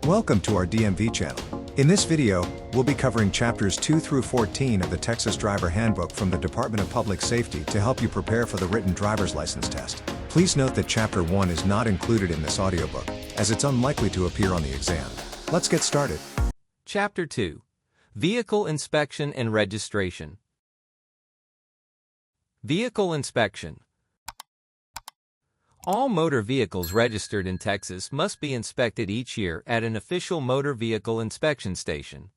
Welcome to our DMV channel. In this video, we'll be covering chapters 2 through 14 of the Texas Driver Handbook from the Department of Public Safety to help you prepare for the written driver's license test. Please note that chapter 1 is not included in this audiobook, as it's unlikely to appear on the exam. Let's get started. Chapter 2. Vehicle Inspection and Registration. Vehicle Inspection. All motor vehicles registered in Texas must be inspected each year at an official motor vehicle inspection station.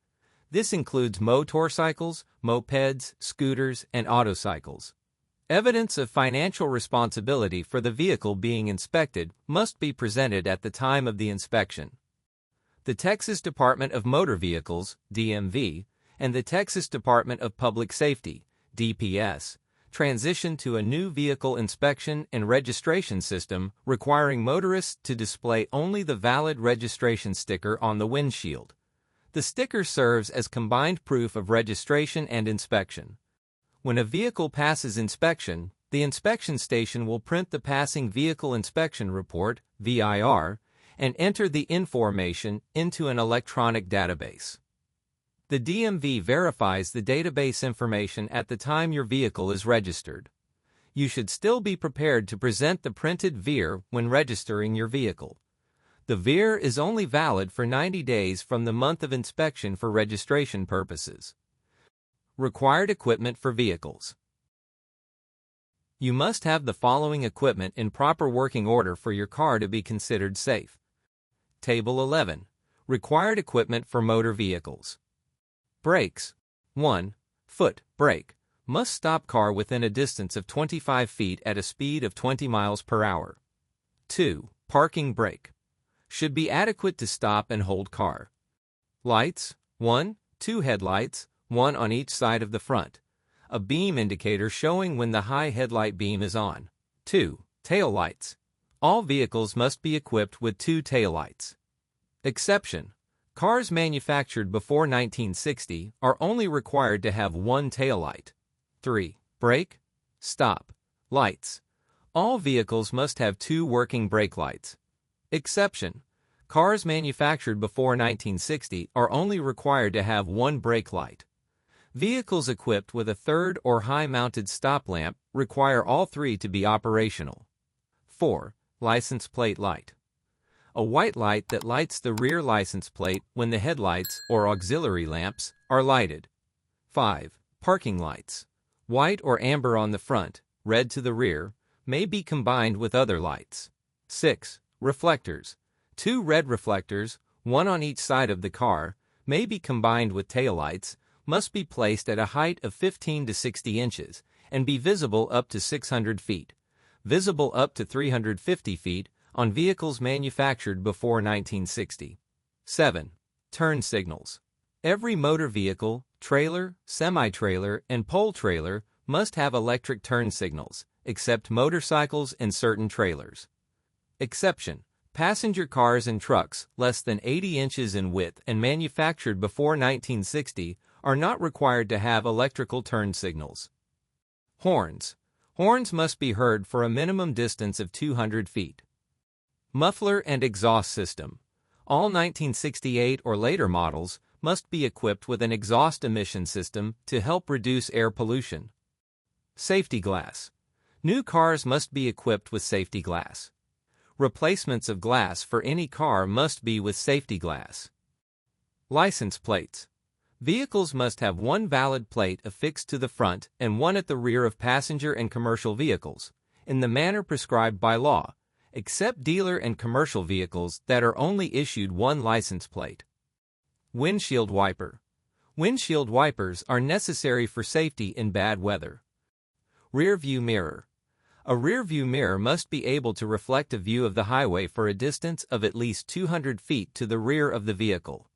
This includes motorcycles, mopeds, scooters, and autocycles. Evidence of financial responsibility for the vehicle being inspected must be presented at the time of the inspection. The Texas Department of Motor Vehicles, DMV, and the Texas Department of Public Safety, DPS, transition to a new vehicle inspection and registration system requiring motorists to display only the valid registration sticker on the windshield. The sticker serves as combined proof of registration and inspection. When a vehicle passes inspection, the inspection station will print the Passing Vehicle Inspection Report, VIR, and enter the information into an electronic database. The DMV verifies the database information at the time your vehicle is registered. You should still be prepared to present the printed VIR when registering your vehicle. The VIR is only valid for 90 days from the month of inspection for registration purposes. Required equipment for vehicles. You must have the following equipment in proper working order for your car to be considered safe. Table 11. Required equipment for motor vehicles. Brakes. 1. Foot brake. Must stop car within a distance of 25 feet at a speed of 20 miles per hour. 2. Parking brake. Should be adequate to stop and hold car. Lights. 1. 2 headlights, 1 on each side of the front. A beam indicator showing when the high headlight beam is on. 2. Tail lights. All vehicles must be equipped with 2 tail lights. Exception. Cars manufactured before 1960 are only required to have 1 taillight. 3. Brake, stop, lights. All vehicles must have 2 working brake lights. Exception. Cars manufactured before 1960 are only required to have 1 brake light. Vehicles equipped with a third or high-mounted stop lamp require all 3 to be operational. 4. License plate light. A white light that lights the rear license plate when the headlights or auxiliary lamps are lighted. 5. Parking lights. White or amber on the front, red to the rear, may be combined with other lights. 6. Reflectors. 2 red reflectors, 1 on each side of the car, may be combined with taillights, must be placed at a height of 15 to 60 inches, and be visible up to 600 feet. Visible up to 350 feet, on vehicles manufactured before 1960. 7. Turn signals. Every motor vehicle, trailer, semi-trailer, and pole trailer must have electric turn signals, except motorcycles and certain trailers. Exception. Passenger cars and trucks less than 80 inches in width and manufactured before 1960 are not required to have electrical turn signals. Horns. Horns must be heard for a minimum distance of 200 feet. Muffler and exhaust system. All 1968 or later models must be equipped with an exhaust emission system to help reduce air pollution. Safety glass. New cars must be equipped with safety glass. Replacements of glass for any car must be with safety glass. License plates. Vehicles must have 1 valid plate affixed to the front and 1 at the rear of passenger and commercial vehicles, in the manner prescribed by law, except dealer and commercial vehicles that are only issued 1 license plate. Windshield wiper. Windshield wipers are necessary for safety in bad weather. Rear view mirror. A rear view mirror must be able to reflect a view of the highway for a distance of at least 200 feet to the rear of the vehicle.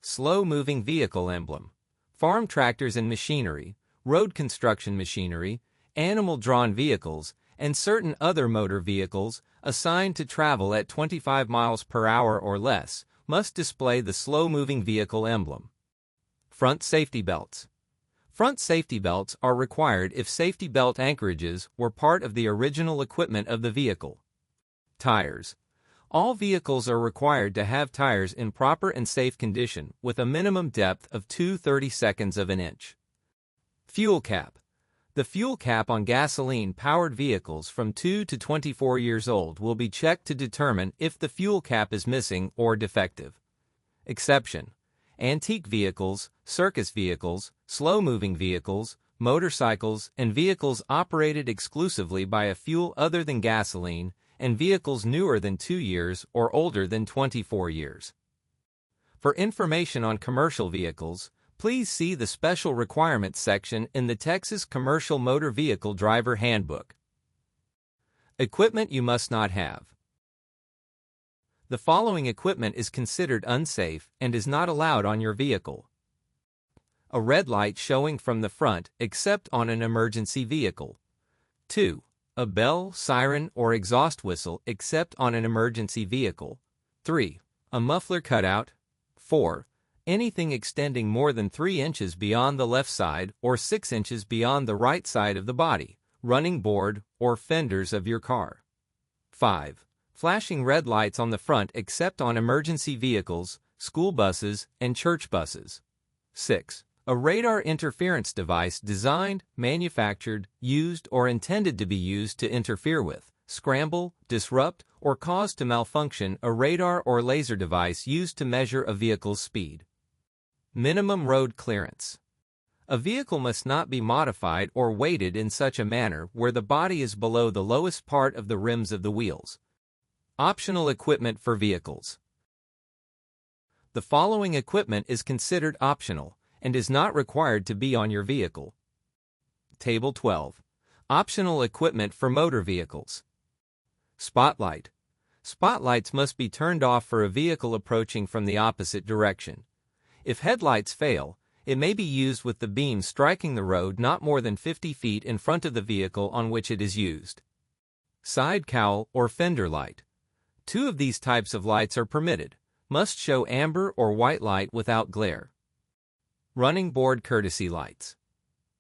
Slow-moving vehicle emblem. Farm tractors and machinery, road construction machinery, animal-drawn vehicles, and certain other motor vehicles assigned to travel at 25 miles per hour or less must display the slow-moving vehicle emblem. Front safety belts. Front safety belts are required if safety belt anchorages were part of the original equipment of the vehicle. Tires. All vehicles are required to have tires in proper and safe condition with a minimum depth of 2/32 of an inch. Fuel cap. The fuel cap on gasoline-powered vehicles from 2 to 24 years old will be checked to determine if the fuel cap is missing or defective. Exception: antique vehicles, circus vehicles, slow-moving vehicles, motorcycles, and vehicles operated exclusively by a fuel other than gasoline, and vehicles newer than 2 years or older than 24 years. For information on commercial vehicles, please see the Special Requirements section in the Texas Commercial Motor Vehicle Driver Handbook. Equipment you must not have. The following equipment is considered unsafe and is not allowed on your vehicle. A red light showing from the front except on an emergency vehicle. 2. A bell, siren, or exhaust whistle except on an emergency vehicle. 3. A muffler cutout. 4. Anything extending more than 3 inches beyond the left side or 6 inches beyond the right side of the body, running board, or fenders of your car. 5. Flashing red lights on the front except on emergency vehicles, school buses, and church buses. 6. A radar interference device designed, manufactured, used, or intended to be used to interfere with, scramble, disrupt, or cause to malfunction a radar or laser device used to measure a vehicle's speed. Minimum road clearance. A vehicle must not be modified or weighted in such a manner where the body is below the lowest part of the rims of the wheels. Optional equipment for vehicles. The following equipment is considered optional and is not required to be on your vehicle. Table 12. Optional equipment for motor vehicles. Spotlight. Spotlights must be turned off for a vehicle approaching from the opposite direction. If headlights fail, it may be used with the beam striking the road not more than 50 feet in front of the vehicle on which it is used. Side cowl or fender light. 2 of these types of lights are permitted, must show amber or white light without glare. Running board courtesy lights.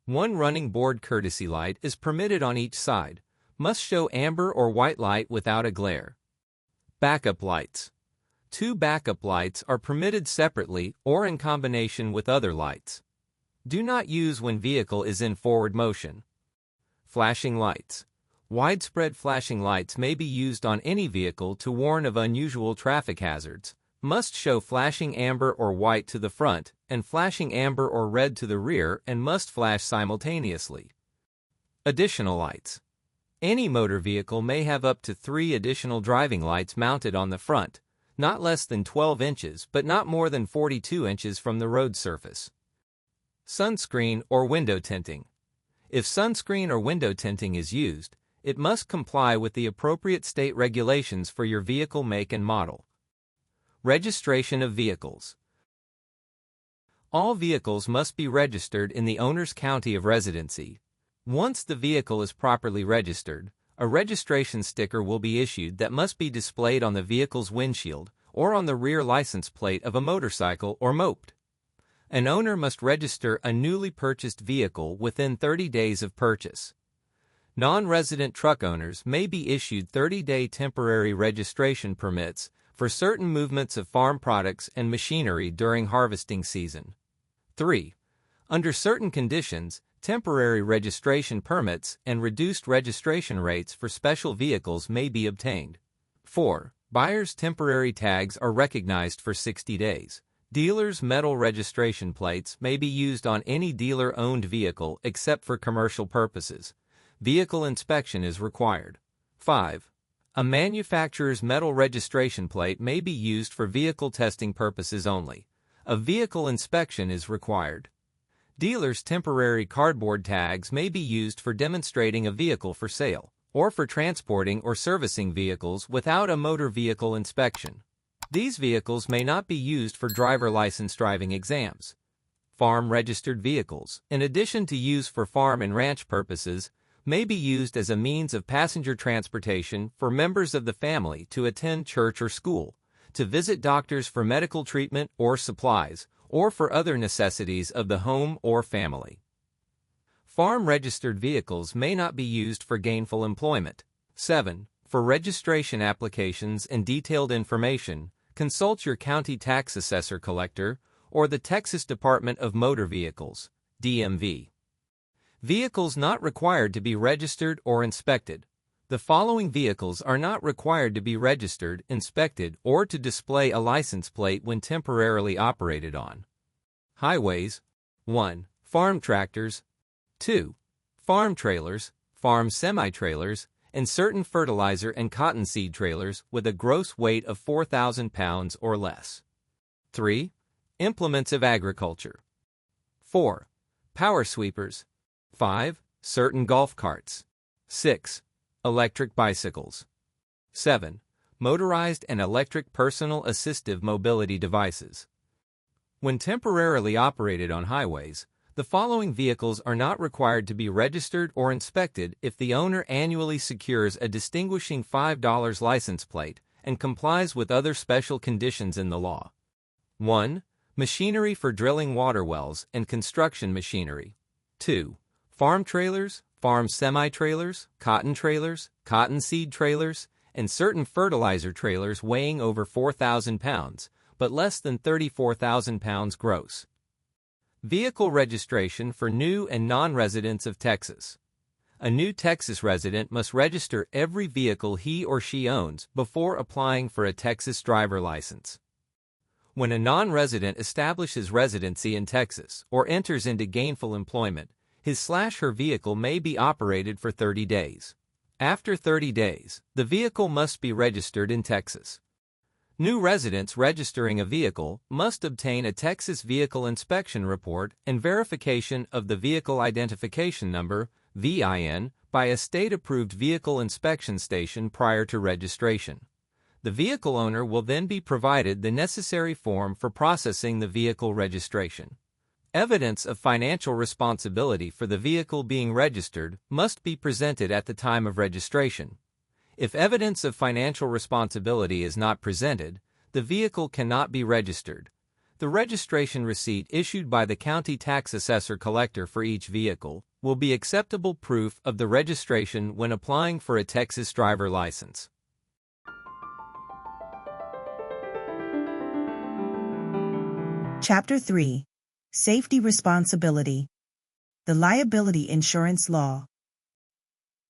1 running board courtesy light is permitted on each side, must show amber or white light without a glare. Backup lights. 2 backup lights are permitted separately or in combination with other lights. Do not use when vehicle is in forward motion. Flashing lights. Widespread flashing lights may be used on any vehicle to warn of unusual traffic hazards, must show flashing amber or white to the front and flashing amber or red to the rear and must flash simultaneously. Additional lights. Any motor vehicle may have up to 3 additional driving lights mounted on the front, not less than 12 inches but not more than 42 inches from the road surface. Sunscreen or window tinting. If sunscreen or window tinting is used, it must comply with the appropriate state regulations for your vehicle make and model. Registration of vehicles. All vehicles must be registered in the owner's county of residency. Once the vehicle is properly registered, a registration sticker will be issued that must be displayed on the vehicle's windshield or on the rear license plate of a motorcycle or moped. An owner must register a newly purchased vehicle within 30 days of purchase. Non-resident truck owners may be issued 30-day temporary registration permits for certain movements of farm products and machinery during harvesting season. 3. Under certain conditions, temporary registration permits and reduced registration rates for special vehicles may be obtained. 4. Buyers' temporary tags are recognized for 60 days. Dealers' metal registration plates may be used on any dealer-owned vehicle except for commercial purposes. Vehicle inspection is required. 5. A manufacturer's metal registration plate may be used for vehicle testing purposes only. A vehicle inspection is required. Dealers' temporary cardboard tags may be used for demonstrating a vehicle for sale, or for transporting or servicing vehicles without a motor vehicle inspection. These vehicles may not be used for driver license driving exams. Farm-registered vehicles, in addition to use for farm and ranch purposes, may be used as a means of passenger transportation for members of the family to attend church or school, to visit doctors for medical treatment or supplies, or for other necessities of the home or family. Farm-registered vehicles may not be used for gainful employment. 7. For registration applications and detailed information, consult your county tax assessor collector or the Texas Department of Motor Vehicles, DMV. Vehicles not required to be registered or inspected. The following vehicles are not required to be registered, inspected, or to display a license plate when temporarily operated on highways. 1. Farm tractors. 2. Farm trailers, farm semi-trailers, and certain fertilizer and cottonseed trailers with a gross weight of 4,000 pounds or less. 3. Implements of agriculture. 4. Power sweepers. 5. Certain golf carts. 6. Electric bicycles. 7. Motorized and electric personal assistive mobility devices. When temporarily operated on highways, the following vehicles are not required to be registered or inspected if the owner annually secures a distinguishing $5 license plate and complies with other special conditions in the law. 1. Machinery for drilling water wells and construction machinery. 2. Farm trailers, farm semi-trailers, cottonseed trailers, and certain fertilizer trailers weighing over 4,000 pounds, but less than 34,000 pounds gross. Vehicle registration for new and non-residents of Texas. A new Texas resident must register every vehicle he or she owns before applying for a Texas driver license. When a non-resident establishes residency in Texas or enters into gainful employment, his/her vehicle may be operated for 30 days. After 30 days, the vehicle must be registered in Texas. New residents registering a vehicle must obtain a Texas Vehicle Inspection Report and verification of the Vehicle Identification Number, VIN, by a state-approved vehicle inspection station prior to registration. The vehicle owner will then be provided the necessary form for processing the vehicle registration. Evidence of financial responsibility for the vehicle being registered must be presented at the time of registration. If evidence of financial responsibility is not presented, the vehicle cannot be registered. The registration receipt issued by the county tax assessor collector for each vehicle will be acceptable proof of the registration when applying for a Texas driver license. Chapter 3. Safety Responsibility. The Liability Insurance Law.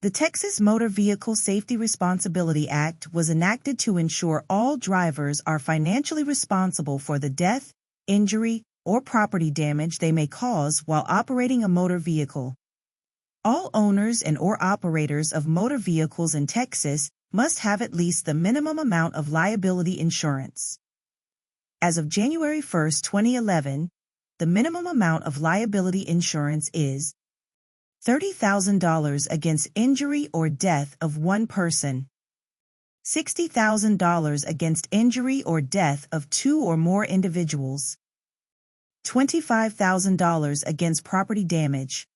The Texas Motor Vehicle Safety Responsibility Act was enacted to ensure all drivers are financially responsible for the death, injury, or property damage they may cause while operating a motor vehicle. All owners and/or operators of motor vehicles in Texas must have at least the minimum amount of liability insurance. As of January 1, 2011, the minimum amount of liability insurance is $30,000 against injury or death of one person, $60,000 against injury or death of two or more individuals, $25,000 against property damage.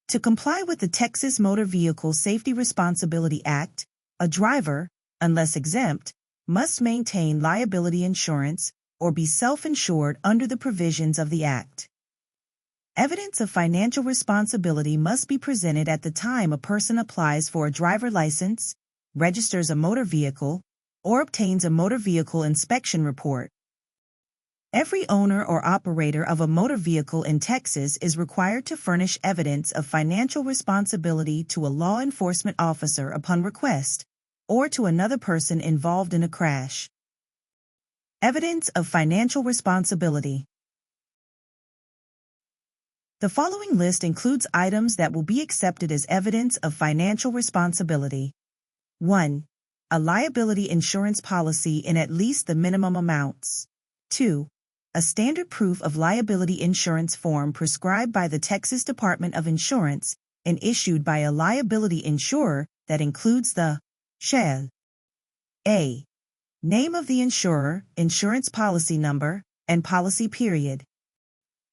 To comply with the Texas Motor Vehicle Safety Responsibility Act, a driver, unless exempt, must maintain liability insurance or be self-insured under the provisions of the Act. Evidence of financial responsibility must be presented at the time a person applies for a driver license, registers a motor vehicle, or obtains a motor vehicle inspection report. Every owner or operator of a motor vehicle in Texas is required to furnish evidence of financial responsibility to a law enforcement officer upon request, or to another person involved in a crash. Evidence of financial responsibility. The following list includes items that will be accepted as evidence of financial responsibility. 1. A liability insurance policy in at least the minimum amounts. 2. A standard proof of liability insurance form prescribed by the Texas Department of Insurance and issued by a liability insurer that includes the shall. A. Name of the insurer, insurance policy number, and policy period.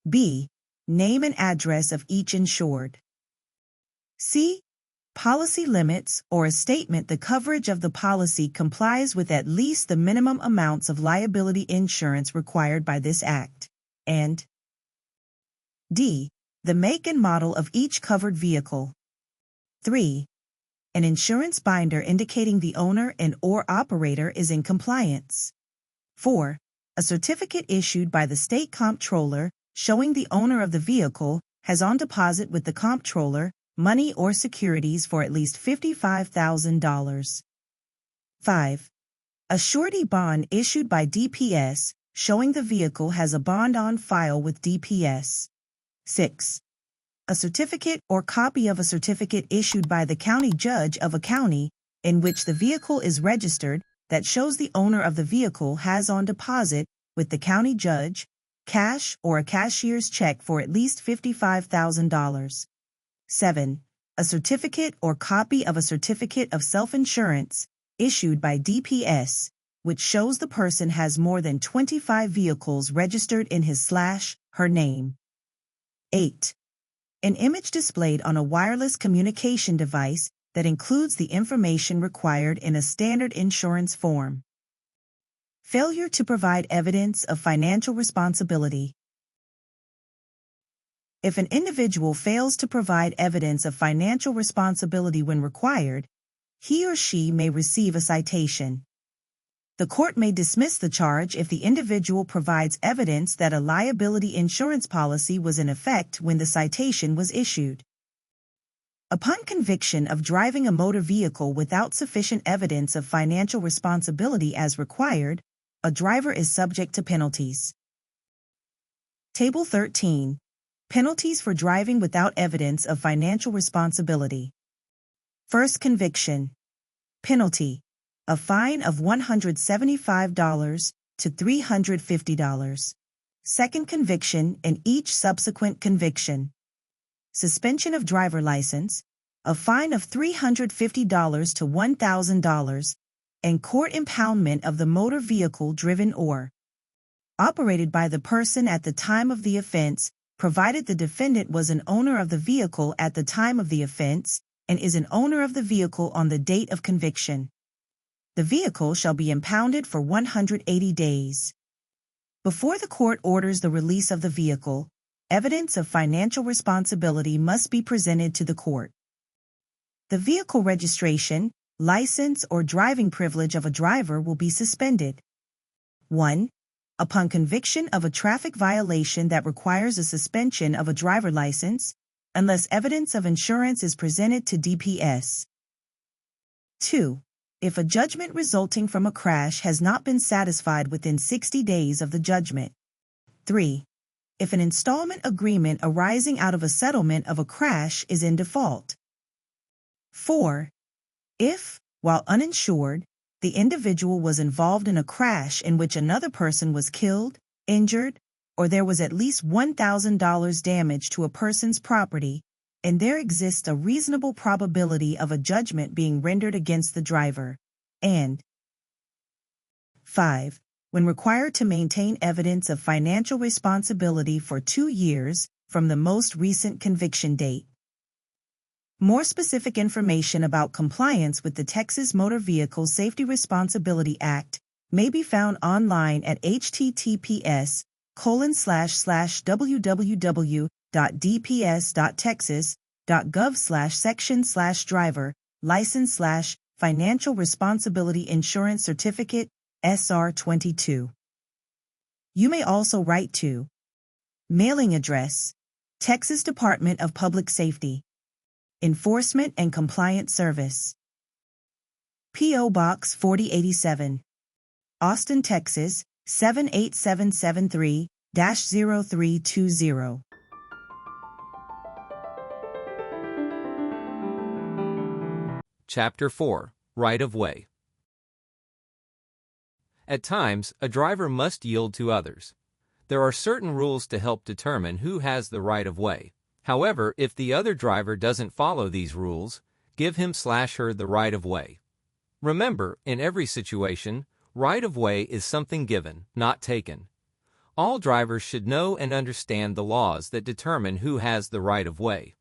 B. Name and address of each insured. C. Policy limits or a statement the coverage of the policy complies with at least the minimum amounts of liability insurance required by this Act. And D. The make and model of each covered vehicle. 3. an insurance binder indicating the owner and/or operator is in compliance. 4. A certificate issued by the state comptroller showing the owner of the vehicle has on deposit with the comptroller money or securities for at least $55,000. 5. A surety bond issued by DPS showing the vehicle has a bond on file with DPS. 6. A certificate or copy of a certificate issued by the county judge of a county in which the vehicle is registered that shows the owner of the vehicle has on deposit with the county judge cash or a cashier's check for at least $55,000. 7. A certificate or copy of a certificate of self-insurance issued by DPS which shows the person has more than 25 vehicles registered in his/her name. 8. An image displayed on a wireless communication device that includes the information required in a standard insurance form. Failure to provide evidence of financial responsibility. If an individual fails to provide evidence of financial responsibility when required, he or she may receive a citation. The court may dismiss the charge if the individual provides evidence that a liability insurance policy was in effect when the citation was issued. Upon conviction of driving a motor vehicle without sufficient evidence of financial responsibility as required, a driver is subject to penalties. Table 13. Penalties for driving without evidence of financial responsibility. First conviction. Penalty. A fine of $175 to $350. Second conviction and each subsequent conviction. Suspension of driver license. A fine of $350 to $1,000. And court impoundment of the motor vehicle driven or operated by the person at the time of the offense, provided the defendant was an owner of the vehicle at the time of the offense and is an owner of the vehicle on the date of conviction. The vehicle shall be impounded for 180 days. Before the court orders the release of the vehicle, evidence of financial responsibility must be presented to the court. The vehicle registration, license, or driving privilege of a driver will be suspended. 1. Upon conviction of a traffic violation that requires a suspension of a driver license, unless evidence of insurance is presented to DPS. 2. If a judgment resulting from a crash has not been satisfied within 60 days of the judgment. 3. If an installment agreement arising out of a settlement of a crash is in default. 4. If, while uninsured, the individual was involved in a crash in which another person was killed, injured, or there was at least $1,000 damage to a person's property, and there exists a reasonable probability of a judgment being rendered against the driver, and 5. When required to maintain evidence of financial responsibility for 2 years from the most recent conviction date. More specific information about compliance with the Texas Motor Vehicle Safety Responsibility Act may be found online at https://www.dps.texas.gov/section/driver/license/financial responsibility insurance certificate SR22. You may also write to mailing address, Texas Department of Public Safety, Enforcement and Compliance Service, P.O. Box 4087, Austin, Texas 78773-0320. Chapter 4. Right-of-Way. At times, a driver must yield to others. There are certain rules to help determine who has the right-of-way. However, if the other driver doesn't follow these rules, give him/her the right-of-way. Remember, in every situation, right-of-way is something given, not taken. All drivers should know and understand the laws that determine who has the right-of-way.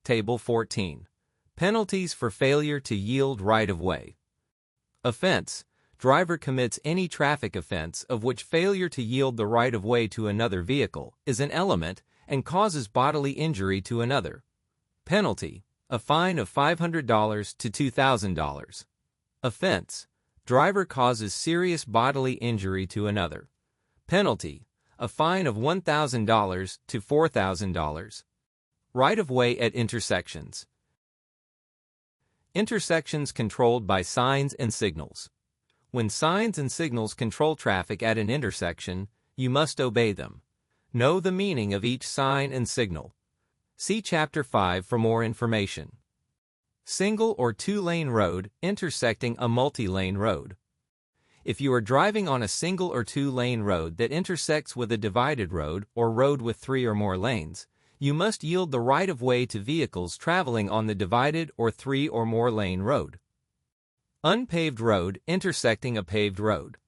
Table 14. Penalties for failure to yield right-of-way. Offense. Driver commits any traffic offense of which failure to yield the right-of-way to another vehicle is an element and causes bodily injury to another. Penalty. a fine of $500 to $2,000. Offense: driver causes serious bodily injury to another. Penalty: a fine of $1,000 to $4,000. Right-of-way at intersections. Intersections controlled by signs and signals. When signs and signals control traffic at an intersection, you must obey them. Know the meaning of each sign and signal. See Chapter 5 for more information. Single or two-lane road intersecting a multi-lane road. If you are driving on a single or two-lane road that intersects with a divided road or road with 3 or more lanes, you must yield the right-of-way to vehicles traveling on the divided or 3 or more lane road. Unpaved road intersecting a paved road.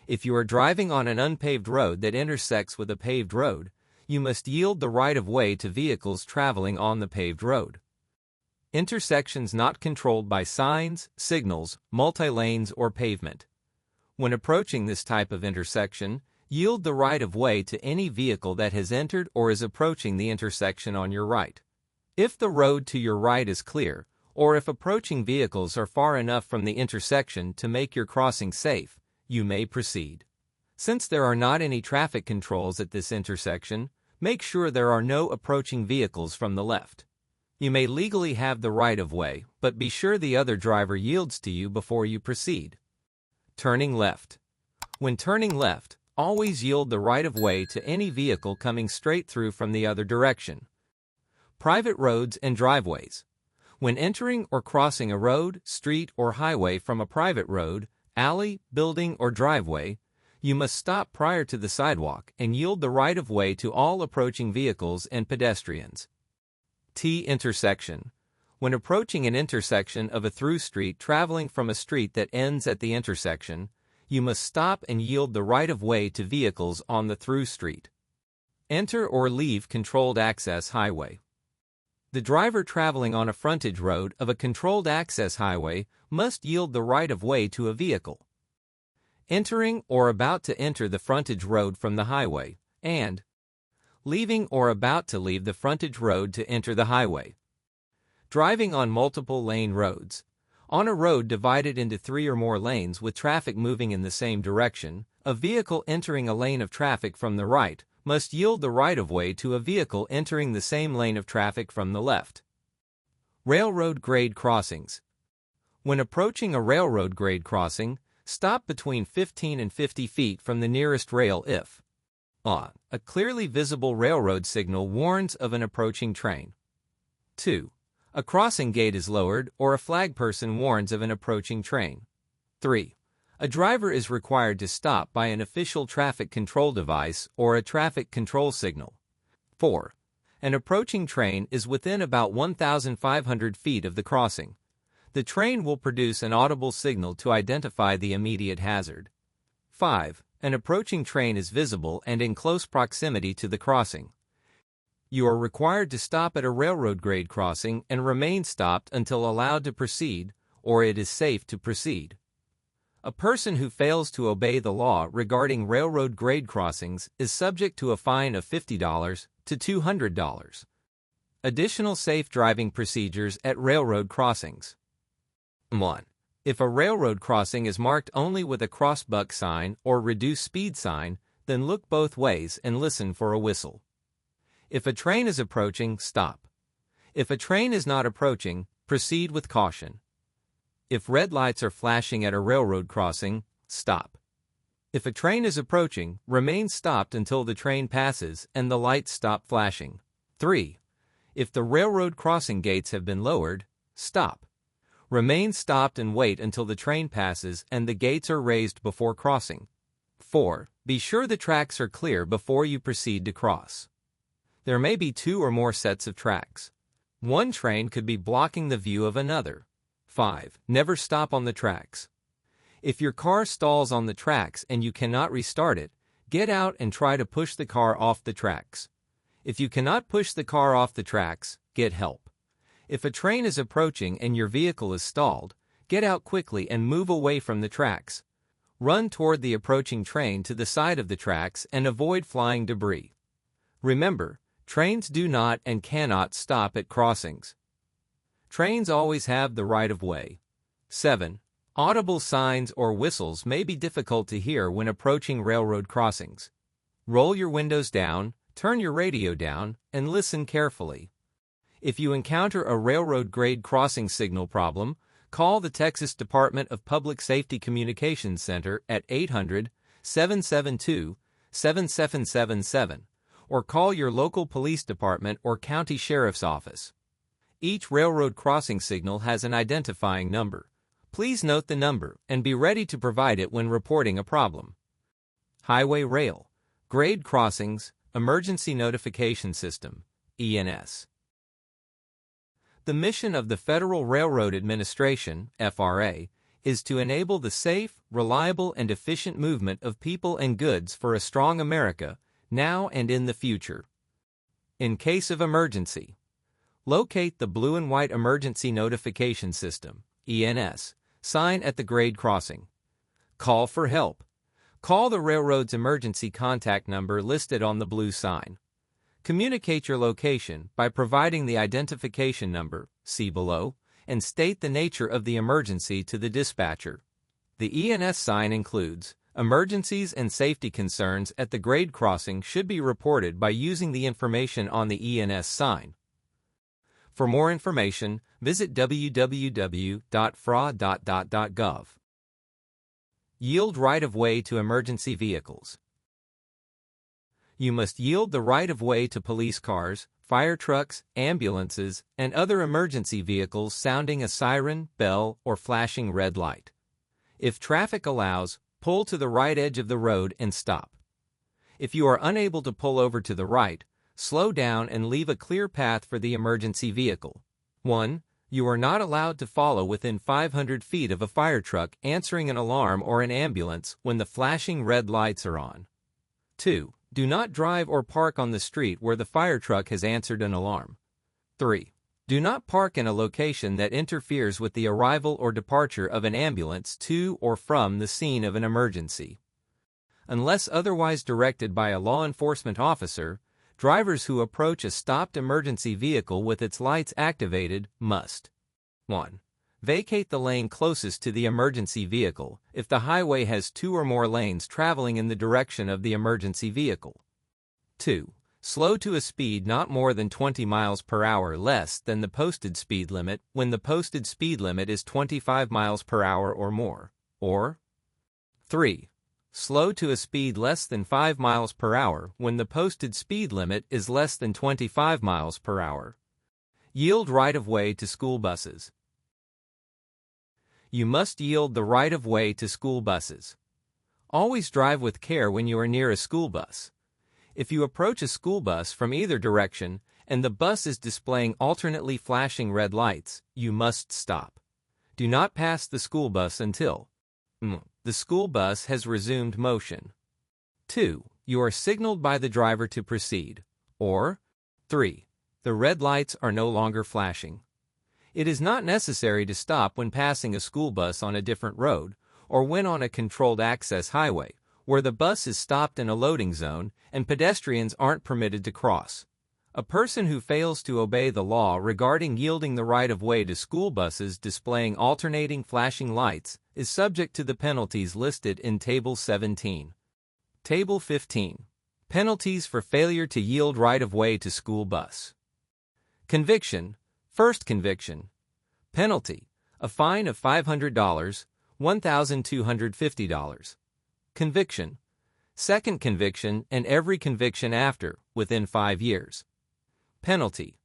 If you are driving on an unpaved road that intersects with a paved road, you must yield the right-of-way to vehicles traveling on the paved road. Intersections not controlled by signs, signals, multi-lanes, or pavement. When approaching this type of intersection, yield the right-of-way to any vehicle that has entered or is approaching the intersection on your right. If the road to your right is clear, or if approaching vehicles are far enough from the intersection to make your crossing safe, you may proceed. Since there are not any traffic controls at this intersection, make sure there are no approaching vehicles from the left. You may legally have the right-of-way, but be sure the other driver yields to you before you proceed. Turning left. When turning left, always yield the right-of-way to any vehicle coming straight through from the other direction. Private roads and driveways. When entering or crossing a road, street, or highway from a private road, alley, building, or driveway, you must stop prior to the sidewalk and yield the right-of-way to all approaching vehicles and pedestrians. T-intersection. When approaching an intersection of a through street traveling from a street that ends at the intersection, you must stop and yield the right-of-way to vehicles on the through street. Enter or leave controlled access highway. The driver traveling on a frontage road of a controlled access highway must yield the right-of-way to a vehicle entering or about to enter the frontage road from the highway, and leaving or about to leave the frontage road to enter the highway. Driving on multiple lane roads. On a road divided into 3 or more lanes with traffic moving in the same direction, a vehicle entering a lane of traffic from the right must yield the right-of-way to a vehicle entering the same lane of traffic from the left. Railroad grade crossings. When approaching a railroad grade crossing, stop between 15 and 50 feet from the nearest rail if a clearly visible railroad signal warns of an approaching train. 2. A crossing gate is lowered or a flag person warns of an approaching train. 3. A driver is required to stop by an official traffic control device or a traffic control signal. 4. An approaching train is within about 1,500 feet of the crossing. The train will produce an audible signal to identify the immediate hazard. 5. An approaching train is visible and in close proximity to the crossing. You are required to stop at a railroad grade crossing and remain stopped until allowed to proceed, or it is safe to proceed. A person who fails to obey the law regarding railroad grade crossings is subject to a fine of $50 to $200. Additional safe driving procedures at railroad crossings. 1. If a railroad crossing is marked only with a crossbuck sign or reduced speed sign, then look both ways and listen for a whistle. If a train is approaching, stop. If a train is not approaching, proceed with caution. If red lights are flashing at a railroad crossing, stop. If a train is approaching, remain stopped until the train passes and the lights stop flashing. 3. If the railroad crossing gates have been lowered, stop. Remain stopped and wait until the train passes and the gates are raised before crossing. 4. Be sure the tracks are clear before you proceed to cross. There may be 2 or more sets of tracks. One train could be blocking the view of another. 5. Never stop on the tracks. If your car stalls on the tracks and you cannot restart it, get out and try to push the car off the tracks. If you cannot push the car off the tracks, get help. If a train is approaching and your vehicle is stalled, get out quickly and move away from the tracks. Run toward the approaching train to the side of the tracks and avoid flying debris. Remember, trains do not and cannot stop at crossings. Trains always have the right-of-way. 7. Audible signs or whistles may be difficult to hear when approaching railroad crossings. Roll your windows down, turn your radio down, and listen carefully. If you encounter a railroad-grade crossing signal problem, call the Texas Department of Public Safety Communications Center at 800-772-7777 or call your local police department or county sheriff's office. Each railroad crossing signal has an identifying number. Please note the number and be ready to provide it when reporting a problem. Highway Rail, Grade Crossings, Emergency Notification System, ENS. The mission of the Federal Railroad Administration, FRA, is to enable the safe, reliable, and efficient movement of people and goods for a strong America, now and in the future. In case of emergency, locate the blue and white Emergency Notification System, ENS, sign at the grade crossing. Call for help. Call the railroad's emergency contact number listed on the blue sign. Communicate your location by providing the identification number, see below, and state the nature of the emergency to the dispatcher. The ENS sign includes emergencies and safety concerns at the grade crossing should be reported by using the information on the ENS sign. For more information, visit www.fra.gov. Yield right-of-way to emergency vehicles. You must yield the right-of-way to police cars, fire trucks, ambulances, and other emergency vehicles sounding a siren, bell, or flashing red light. If traffic allows, pull to the right edge of the road and stop. If you are unable to pull over to the right, slow down and leave a clear path for the emergency vehicle. 1. You are not allowed to follow within 500 feet of a fire truck answering an alarm or an ambulance when the flashing red lights are on. 2. Do not drive or park on the street where the fire truck has answered an alarm. 3. Do not park in a location that interferes with the arrival or departure of an ambulance to or from the scene of an emergency. Unless otherwise directed by a law enforcement officer, drivers who approach a stopped emergency vehicle with its lights activated must 1. Vacate the lane closest to the emergency vehicle if the highway has 2 or more lanes traveling in the direction of the emergency vehicle. 2. Slow to a speed not more than 20 miles per hour less than the posted speed limit when the posted speed limit is 25 miles per hour or more. Or 3. Slow to a speed less than 5 miles per hour when the posted speed limit is less than 25 miles per hour. Yield right-of-way to school buses. You must yield the right-of-way to school buses. Always drive with care when you are near a school bus. If you approach a school bus from either direction and the bus is displaying alternately flashing red lights, you must stop. Do not pass the school bus until the school bus has resumed motion. 2. You are signaled by the driver to proceed. Or 3. The red lights are no longer flashing. It is not necessary to stop when passing a school bus on a different road or when on a controlled access highway, where the bus is stopped in a loading zone and pedestrians aren't permitted to cross. A person who fails to obey the law regarding yielding the right-of-way to school buses displaying alternating flashing lights is subject to the penalties listed in Table 17. Table 15. Penalties for failure to yield right-of-way to school bus. Conviction. First conviction. Penalty. A fine of $500, $1,250. Conviction. Second conviction and every conviction after, within 5 years. Penalty.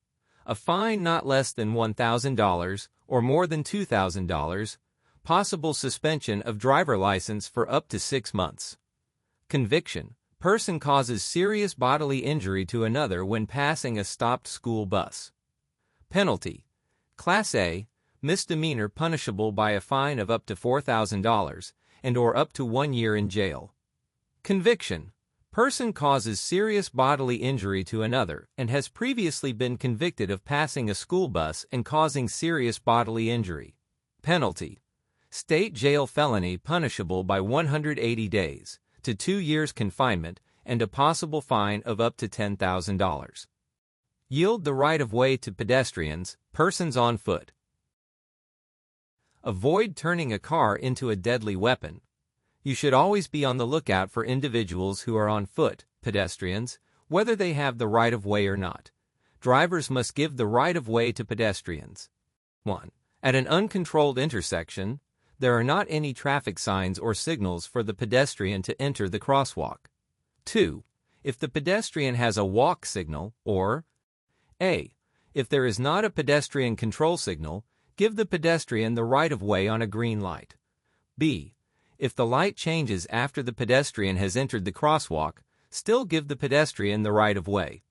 A fine not less than $1,000 or more than $2,000. Possible suspension of driver license for up to 6 months. Conviction. Person causes serious bodily injury to another when passing a stopped school bus. Penalty. Class A, misdemeanor punishable by a fine of up to $4,000 and or up to 1 year in jail. Conviction. Person causes serious bodily injury to another and has previously been convicted of passing a school bus and causing serious bodily injury. Penalty. State jail felony punishable by 180 days to 2 years confinement and a possible fine of up to $10,000. Yield the right-of-way to pedestrians, persons on foot. Avoid turning a car into a deadly weapon. You should always be on the lookout for individuals who are on foot, pedestrians, whether they have the right-of-way or not. Drivers must give the right-of-way to pedestrians. 1. At an uncontrolled intersection, there are not any traffic signs or signals for the pedestrian to enter the crosswalk. 2. If the pedestrian has a walk signal, or A. If there is not a pedestrian control signal, give the pedestrian the right-of-way on a green light. B. If the light changes after the pedestrian has entered the crosswalk, still give the pedestrian the right-of-way.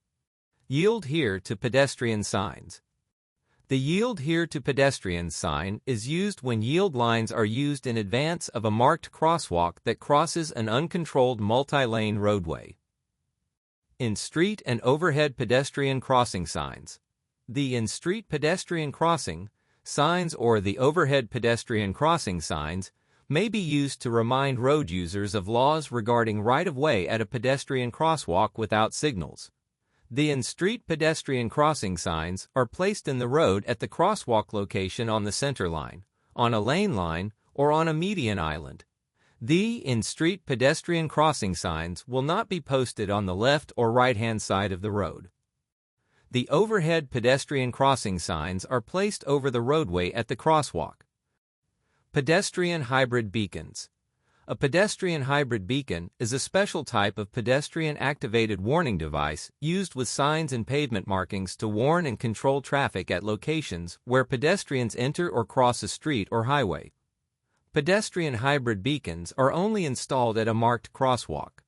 Yield here to pedestrian signs. The Yield Here to Pedestrians sign is used when yield lines are used in advance of a marked crosswalk that crosses an uncontrolled multi-lane roadway. In street and overhead pedestrian crossing signs. The in-street pedestrian crossing signs or the overhead pedestrian crossing signs may be used to remind road users of laws regarding right-of-way at a pedestrian crosswalk without signals. The in-street pedestrian crossing signs are placed in the road at the crosswalk location on the center line, on a lane line, or on a median island. The in-street pedestrian crossing signs will not be posted on the left or right-hand side of the road. The overhead pedestrian crossing signs are placed over the roadway at the crosswalk. Pedestrian hybrid beacons. A pedestrian hybrid beacon is a special type of pedestrian-activated warning device used with signs and pavement markings to warn and control traffic at locations where pedestrians enter or cross a street or highway. Pedestrian hybrid beacons are only installed at a marked crosswalk.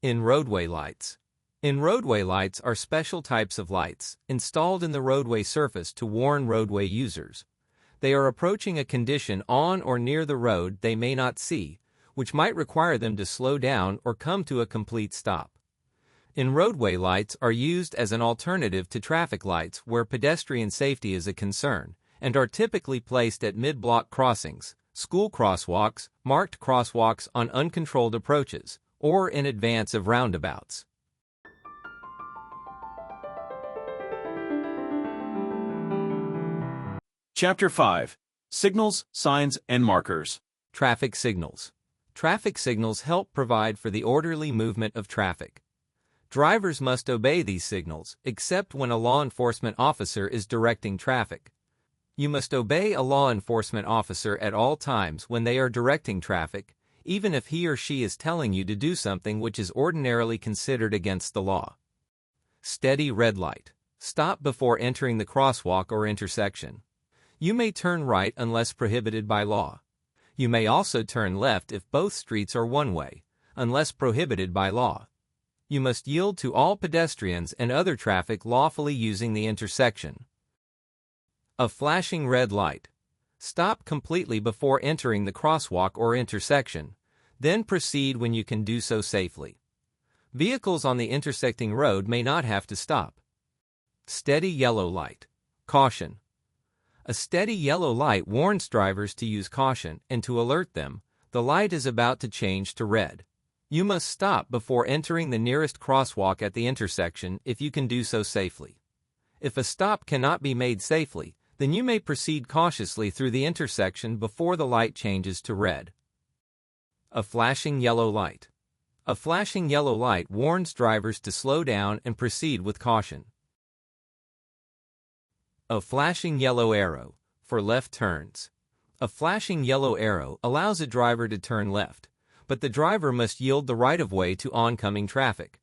In roadway lights. In roadway lights are special types of lights installed in the roadway surface to warn roadway users. They are approaching a condition on or near the road they may not see, which might require them to slow down or come to a complete stop. In roadway lights are used as an alternative to traffic lights where pedestrian safety is a concern, and are typically placed at mid-block crossings, school crosswalks, marked crosswalks on uncontrolled approaches, or in advance of roundabouts. Chapter 5. Signals, Signs, and Markers. Traffic signals. Traffic signals help provide for the orderly movement of traffic. Drivers must obey these signals, except when a law enforcement officer is directing traffic. You must obey a law enforcement officer at all times when they are directing traffic, even if he or she is telling you to do something which is ordinarily considered against the law. Steady red light. Stop before entering the crosswalk or intersection. You may turn right unless prohibited by law. You may also turn left if both streets are one-way, unless prohibited by law. You must yield to all pedestrians and other traffic lawfully using the intersection. A flashing red light. Stop completely before entering the crosswalk or intersection, then proceed when you can do so safely. Vehicles on the intersecting road may not have to stop. Steady yellow light. Caution. A steady yellow light warns drivers to use caution and to alert them, the light is about to change to red. You must stop before entering the nearest crosswalk at the intersection if you can do so safely. If a stop cannot be made safely, then you may proceed cautiously through the intersection before the light changes to red. A flashing yellow light. A flashing yellow light warns drivers to slow down and proceed with caution. A flashing yellow arrow, for left turns. A flashing yellow arrow allows a driver to turn left, but the driver must yield the right-of-way to oncoming traffic.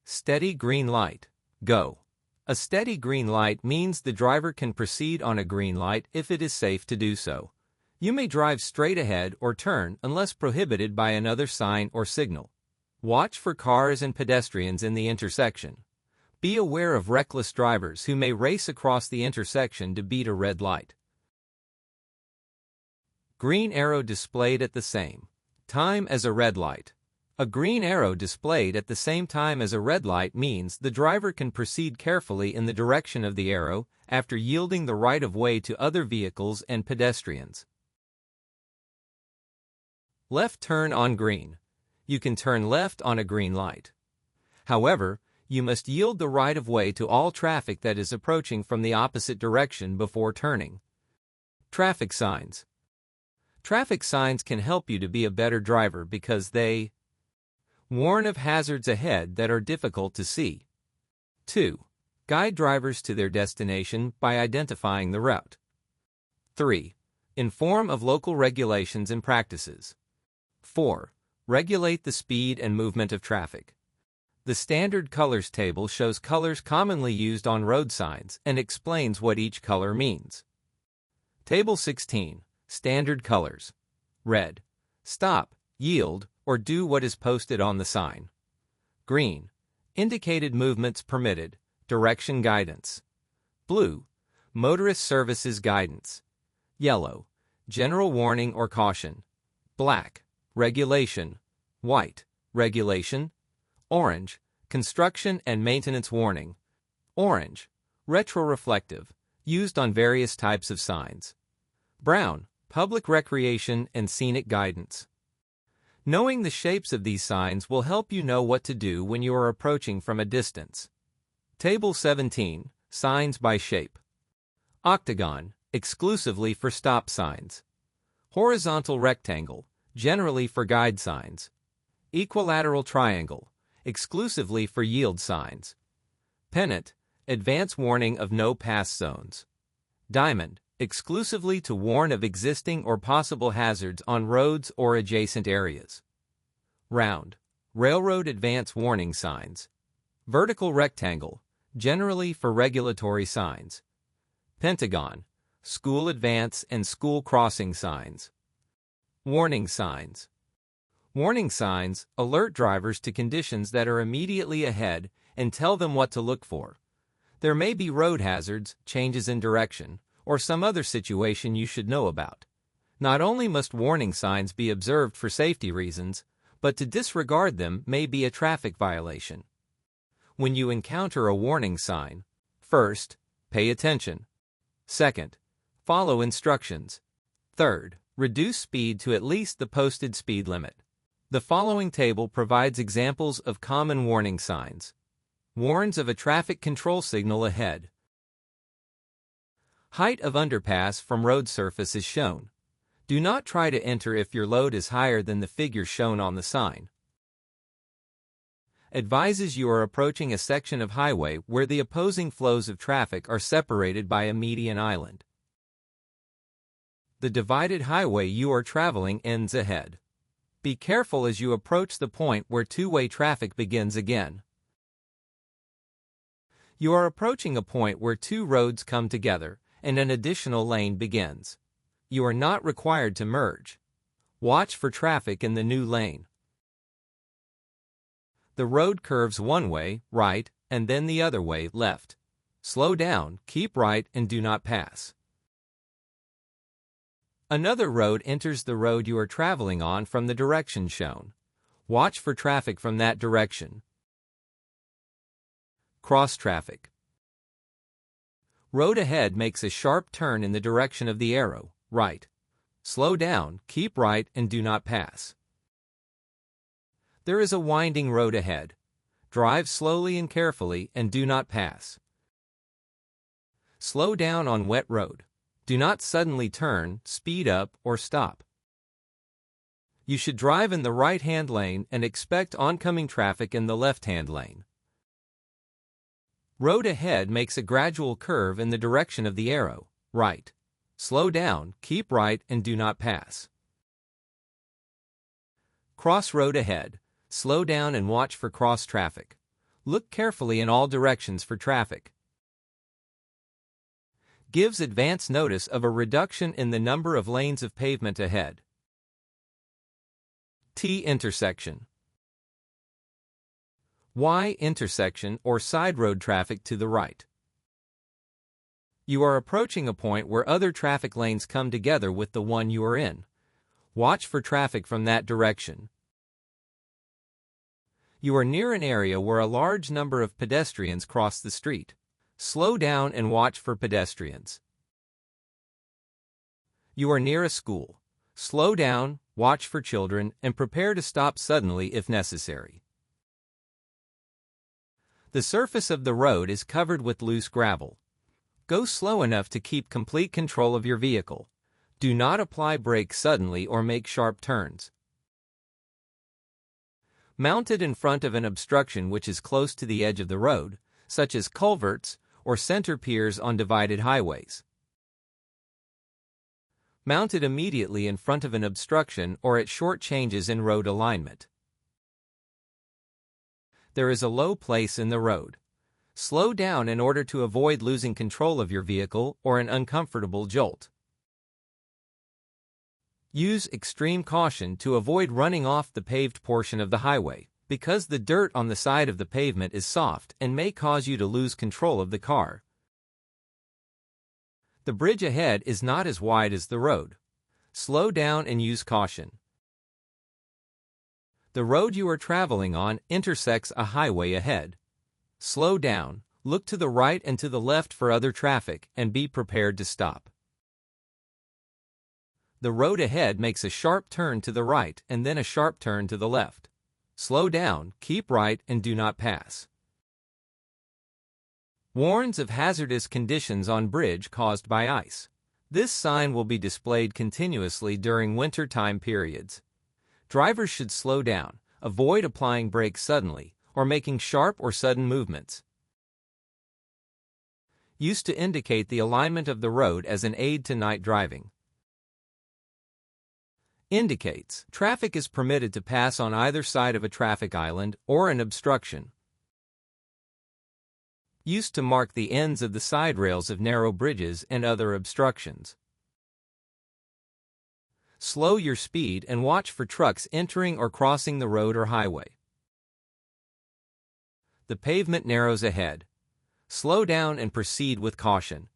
Steady green light. Go. A steady green light means the driver can proceed on a green light if it is safe to do so. You may drive straight ahead or turn unless prohibited by another sign or signal. Watch for cars and pedestrians in the intersection. Be aware of reckless drivers who may race across the intersection to beat a red light. Green arrow displayed at the same time as a red light. A green arrow displayed at the same time as a red light means the driver can proceed carefully in the direction of the arrow after yielding the right-of-way to other vehicles and pedestrians. Left turn on green. You can turn left on a green light. However, You must yield the right-of-way to all traffic that is approaching from the opposite direction before turning. Traffic signs. Traffic signs can help you to be a better driver because they warn of hazards ahead that are difficult to see. 2. Guide drivers to their destination by identifying the route. 3. Inform of local regulations and practices. 4. Regulate the speed and movement of traffic. The standard colors table shows colors commonly used on road signs and explains what each color means. Table 16. Standard colors. Red. Stop, yield, or do what is posted on the sign. Green. Indicated movements permitted, direction guidance. Blue. Motorist services guidance. Yellow. General warning or caution. Black. Regulation. White. Regulation. Orange. Construction and maintenance warning. Orange. Retroreflective. Used on various types of signs. Brown. Public recreation and scenic guidance. Knowing the shapes of these signs will help you know what to do when you are approaching from a distance. Table 17. Signs by shape. Octagon, exclusively for stop signs. Horizontal rectangle, generally for guide signs. Equilateral triangle, exclusively for yield signs. Pennant, advance warning of no pass zones. Diamond, exclusively to warn of existing or possible hazards on roads or adjacent areas. Round, railroad advance warning signs. Vertical rectangle, generally for regulatory signs. Pentagon, school advance and school crossing signs. Warning signs. Warning signs alert drivers to conditions that are immediately ahead and tell them what to look for. There may be road hazards, changes in direction, or some other situation you should know about. Not only must warning signs be observed for safety reasons, but to disregard them may be a traffic violation. When you encounter a warning sign, first, pay attention. Second, follow instructions. Third, reduce speed to at least the posted speed limit. The following table provides examples of common warning signs. Warns of a traffic control signal ahead. Height of underpass from road surface is shown. Do not try to enter if your load is higher than the figure shown on the sign. Advises you are approaching a section of highway where the opposing flows of traffic are separated by a median island. The divided highway you are traveling ends ahead. Be careful as you approach the point where two-way traffic begins again. You are approaching a point where two roads come together and an additional lane begins. You are not required to merge. Watch for traffic in the new lane. The road curves one way, right, and then the other way, left. Slow down, keep right, and do not pass. Another road enters the road you are traveling on from the direction shown. Watch for traffic from that direction. Cross traffic. Road ahead makes a sharp turn in the direction of the arrow, right. Slow down, keep right, and do not pass. There is a winding road ahead. Drive slowly and carefully and do not pass. Slow down on wet road. Do not suddenly turn, speed up, or stop. You should drive in the right-hand lane and expect oncoming traffic in the left-hand lane. Road ahead makes a gradual curve in the direction of the arrow, right. Slow down, keep right, and do not pass. Cross road ahead. Slow down and watch for cross traffic. Look carefully in all directions for traffic. Gives advance notice of a reduction in the number of lanes of pavement ahead. T intersection. Y intersection or side road traffic to the right. You are approaching a point where other traffic lanes come together with the one you are in. Watch for traffic from that direction. You are near an area where a large number of pedestrians cross the street. Slow down and watch for pedestrians. You are near a school. Slow down, watch for children, and prepare to stop suddenly if necessary. The surface of the road is covered with loose gravel. Go slow enough to keep complete control of your vehicle. Do not apply brakes suddenly or make sharp turns. Mounted in front of an obstruction which is close to the edge of the road, such as culverts or center piers on divided highways. Mounted immediately in front of an obstruction or at short changes in road alignment. There is a low place in the road. Slow down in order to avoid losing control of your vehicle or an uncomfortable jolt. Use extreme caution to avoid running off the paved portion of the highway, because the dirt on the side of the pavement is soft and may cause you to lose control of the car. The bridge ahead is not as wide as the road. Slow down and use caution. The road you are traveling on intersects a highway ahead. Slow down, look to the right and to the left for other traffic, and be prepared to stop. The road ahead makes a sharp turn to the right and then a sharp turn to the left. Slow down, keep right, and do not pass. Warns of hazardous conditions on bridge caused by ice. This sign will be displayed continuously during winter time periods. Drivers should slow down, avoid applying brakes suddenly, or making sharp or sudden movements. Used to indicate the alignment of the road as an aid to night driving. Indicates traffic is permitted to pass on either side of a traffic island or an obstruction. Used to mark the ends of the side rails of narrow bridges and other obstructions. Slow your speed and watch for trucks entering or crossing the road or highway. The pavement narrows ahead. Slow down and proceed with caution.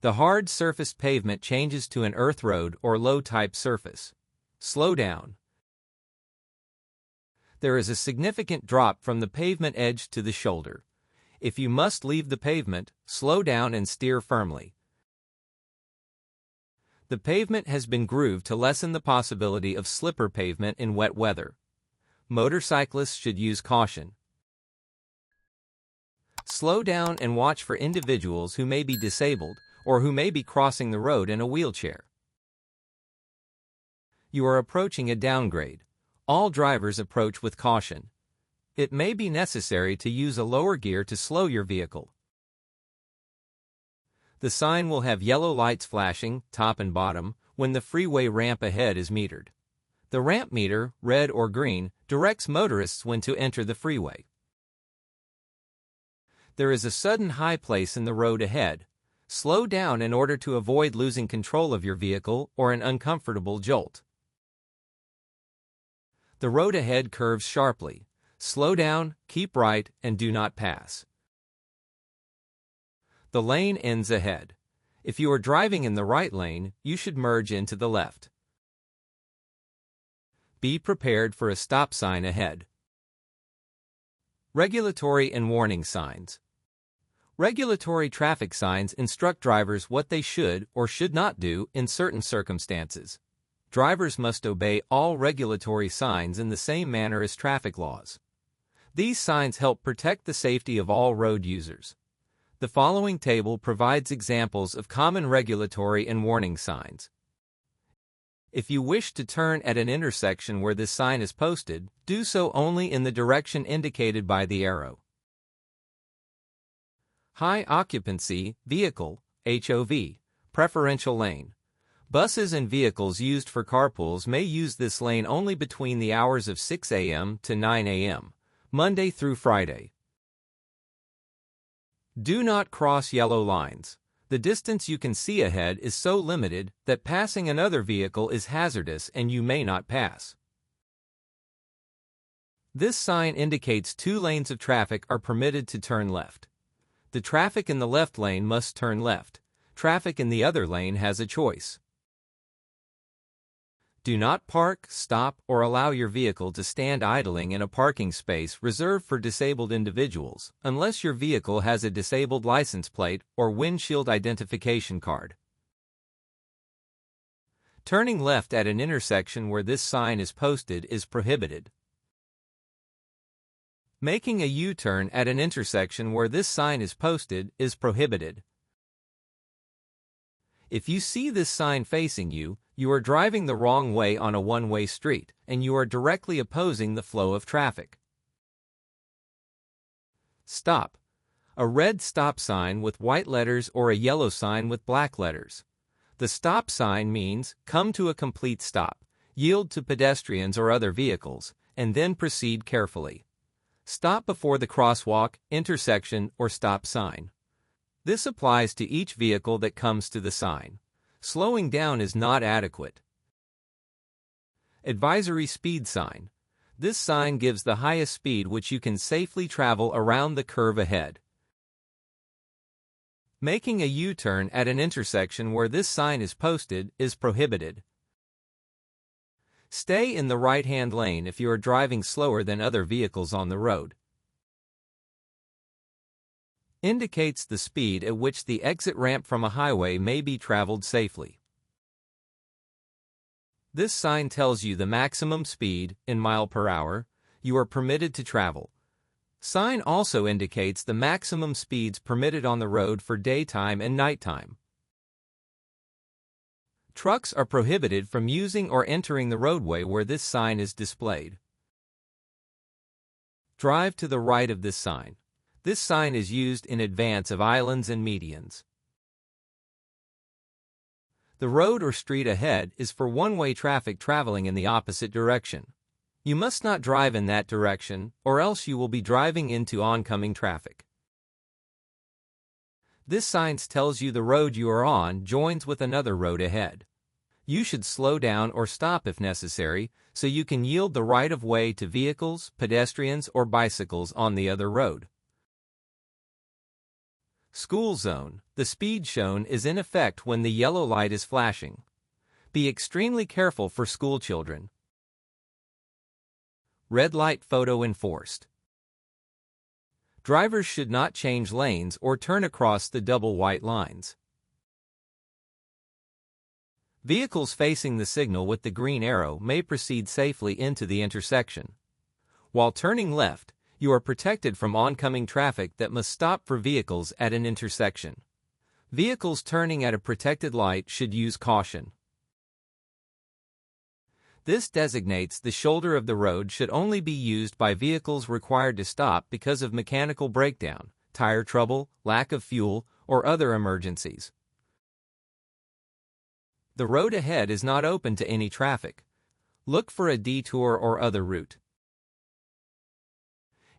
The hard surfaced pavement changes to an earth road or low-type surface. Slow down. There is a significant drop from the pavement edge to the shoulder. If you must leave the pavement, slow down and steer firmly. The pavement has been grooved to lessen the possibility of slipper pavement in wet weather. Motorcyclists should use caution. Slow down and watch for individuals who may be disabled or who may be crossing the road in a wheelchair. You are approaching a downgrade. All drivers approach with caution. It may be necessary to use a lower gear to slow your vehicle. The sign will have yellow lights flashing, top and bottom, when the freeway ramp ahead is metered. The ramp meter, red or green, directs motorists when to enter the freeway. There is a sudden high place in the road ahead. Slow down in order to avoid losing control of your vehicle or an uncomfortable jolt. The road ahead curves sharply. Slow down, keep right, and do not pass. The lane ends ahead. If you are driving in the right lane, you should merge into the left. Be prepared for a stop sign ahead. Regulatory and warning signs. Regulatory traffic signs instruct drivers what they should or should not do in certain circumstances. Drivers must obey all regulatory signs in the same manner as traffic laws. These signs help protect the safety of all road users. The following table provides examples of common regulatory and warning signs. If you wish to turn at an intersection where this sign is posted, do so only in the direction indicated by the arrow. High occupancy, vehicle, HOV, preferential lane. Buses and vehicles used for carpools may use this lane only between the hours of 6 a.m. to 9 a.m., Monday through Friday. Do not cross yellow lines. The distance you can see ahead is so limited that passing another vehicle is hazardous and you may not pass. This sign indicates 2 lanes of traffic are permitted to turn left. The traffic in the left lane must turn left. Traffic in the other lane has a choice. Do not park, stop, or allow your vehicle to stand idling in a parking space reserved for disabled individuals, unless your vehicle has a disabled license plate or windshield identification card. Turning left at an intersection where this sign is posted is prohibited. Making a U-turn at an intersection where this sign is posted is prohibited. If you see this sign facing you, you are driving the wrong way on a one-way street, and you are directly opposing the flow of traffic. Stop. A red stop sign with white letters or a yellow sign with black letters. The stop sign means, come to a complete stop, yield to pedestrians or other vehicles, and then proceed carefully. Stop before the crosswalk, intersection, or stop sign. This applies to each vehicle that comes to the sign. Slowing down is not adequate. Advisory speed sign. This sign gives the highest speed which you can safely travel around the curve ahead. Making a U-turn at an intersection where this sign is posted is prohibited. Stay in the right-hand lane if you are driving slower than other vehicles on the road. Indicates the speed at which the exit ramp from a highway may be traveled safely. This sign tells you the maximum speed, in mile per hour, you are permitted to travel. Sign also indicates the maximum speeds permitted on the road for daytime and nighttime. Trucks are prohibited from using or entering the roadway where this sign is displayed. Drive to the right of this sign. This sign is used in advance of islands and medians. The road or street ahead is for one-way traffic traveling in the opposite direction. You must not drive in that direction, or else you will be driving into oncoming traffic. This sign tells you the road you are on joins with another road ahead. You should slow down or stop if necessary, so you can yield the right-of-way to vehicles, pedestrians, or bicycles on the other road. School zone. The speed shown is in effect when the yellow light is flashing. Be extremely careful for school children. Red light photo enforced. Drivers should not change lanes or turn across the double white lines. Vehicles facing the signal with the green arrow may proceed safely into the intersection. While turning left, you are protected from oncoming traffic that must stop for vehicles at an intersection. Vehicles turning at a protected light should use caution. This designates the shoulder of the road should only be used by vehicles required to stop because of mechanical breakdown, tire trouble, lack of fuel, or other emergencies. The road ahead is not open to any traffic. Look for a detour or other route.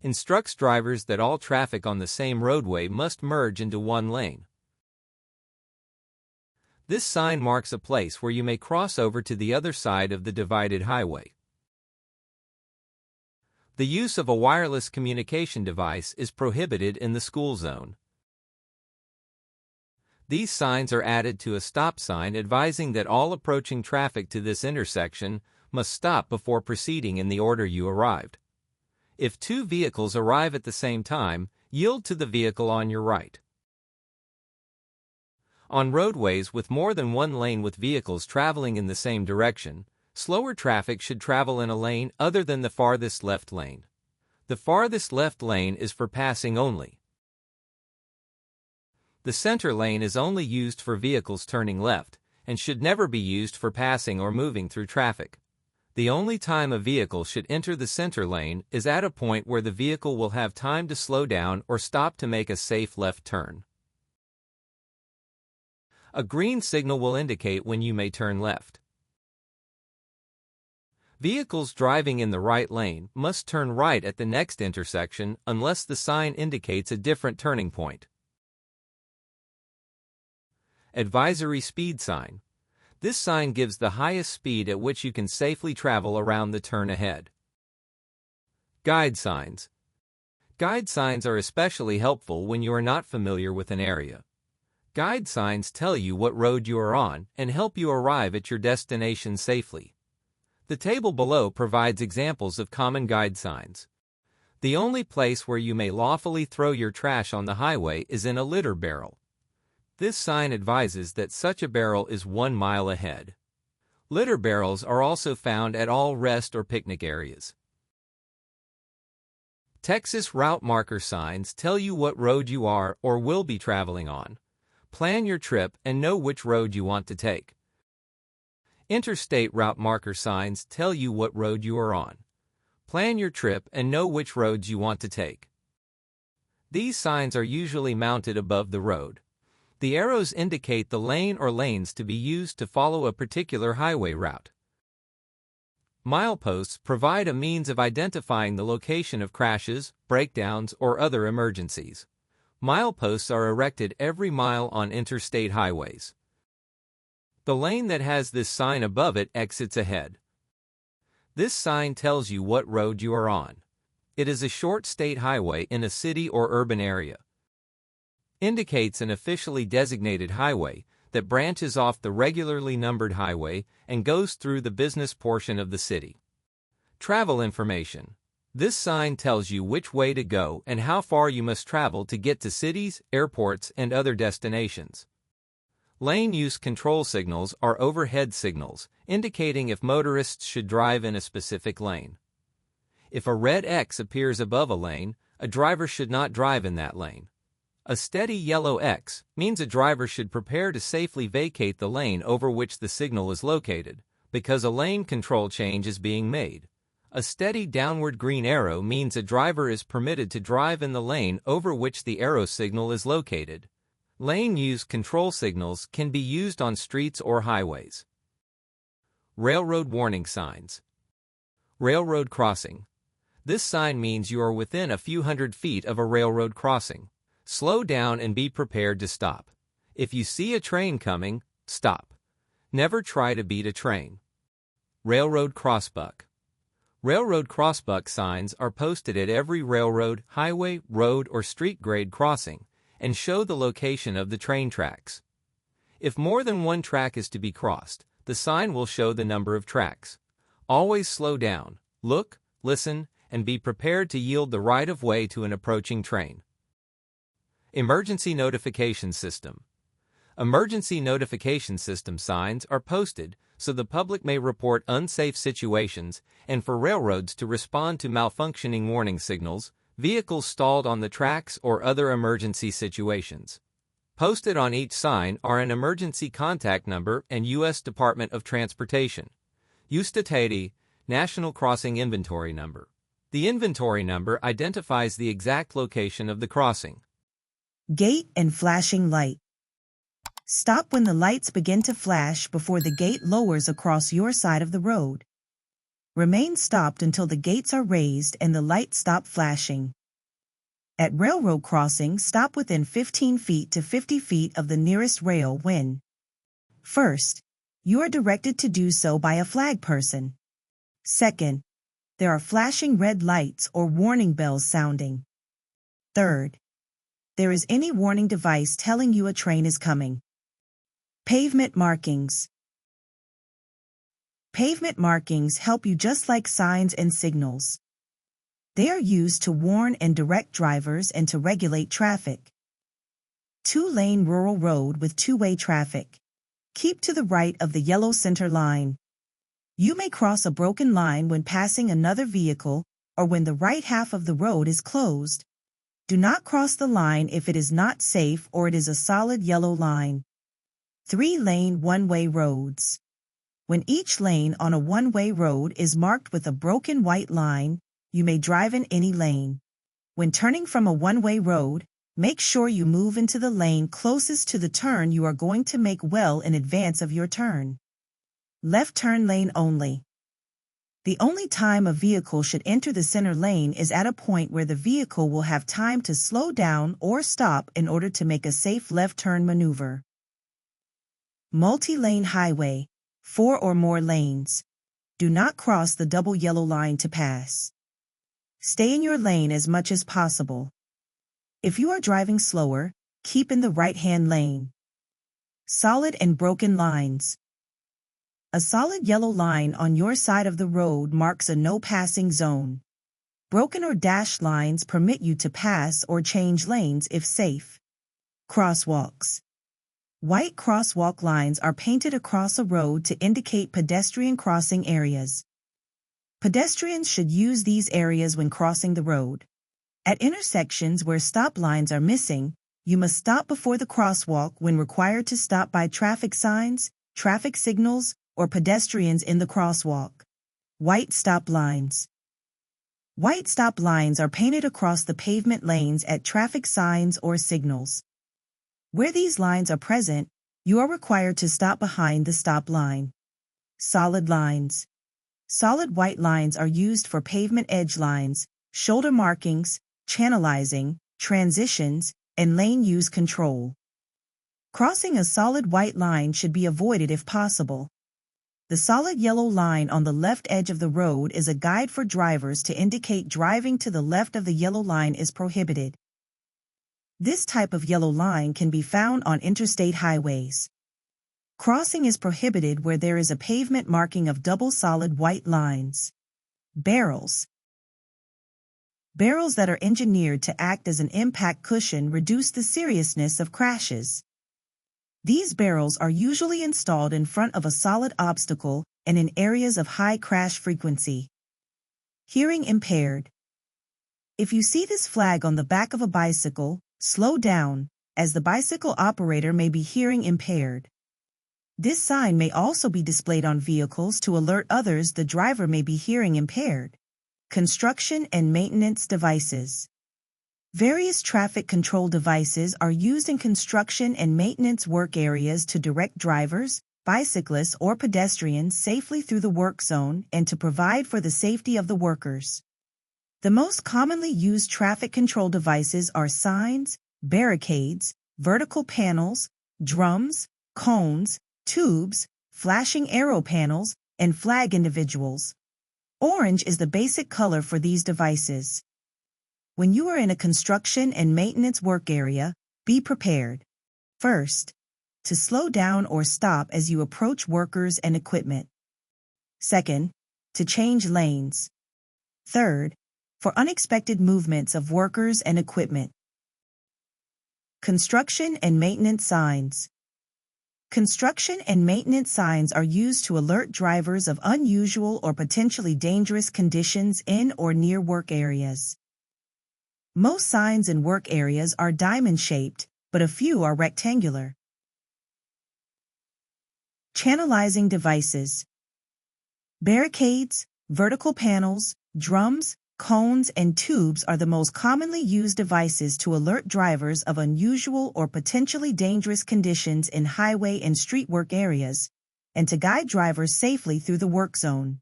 Instructs drivers that all traffic on the same roadway must merge into one lane. This sign marks a place where you may cross over to the other side of the divided highway. The use of a wireless communication device is prohibited in the school zone. These signs are added to a stop sign advising that all approaching traffic to this intersection must stop before proceeding in the order you arrived. If two vehicles arrive at the same time, yield to the vehicle on your right. On roadways with more than one lane with vehicles traveling in the same direction, slower traffic should travel in a lane other than the farthest left lane. The farthest left lane is for passing only. The center lane is only used for vehicles turning left, and should never be used for passing or moving through traffic. The only time a vehicle should enter the center lane is at a point where the vehicle will have time to slow down or stop to make a safe left turn. A green signal will indicate when you may turn left. Vehicles driving in the right lane must turn right at the next intersection unless the sign indicates a different turning point. Advisory speed sign. This sign gives the highest speed at which you can safely travel around the turn ahead. Guide signs. Guide signs are especially helpful when you are not familiar with an area. Guide signs tell you what road you are on and help you arrive at your destination safely. The table below provides examples of common guide signs. The only place where you may lawfully throw your trash on the highway is in a litter barrel. This sign advises that such a barrel is 1 mile ahead. Litter barrels are also found at all rest or picnic areas. Texas route marker signs tell you what road you are or will be traveling on. Plan your trip and know which road you want to take. Interstate route marker signs tell you what road you are on. Plan your trip and know which roads you want to take. These signs are usually mounted above the road. The arrows indicate the lane or lanes to be used to follow a particular highway route. Mileposts provide a means of identifying the location of crashes, breakdowns, or other emergencies. Mileposts are erected every mile on interstate highways. The lane that has this sign above it exits ahead. This sign tells you what road you are on. It is a short state highway in a city or urban area. Indicates an officially designated highway that branches off the regularly numbered highway and goes through the business portion of the city. Travel information. This sign tells you which way to go and how far you must travel to get to cities, airports, and other destinations. Lane use control signals are overhead signals, indicating if motorists should drive in a specific lane. If a red X appears above a lane, a driver should not drive in that lane. A steady yellow X means a driver should prepare to safely vacate the lane over which the signal is located, because a lane control change is being made. A steady downward green arrow means a driver is permitted to drive in the lane over which the arrow signal is located. Lane use control signals can be used on streets or highways. Railroad warning signs. Railroad crossing. This sign means you are within a few hundred feet of a railroad crossing. Slow down and be prepared to stop. If you see a train coming, stop. Never try to beat a train. Railroad crossbuck. Railroad crossbuck signs are posted at every railroad, highway, road, or street grade crossing and show the location of the train tracks. If more than one track is to be crossed, the sign will show the number of tracks. Always slow down, look, listen, and be prepared to yield the right of way to an approaching train. Emergency Notification System. Emergency Notification System signs are posted so the public may report unsafe situations and for railroads to respond to malfunctioning warning signals, vehicles stalled on the tracks, or other emergency situations. Posted on each sign are an emergency contact number and U.S. Department of Transportation, USDOT, National Crossing Inventory Number. The inventory number identifies the exact location of the crossing. Gate and flashing light. Stop when the lights begin to flash before the gate lowers across your side of the road. Remain stopped until the gates are raised and the lights stop flashing. At railroad crossing, stop within 15 feet to 50 feet of the nearest rail when: first, you are directed to do so by a flag person. Second, there are flashing red lights or warning bells sounding. Third, there is any warning device telling you a train is coming. Pavement markings. Pavement markings help you just like signs and signals. They are used to warn and direct drivers and to regulate traffic. 2-lane rural road with two-way traffic. Keep to the right of the yellow center line. You may cross a broken line when passing another vehicle or when the right half of the road is closed. Do not cross the line if it is not safe or it is a solid yellow line. 3-lane one-way roads. When each lane on a one-way road is marked with a broken white line, you may drive in any lane. When turning from a one-way road, make sure you move into the lane closest to the turn you are going to make well in advance of your turn. Left turn lane only. The only time a vehicle should enter the center lane is at a point where the vehicle will have time to slow down or stop in order to make a safe left turn maneuver. Multi-lane highway, 4 or more lanes. Do not cross the double yellow line to pass. Stay in your lane as much as possible. If you are driving slower, keep in the right-hand lane. Solid and broken lines. A solid yellow line on your side of the road marks a no passing zone. Broken or dashed lines permit you to pass or change lanes if safe. Crosswalks. White crosswalk lines are painted across a road to indicate pedestrian crossing areas. Pedestrians should use these areas when crossing the road. At intersections where stop lines are missing, you must stop before the crosswalk when required to stop by traffic signs, traffic signals, or pedestrians in the crosswalk. White stop lines. White stop lines are painted across the pavement lanes at traffic signs or signals. Where these lines are present, you are required to stop behind the stop line. Solid lines. Solid white lines are used for pavement edge lines, shoulder markings, channelizing, transitions, and lane use control. Crossing a solid white line should be avoided if possible. The solid yellow line on the left edge of the road is a guide for drivers to indicate driving to the left of the yellow line is prohibited. This type of yellow line can be found on interstate highways. Crossing is prohibited where there is a pavement marking of double solid white lines. Barrels. Barrels that are engineered to act as an impact cushion reduce the seriousness of crashes. These barrels are usually installed in front of a solid obstacle and in areas of high crash frequency. Hearing impaired. If you see this flag on the back of a bicycle, slow down, as the bicycle operator may be hearing impaired. This sign may also be displayed on vehicles to alert others the driver may be hearing impaired. Construction and maintenance devices. Various traffic control devices are used in construction and maintenance work areas to direct drivers, bicyclists, or pedestrians safely through the work zone and to provide for the safety of the workers. The most commonly used traffic control devices are signs, barricades, vertical panels, drums, cones, tubes, flashing arrow panels, and flag individuals. Orange is the basic color for these devices. When you are in a construction and maintenance work area, be prepared. First, to slow down or stop as you approach workers and equipment. Second, to change lanes. Third, for unexpected movements of workers and equipment. Construction and maintenance signs. Construction and maintenance signs are used to alert drivers of unusual or potentially dangerous conditions in or near work areas. Most signs in work areas are diamond-shaped, but a few are rectangular. Channelizing devices. Barricades, vertical panels, drums, cones, and tubes are the most commonly used devices to alert drivers of unusual or potentially dangerous conditions in highway and street work areas, and to guide drivers safely through the work zone.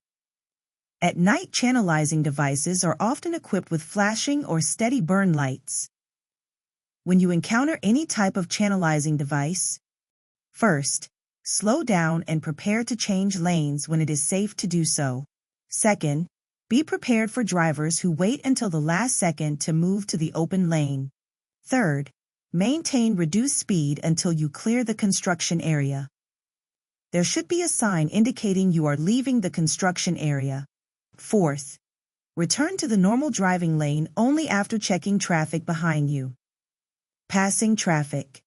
At night, channelizing devices are often equipped with flashing or steady burn lights. When you encounter any type of channelizing device, first, slow down and prepare to change lanes when it is safe to do so. Second, be prepared for drivers who wait until the last second to move to the open lane. Third, maintain reduced speed until you clear the construction area. There should be a sign indicating you are leaving the construction area. Fourth, return to the normal driving lane only after checking traffic behind you. Passing traffic.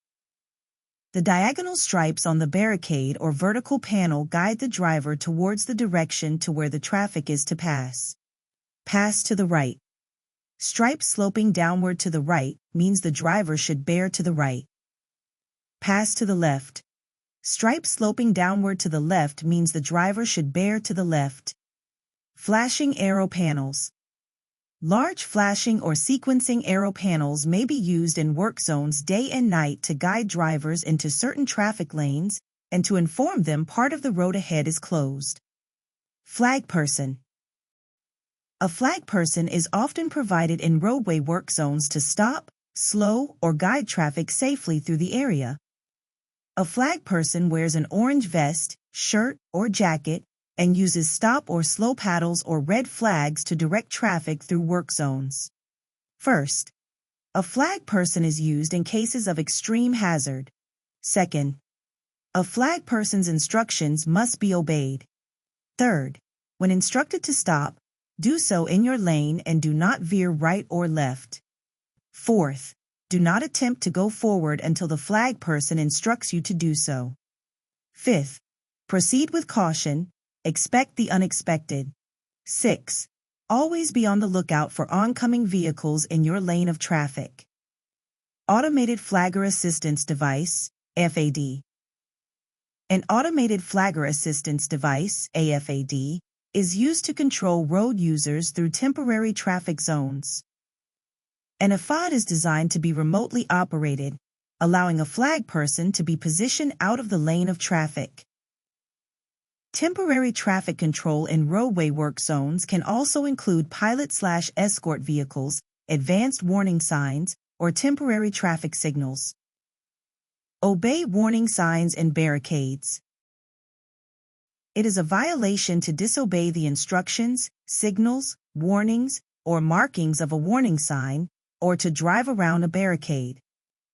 The diagonal stripes on the barricade or vertical panel guide the driver towards the direction to where the traffic is to pass. Pass to the right. Stripes sloping downward to the right means the driver should bear to the right. Pass to the left. Stripes sloping downward to the left means the driver should bear to the left. Flashing arrow panels. Large flashing or sequencing arrow panels may be used in work zones day and night to guide drivers into certain traffic lanes and to inform them part of the road ahead is closed. Flag person. A flag person is often provided in roadway work zones to stop, slow, or guide traffic safely through the area. A flag person wears an orange vest, shirt, or jacket and uses stop or slow paddles or red flags to direct traffic through work zones. First, a flag person is used in cases of extreme hazard. Second, a flag person's instructions must be obeyed. Third, when instructed to stop, do so in your lane and do not veer right or left. Fourth, do not attempt to go forward until the flag person instructs you to do so. Fifth, proceed with caution. Expect the unexpected. 6. Always be on the lookout for oncoming vehicles in your lane of traffic. Automated Flagger Assistance Device, FAD. An automated flagger assistance device, AFAD, is used to control road users through temporary traffic zones. An AFAD is designed to be remotely operated, allowing a flag person to be positioned out of the lane of traffic. Temporary traffic control in roadway work zones can also include pilot/escort vehicles, advanced warning signs, or temporary traffic signals. Obey warning signs and barricades. It is a violation to disobey the instructions, signals, warnings, or markings of a warning sign, or to drive around a barricade.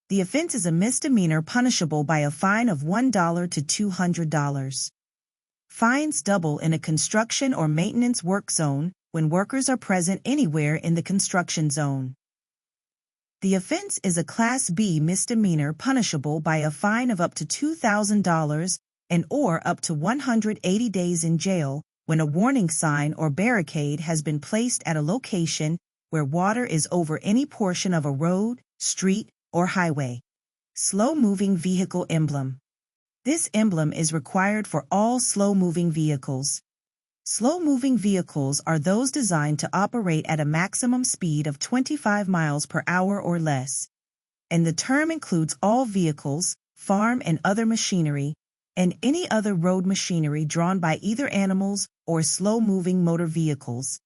The offense is a misdemeanor punishable by a fine of $1 to $200. Fines double in a construction or maintenance work zone when workers are present anywhere in the construction zone. The offense is a Class B misdemeanor punishable by a fine of up to $2,000 and/or up to 180 days in jail when a warning sign or barricade has been placed at a location where water is over any portion of a road, street, or highway. Slow-moving vehicle emblem. This emblem is required for all slow-moving vehicles. Slow-moving vehicles are those designed to operate at a maximum speed of 25 miles per hour or less, and the term includes all vehicles, farm and other machinery, and any other road machinery drawn by either animals or slow-moving motor vehicles.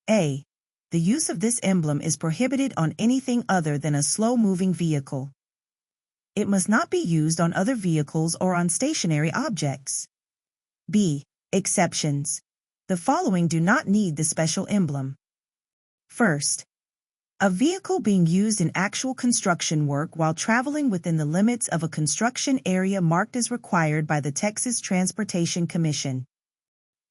A. The use of this emblem is prohibited on anything other than a slow-moving vehicle. It must not be used on other vehicles or on stationary objects. B. Exceptions. The following do not need the special emblem. First, a vehicle being used in actual construction work while traveling within the limits of a construction area marked as required by the Texas Transportation Commission.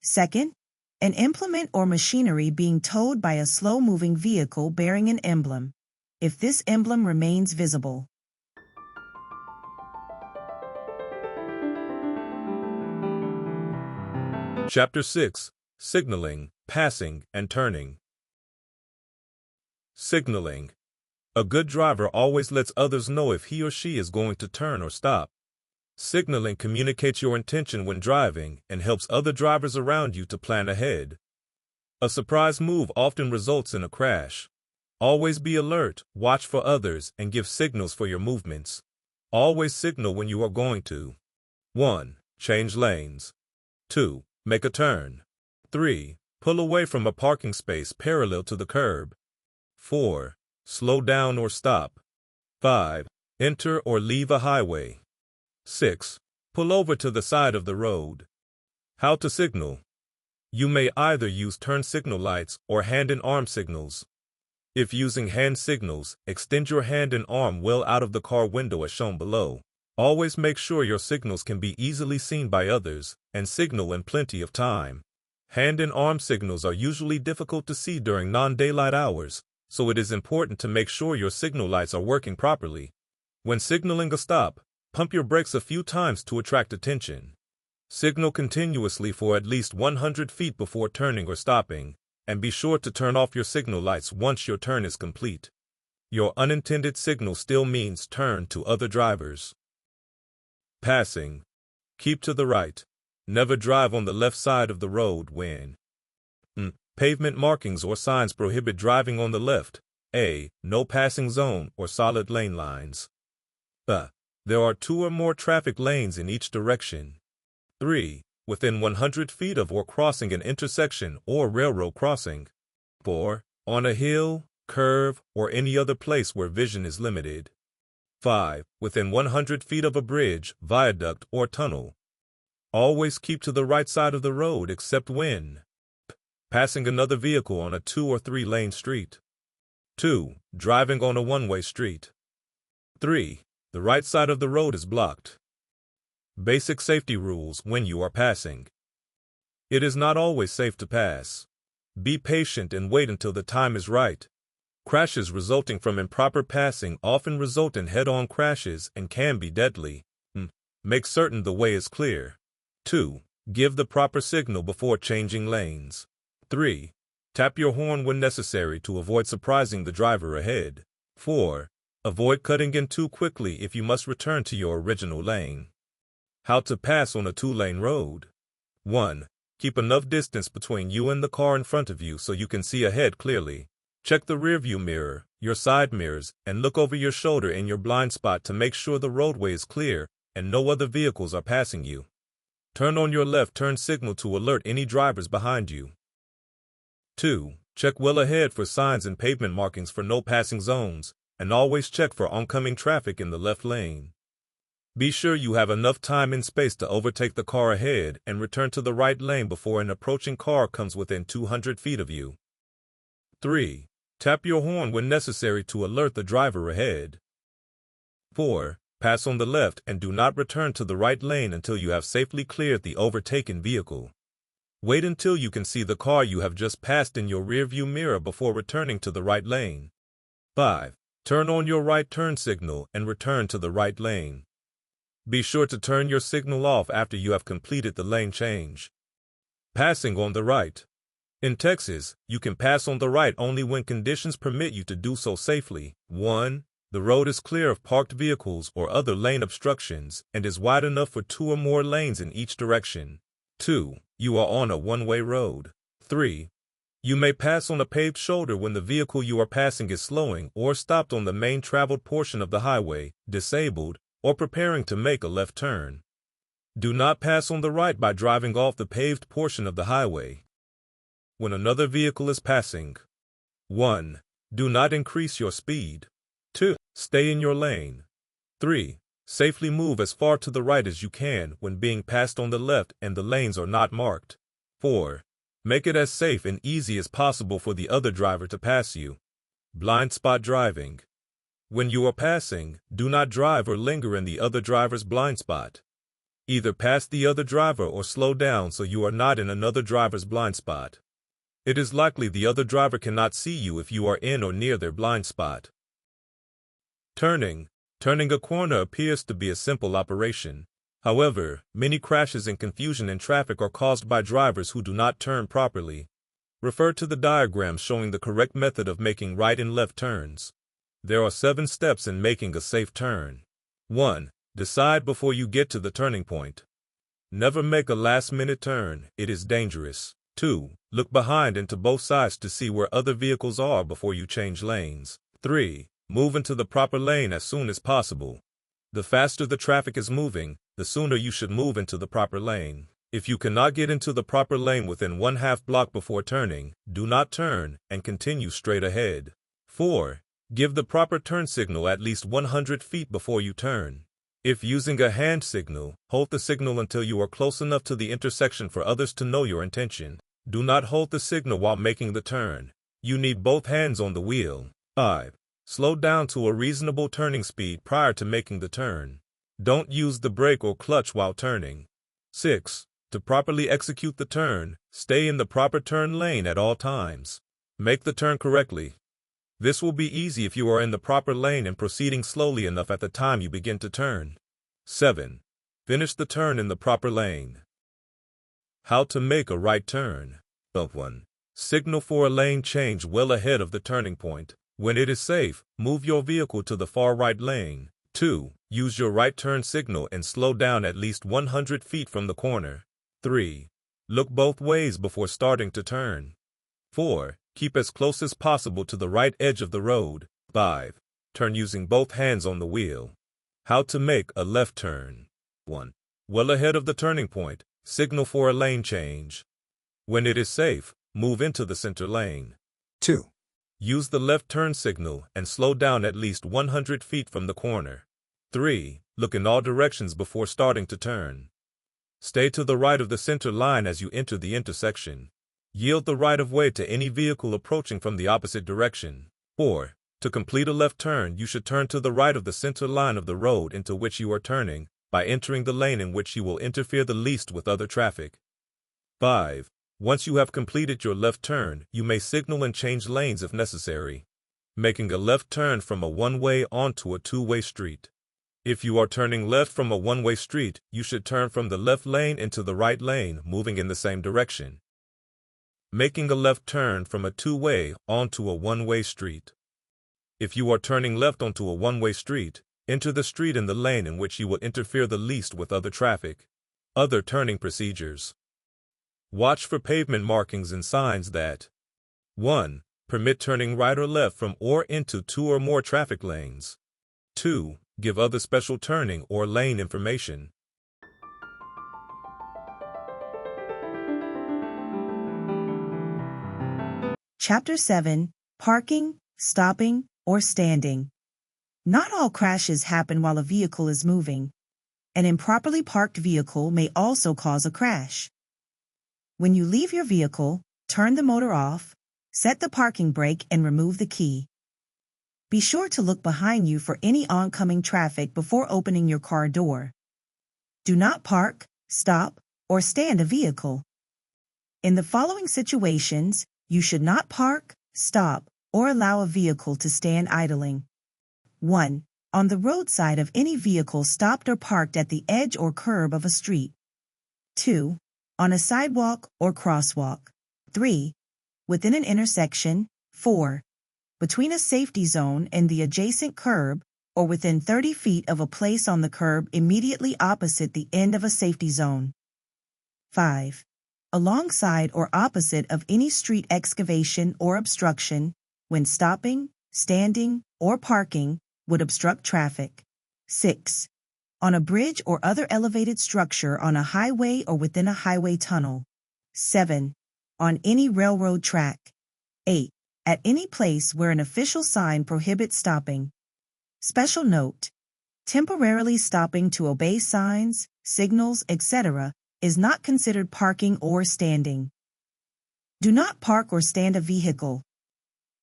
Second, an implement or machinery being towed by a slow-moving vehicle bearing an emblem, if this emblem remains visible. Chapter 6. Signaling, Passing, and Turning. Signaling. A good driver always lets others know if he or she is going to turn or stop. Signaling communicates your intention when driving and helps other drivers around you to plan ahead. A surprise move often results in a crash. Always be alert, watch for others, and give signals for your movements. Always signal when you are going to. 1. Change lanes. 2. Make a turn. 3. Pull away from a parking space parallel to the curb. 4. Slow down or stop. 5. Enter or leave a highway. 6. Pull over to the side of the road. How to signal. You may either use turn signal lights or hand and arm signals. If using hand signals, extend your hand and arm well out of the car window as shown below. Always make sure your signals can be easily seen by others, and signal in plenty of time. Hand and arm signals are usually difficult to see during non-daylight hours, so it is important to make sure your signal lights are working properly. When signaling a stop, pump your brakes a few times to attract attention. Signal continuously for at least 100 feet before turning or stopping, and be sure to turn off your signal lights once your turn is complete. Your unintended signal still means turn to other drivers. Passing. Keep to the right. Never drive on the left side of the road when pavement markings or signs prohibit driving on the left. A. No passing zone or solid lane lines. There are 2 or more traffic lanes in each direction. 3. Within 100 feet of or crossing an intersection or railroad crossing. 4. On a hill, curve, or any other place where vision is limited. 5. Within 100 feet of a bridge, viaduct, or tunnel. Always keep to the right side of the road except when passing another vehicle on a 2 or 3 lane street. 2. Driving on a one-way street. 3. The right side of the road is blocked. Basic safety rules when you are passing. It is not always safe to pass. Be patient and wait until the time is right. Crashes resulting from improper passing often result in head-on crashes and can be deadly. Make certain the way is clear. 2. Give the proper signal before changing lanes. 3. Tap your horn when necessary to avoid surprising the driver ahead. 4. Avoid cutting in too quickly if you must return to your original lane. How to pass on a two-lane road. 1. Keep enough distance between you and the car in front of you so you can see ahead clearly. Check the rearview mirror, your side mirrors, and look over your shoulder in your blind spot to make sure the roadway is clear and no other vehicles are passing you. Turn on your left turn signal to alert any drivers behind you. 2. Check well ahead for signs and pavement markings for no passing zones, and always check for oncoming traffic in the left lane. Be sure you have enough time and space to overtake the car ahead and return to the right lane before an approaching car comes within 200 feet of you. 3. Tap your horn when necessary to alert the driver ahead. 4. Pass on the left and do not return to the right lane until you have safely cleared the overtaken vehicle. Wait until you can see the car you have just passed in your rearview mirror before returning to the right lane. 5. Turn on your right turn signal and return to the right lane. Be sure to turn your signal off after you have completed the lane change. Passing on the right. In Texas, you can pass on the right only when conditions permit you to do so safely. 1. The road is clear of parked vehicles or other lane obstructions and is wide enough for 2 or more lanes in each direction. 2. You are on a one-way road. 3. You may pass on a paved shoulder when the vehicle you are passing is slowing or stopped on the main traveled portion of the highway, disabled, or preparing to make a left turn. Do not pass on the right by driving off the paved portion of the highway. When another vehicle is passing. 1. Do not increase your speed. 2. Stay in your lane. 3. Safely move as far to the right as you can when being passed on the left and the lanes are not marked. 4. Make it as safe and easy as possible for the other driver to pass you. Blind spot driving. When you are passing, do not drive or linger in the other driver's blind spot. Either pass the other driver or slow down so you are not in another driver's blind spot. It is likely the other driver cannot see you if you are in or near their blind spot. Turning. Turning a corner appears to be a simple operation. However, many crashes and confusion in traffic are caused by drivers who do not turn properly. Refer to the diagram showing the correct method of making right and left turns. There are 7 steps in making a safe turn. 1. Decide before you get to the turning point. Never make a last-minute turn, it is dangerous. 2. Look behind and to both sides to see where other vehicles are before you change lanes. 3. Move into the proper lane as soon as possible. The faster the traffic is moving, the sooner you should move into the proper lane. If you cannot get into the proper lane within 1/2 block before turning, do not turn and continue straight ahead. 4. Give the proper turn signal at least 100 feet before you turn. If using a hand signal, hold the signal until you are close enough to the intersection for others to know your intention. Do not hold the signal while making the turn. You need both hands on the wheel. 5. Slow down to a reasonable turning speed prior to making the turn. Don't use the brake or clutch while turning. 6. To properly execute the turn, stay in the proper turn lane at all times. Make the turn correctly. This will be easy if you are in the proper lane and proceeding slowly enough at the time you begin to turn. 7. Finish the turn in the proper lane. How to make a right turn. 1. Signal for a lane change well ahead of the turning point. When it is safe, move your vehicle to the far right lane. 2. Use your right turn signal and slow down at least 100 feet from the corner. 3. Look both ways before starting to turn. 4. Keep as close as possible to the right edge of the road. 5. Turn using both hands on the wheel. How to make a left turn. 1. Well ahead of the turning point, signal for a lane change. When it is safe, move into the center lane. 2. Use the left turn signal and slow down at least 100 feet from the corner. 3. Look in all directions before starting to turn. Stay to the right of the center line as you enter the intersection. Yield the right-of-way to any vehicle approaching from the opposite direction. 4. To complete a left turn, you should turn to the right of the center line of the road into which you are turning, by entering the lane in which you will interfere the least with other traffic. 5. Once you have completed your left turn, you may signal and change lanes if necessary, making a left turn from a one-way onto a two-way street. If you are turning left from a one-way street, you should turn from the left lane into the right lane, moving in the same direction. making a left turn from a two-way onto a one-way street. If you are turning left onto a one-way street, enter the street in the lane in which you will interfere the least with other traffic. Other turning procedures. Watch for pavement markings and signs that 1. Permit turning right or left from or into two or more traffic lanes. 2. Give other special turning or lane information. Chapter 7. Parking, Stopping, or Standing. Not all crashes happen while a vehicle is moving. An improperly parked vehicle may also cause a crash. When you leave your vehicle, turn the motor off, set the parking brake and remove the key. Be sure to look behind you for any oncoming traffic before opening your car door. Do not park, stop, or stand a vehicle. In the following situations, you should not park, stop, or allow a vehicle to stand idling. 1. On the roadside of any vehicle stopped or parked at the edge or curb of a street. 2. On a sidewalk or crosswalk. 3. Within an intersection. 4. Between a safety zone and the adjacent curb, or within 30 feet of a place on the curb immediately opposite the end of a safety zone. 5. Alongside or opposite of any street excavation or obstruction, when stopping, standing, or parking, would obstruct traffic. 6. On a bridge or other elevated structure on a highway or within a highway tunnel. 7. On any railroad track. 8. At any place where an official sign prohibits stopping. Special note: temporarily stopping to obey signs, signals, etc. is not considered parking or standing. Do not park or stand a vehicle.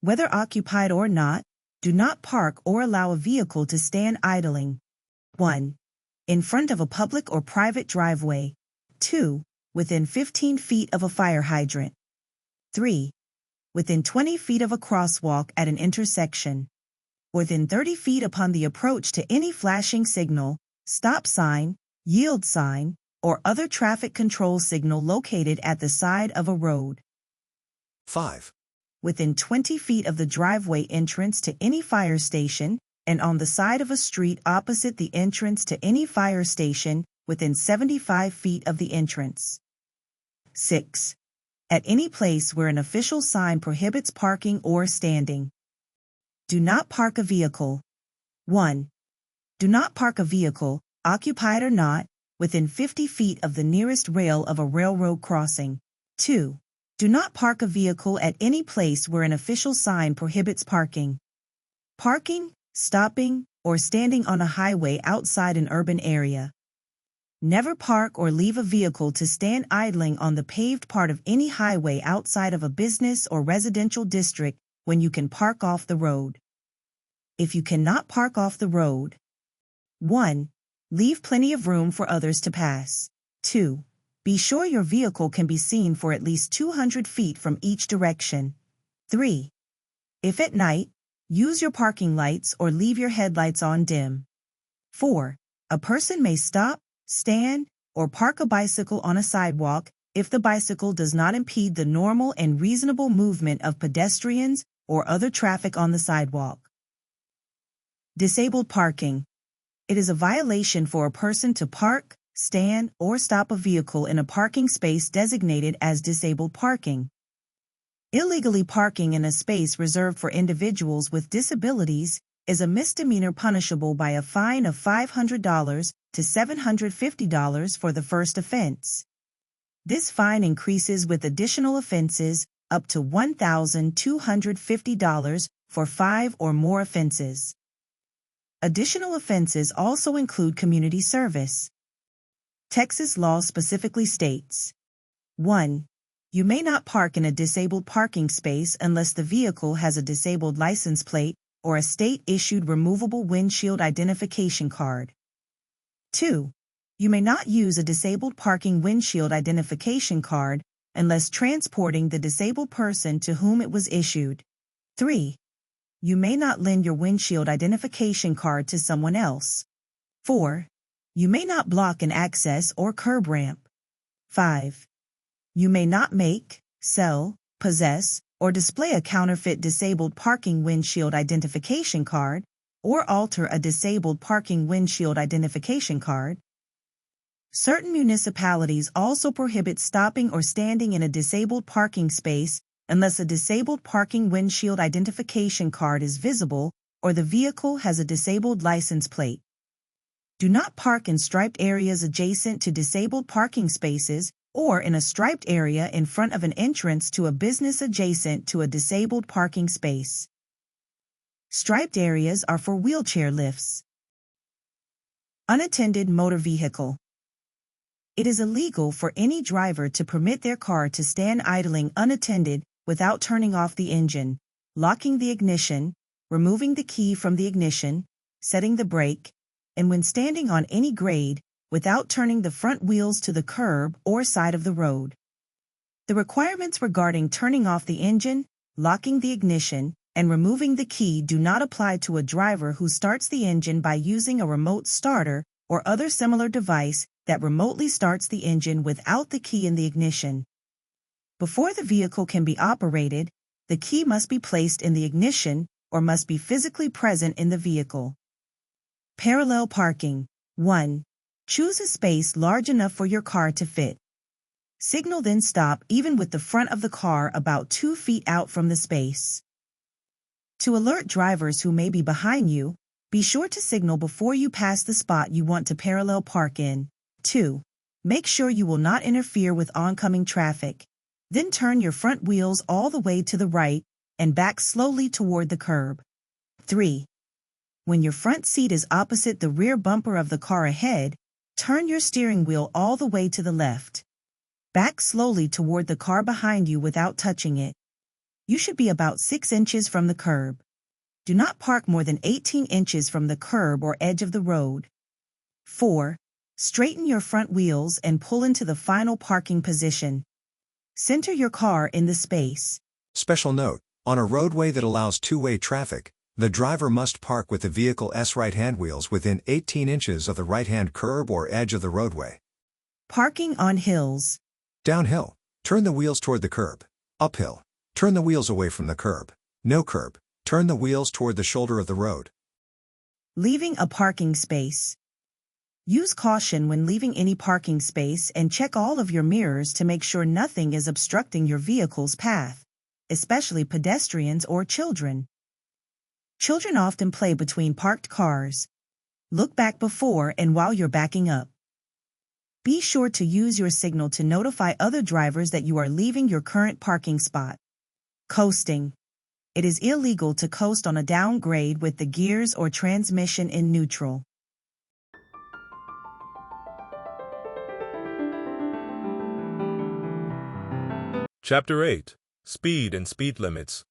Whether occupied or not, do not park or allow a vehicle to stand idling. 1. In front of a public or private driveway. 2. Within 15 feet of a fire hydrant. 3. Within 20 feet of a crosswalk at an intersection. Within 30 feet upon the approach to any flashing signal, stop sign, yield sign, or other traffic control signal located at the side of a road. 5. Within 20 feet of the driveway entrance to any fire station, and on the side of a street opposite the entrance to any fire station, within 75 feet of the entrance. 6. At any place where an official sign prohibits parking or standing. Do not park a vehicle. 1. Do not park a vehicle, occupied or not, within 50 feet of the nearest rail of a railroad crossing. 2. Do not park a vehicle at any place where an official sign prohibits parking. Parking, stopping, or standing on a highway outside an urban area. Never park or leave a vehicle to stand idling on the paved part of any highway outside of a business or residential district when you can park off the road. If you cannot park off the road: 1. Leave plenty of room for others to pass. 2. Be sure your vehicle can be seen for at least 200 feet from each direction. 3. If at night, use your parking lights or leave your headlights on dim. 4. A person may stop, stand, or park a bicycle on a sidewalk if the bicycle does not impede the normal and reasonable movement of pedestrians or other traffic on the sidewalk. Disabled parking. It is a violation for a person to park, stand, or stop a vehicle in a parking space designated as disabled parking. Illegally parking in a space reserved for individuals with disabilities is a misdemeanor punishable by a fine of $500 to $750 for the first offense. This fine increases with additional offenses up to $1,250 for 5 or more offenses. Additional offenses also include community service. Texas law specifically states: 1. You may not park in a disabled parking space unless the vehicle has a disabled license plate or a state-issued removable windshield identification card. 2. You may not use a disabled parking windshield identification card unless transporting the disabled person to whom it was issued. 3. You may not lend your windshield identification card to someone else. 4. You may not block an access or curb ramp. 5. You may not make, sell, possess, or display a counterfeit disabled parking windshield identification card, or alter a disabled parking windshield identification card. Certain municipalities also prohibit stopping or standing in a disabled parking space unless a disabled parking windshield identification card is visible or the vehicle has a disabled license plate. Do not park in striped areas adjacent to disabled parking spaces or in a striped area in front of an entrance to a business adjacent to a disabled parking space. Striped areas are for wheelchair lifts. Unattended motor vehicle. It is illegal for any driver to permit their car to stand idling unattended without turning off the engine, locking the ignition, removing the key from the ignition, setting the brake, and when standing on any grade, without turning the front wheels to the curb or side of the road. The requirements regarding turning off the engine, locking the ignition, and removing the key do not apply to a driver who starts the engine by using a remote starter or other similar device that remotely starts the engine without the key in the ignition. Before the vehicle can be operated, the key must be placed in the ignition or must be physically present in the vehicle. Parallel parking. 1. Choose a space large enough for your car to fit. Signal then stop even with the front of the car about 2 feet out from the space. To alert drivers who may be behind you, be sure to signal before you pass the spot you want to parallel park in. 2. Make sure you will not interfere with oncoming traffic. Then turn your front wheels all the way to the right and back slowly toward the curb. 3. When your front seat is opposite the rear bumper of the car ahead, turn your steering wheel all the way to the left. Back slowly toward the car behind you without touching it. You should be about 6 inches from the curb. Do not park more than 18 inches from the curb or edge of the road. 4. Straighten your front wheels and pull into the final parking position. Center your car in the space. Special note, on a roadway that allows two-way traffic, the driver must park with the vehicle's right-hand wheels within 18 inches of the right-hand curb or edge of the roadway. Parking on hills. Downhill, turn the wheels toward the curb. Uphill, turn the wheels away from the curb. No curb, turn the wheels toward the shoulder of the road. Leaving a parking space. Use caution when leaving any parking space and check all of your mirrors to make sure nothing is obstructing your vehicle's path, especially pedestrians or children. Children often play between parked cars. Look back before and while you're backing up. Be sure to use your signal to notify other drivers that you are leaving your current parking spot. Coasting. It is illegal to coast on a downgrade with the gears or transmission in neutral. Chapter 8. Speed and Speed Limits.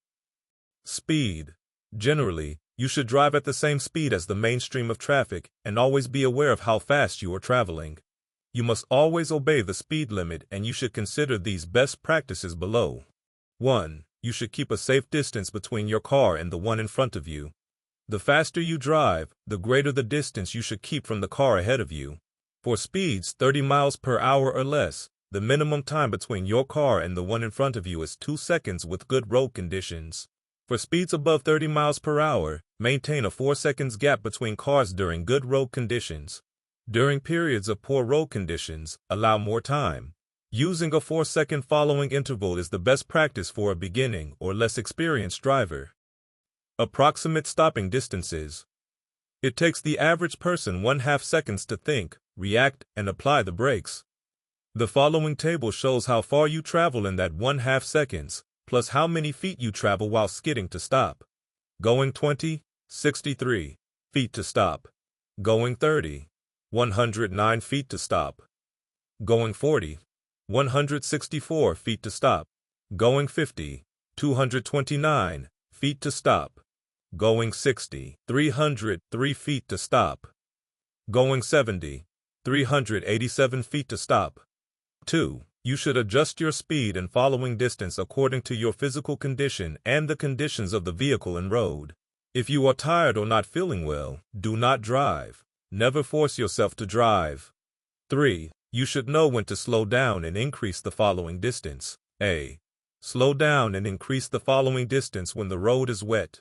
Speed. Generally, you should drive at the same speed as the mainstream of traffic and always be aware of how fast you are traveling. You must always obey the speed limit and you should consider these best practices below. 1. You should keep a safe distance between your car and the one in front of you. The faster you drive, the greater the distance you should keep from the car ahead of you. For speeds 30 miles per hour or less, the minimum time between your car and the one in front of you is 2 seconds with good road conditions. For speeds above 30 miles per hour, maintain a 4 seconds gap between cars during good road conditions. During periods of poor road conditions, allow more time. Using a 4-second following interval is the best practice for a beginning or less experienced driver. Approximate stopping distances. It takes the average person 1/2 seconds to think, react, and apply the brakes. The following table shows how far you travel in that 1/2 seconds, plus how many feet you travel while skidding to stop. Going 20, 63 feet to stop. Going 30, 109 feet to stop. Going 40, 164 feet to stop. Going 50, 229 feet to stop. Going 60, 303 feet to stop. Going 70, 387 feet to stop. 2. You should adjust your speed and following distance according to your physical condition and the conditions of the vehicle and road. If you are tired or not feeling well, do not drive. Never force yourself to drive. 3. You should know when to slow down and increase the following distance. A. Slow down and increase the following distance when the road is wet.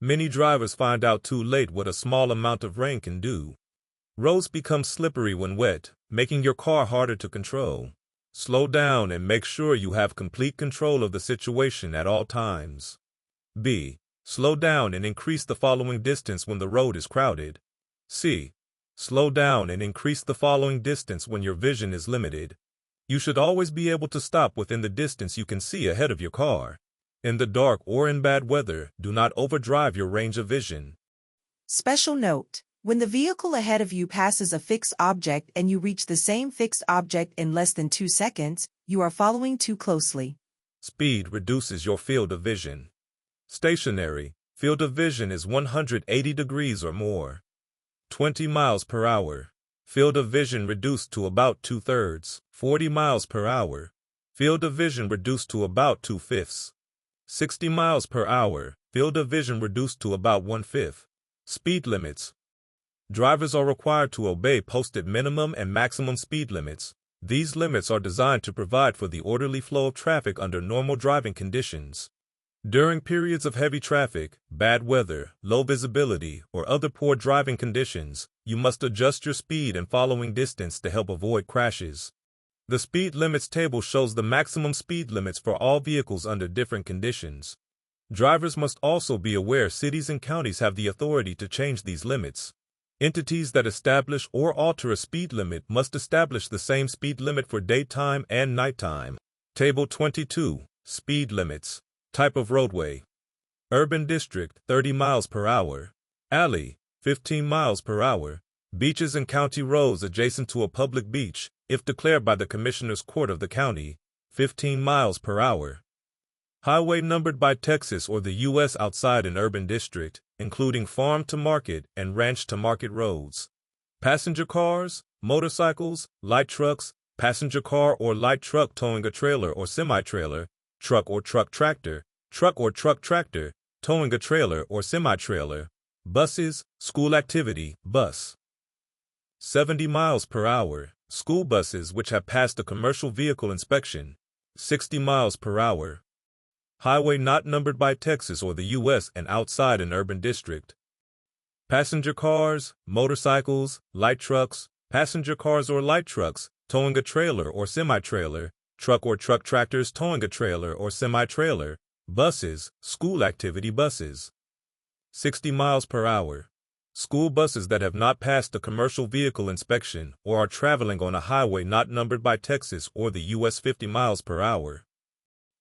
Many drivers find out too late what a small amount of rain can do. Roads become slippery when wet, making your car harder to control. Slow down and make sure you have complete control of the situation at all times. B. Slow down and increase the following distance when the road is crowded. C. Slow down and increase the following distance when your vision is limited. You should always be able to stop within the distance you can see ahead of your car. In the dark or in bad weather, do not overdrive your range of vision. Special note: when the vehicle ahead of you passes a fixed object and you reach the same fixed object in less than 2 seconds, you are following too closely. Speed reduces your field of vision. Stationary field of vision is 180 degrees or more. 20 miles per hour. Field of vision reduced to about 2/3. 40 miles per hour. Field of vision reduced to about 2/5. 60 miles per hour. Field of vision reduced to about 1/5. Speed limits. Drivers are required to obey posted minimum and maximum speed limits. These limits are designed to provide for the orderly flow of traffic under normal driving conditions. During periods of heavy traffic, bad weather, low visibility, or other poor driving conditions, you must adjust your speed and following distance to help avoid crashes. The speed limits table shows the maximum speed limits for all vehicles under different conditions. Drivers must also be aware cities and counties have the authority to change these limits. Entities that establish or alter a speed limit must establish the same speed limit for daytime and nighttime. Table 22. Speed limits. Type of roadway. Urban district, 30 miles per hour. Alley, 15 miles per hour. Beaches and county roads adjacent to a public beach, if declared by the Commissioner's Court of the county, 15 miles per hour. Highway numbered by Texas or the U.S. outside an urban district, including farm-to-market and ranch-to-market roads. Passenger cars, motorcycles, light trucks, passenger car or light truck towing a trailer or semi-trailer, truck or truck tractor, towing a trailer or semi-trailer, buses, school activity, bus. 70 miles per hour, school buses which have passed a commercial vehicle inspection, 60 miles per hour. Highway not numbered by Texas or the U.S. and outside an urban district. Passenger cars, motorcycles, light trucks, passenger cars or light trucks, towing a trailer or semi-trailer, truck or truck tractors towing a trailer or semi-trailer, buses, school activity buses. 60 miles per hour. School buses that have not passed a commercial vehicle inspection or are traveling on a highway not numbered by Texas or the U.S. 50 miles per hour.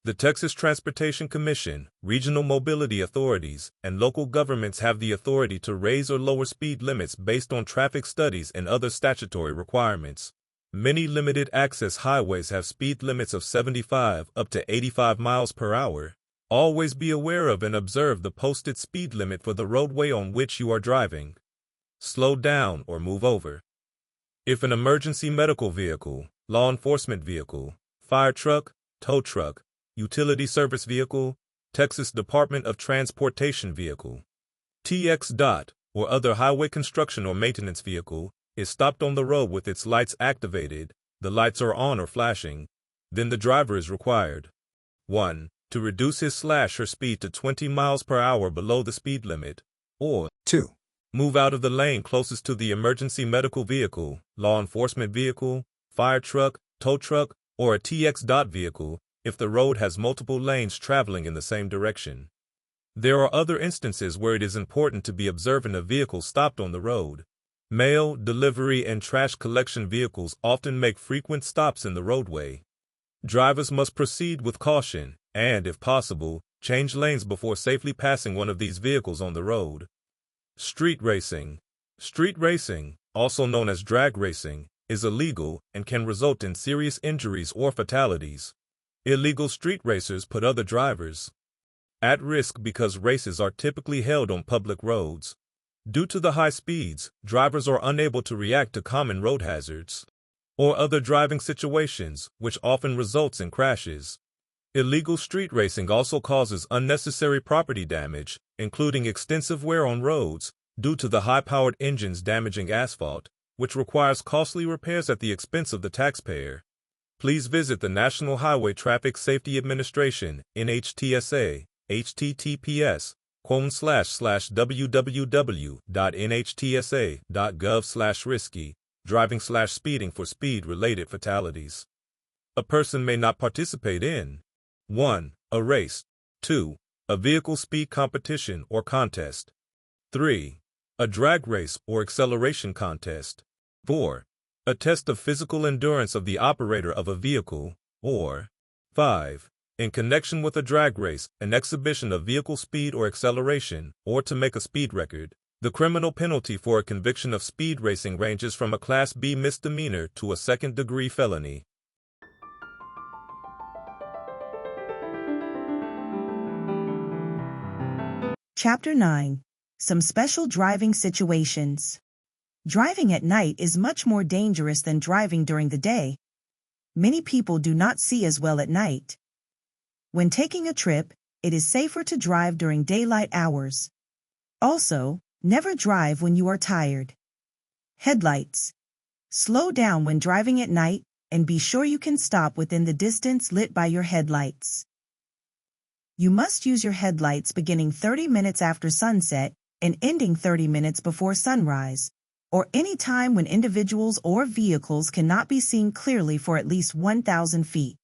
The Texas Transportation Commission, regional mobility authorities, and local governments have the authority to raise or lower speed limits based on traffic studies and other statutory requirements. Many limited access highways have speed limits of 75 up to 85 miles per hour. Always be aware of and observe the posted speed limit for the roadway on which you are driving. Slow down or move over. If an emergency medical vehicle, law enforcement vehicle, fire truck, tow truck, utility service vehicle, Texas Department of Transportation vehicle, TX. Or other highway construction or maintenance vehicle is stopped on the road with its lights activated, the lights are on or flashing, then the driver is required 1. To reduce his/her speed to 20 miles per hour below the speed limit, or 2. Move out of the lane closest to the emergency medical vehicle, law enforcement vehicle, fire truck, tow truck, or a TX. Vehicle, if the road has multiple lanes traveling in the same direction. There are other instances where it is important to be observant of vehicles stopped on the road. Mail, delivery, and trash collection vehicles often make frequent stops in the roadway. Drivers must proceed with caution and, if possible, change lanes before safely passing one of these vehicles on the road. Street racing. Street racing, also known as drag racing, is illegal and can result in serious injuries or fatalities. Illegal street racers put other drivers at risk because races are typically held on public roads. Due to the high speeds, drivers are unable to react to common road hazards or other driving situations, which often results in crashes. Illegal street racing also causes unnecessary property damage, including extensive wear on roads, due to the high-powered engines damaging asphalt, which requires costly repairs at the expense of the taxpayer. please visit the National Highway Traffic Safety Administration, NHTSA, https://www.nhtsa.gov/risky, driving/speeding for speed-related fatalities. A person may not participate in 1. A race. 2. A vehicle speed competition or contest. 3. A drag race or acceleration contest. 4. A test of physical endurance of the operator of a vehicle. Or 5. In connection with a drag race, an exhibition of vehicle speed or acceleration, or to make a speed record. The criminal penalty for a conviction of speed racing ranges from a Class B misdemeanor to a second-degree felony. Chapter 9. Some special driving situations. Driving at night is much more dangerous than driving during the day. Many people do not see as well at night. When taking a trip, it is safer to drive during daylight hours. Also, never drive when you are tired. Headlights. Slow down when driving at night, and be sure you can stop within the distance lit by your headlights. You must use your headlights beginning 30 minutes after sunset and ending 30 minutes before sunrise, or any time when individuals or vehicles cannot be seen clearly for at least 1,000 feet.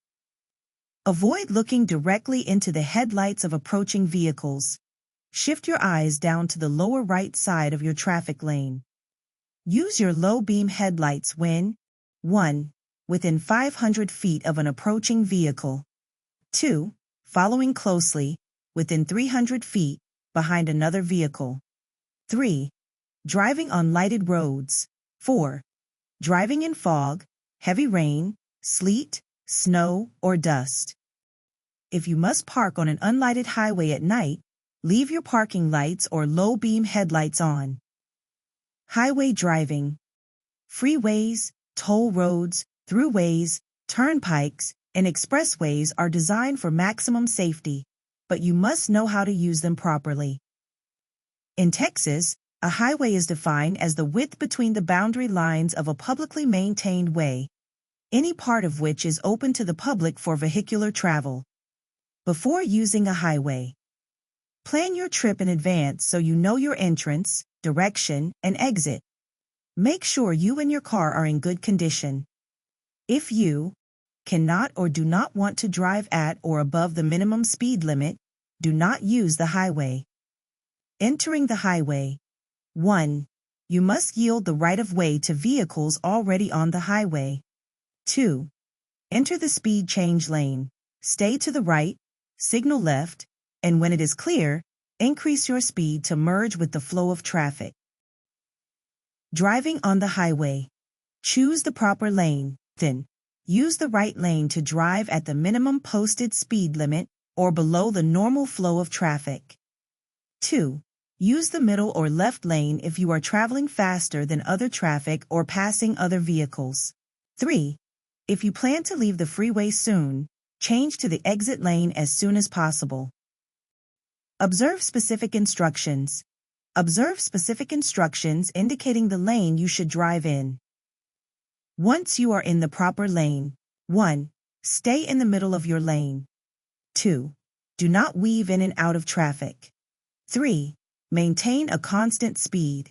Avoid looking directly into the headlights of approaching vehicles. Shift your eyes down to the lower right side of your traffic lane. Use your low-beam headlights when 1. Within 500 feet of an approaching vehicle. 2. Following closely, within 300 feet, behind another vehicle. 3. Driving on lighted roads. 4. Driving in fog, heavy rain, sleet, snow, or dust. If you must park on an unlighted highway at night, leave your parking lights or low-beam headlights on. Highway driving. Freeways, toll roads, throughways, turnpikes, and expressways are designed for maximum safety, but you must know how to use them properly. In Texas, a highway is defined as the width between the boundary lines of a publicly maintained way, any part of which is open to the public for vehicular travel. Before using a highway, plan your trip in advance so you know your entrance, direction, and exit. Make sure you and your car are in good condition. If you cannot or do not want to drive at or above the minimum speed limit, do not use the highway. Entering the highway. 1. You must yield the right-of-way to vehicles already on the highway. 2. Enter the speed change lane. Stay to the right, signal left, and when it is clear, increase your speed to merge with the flow of traffic. Driving on the highway. Choose the proper lane, then use the right lane to drive at the minimum posted speed limit or below the normal flow of traffic. 2. Use the middle or left lane if you are traveling faster than other traffic or passing other vehicles. 3. If you plan to leave the freeway soon, change to the exit lane as soon as possible. Observe specific instructions. Observe specific instructions indicating the lane you should drive in. Once you are in the proper lane, 1. Stay in the middle of your lane. 2. Do not weave in and out of traffic. 3. Maintain a constant speed.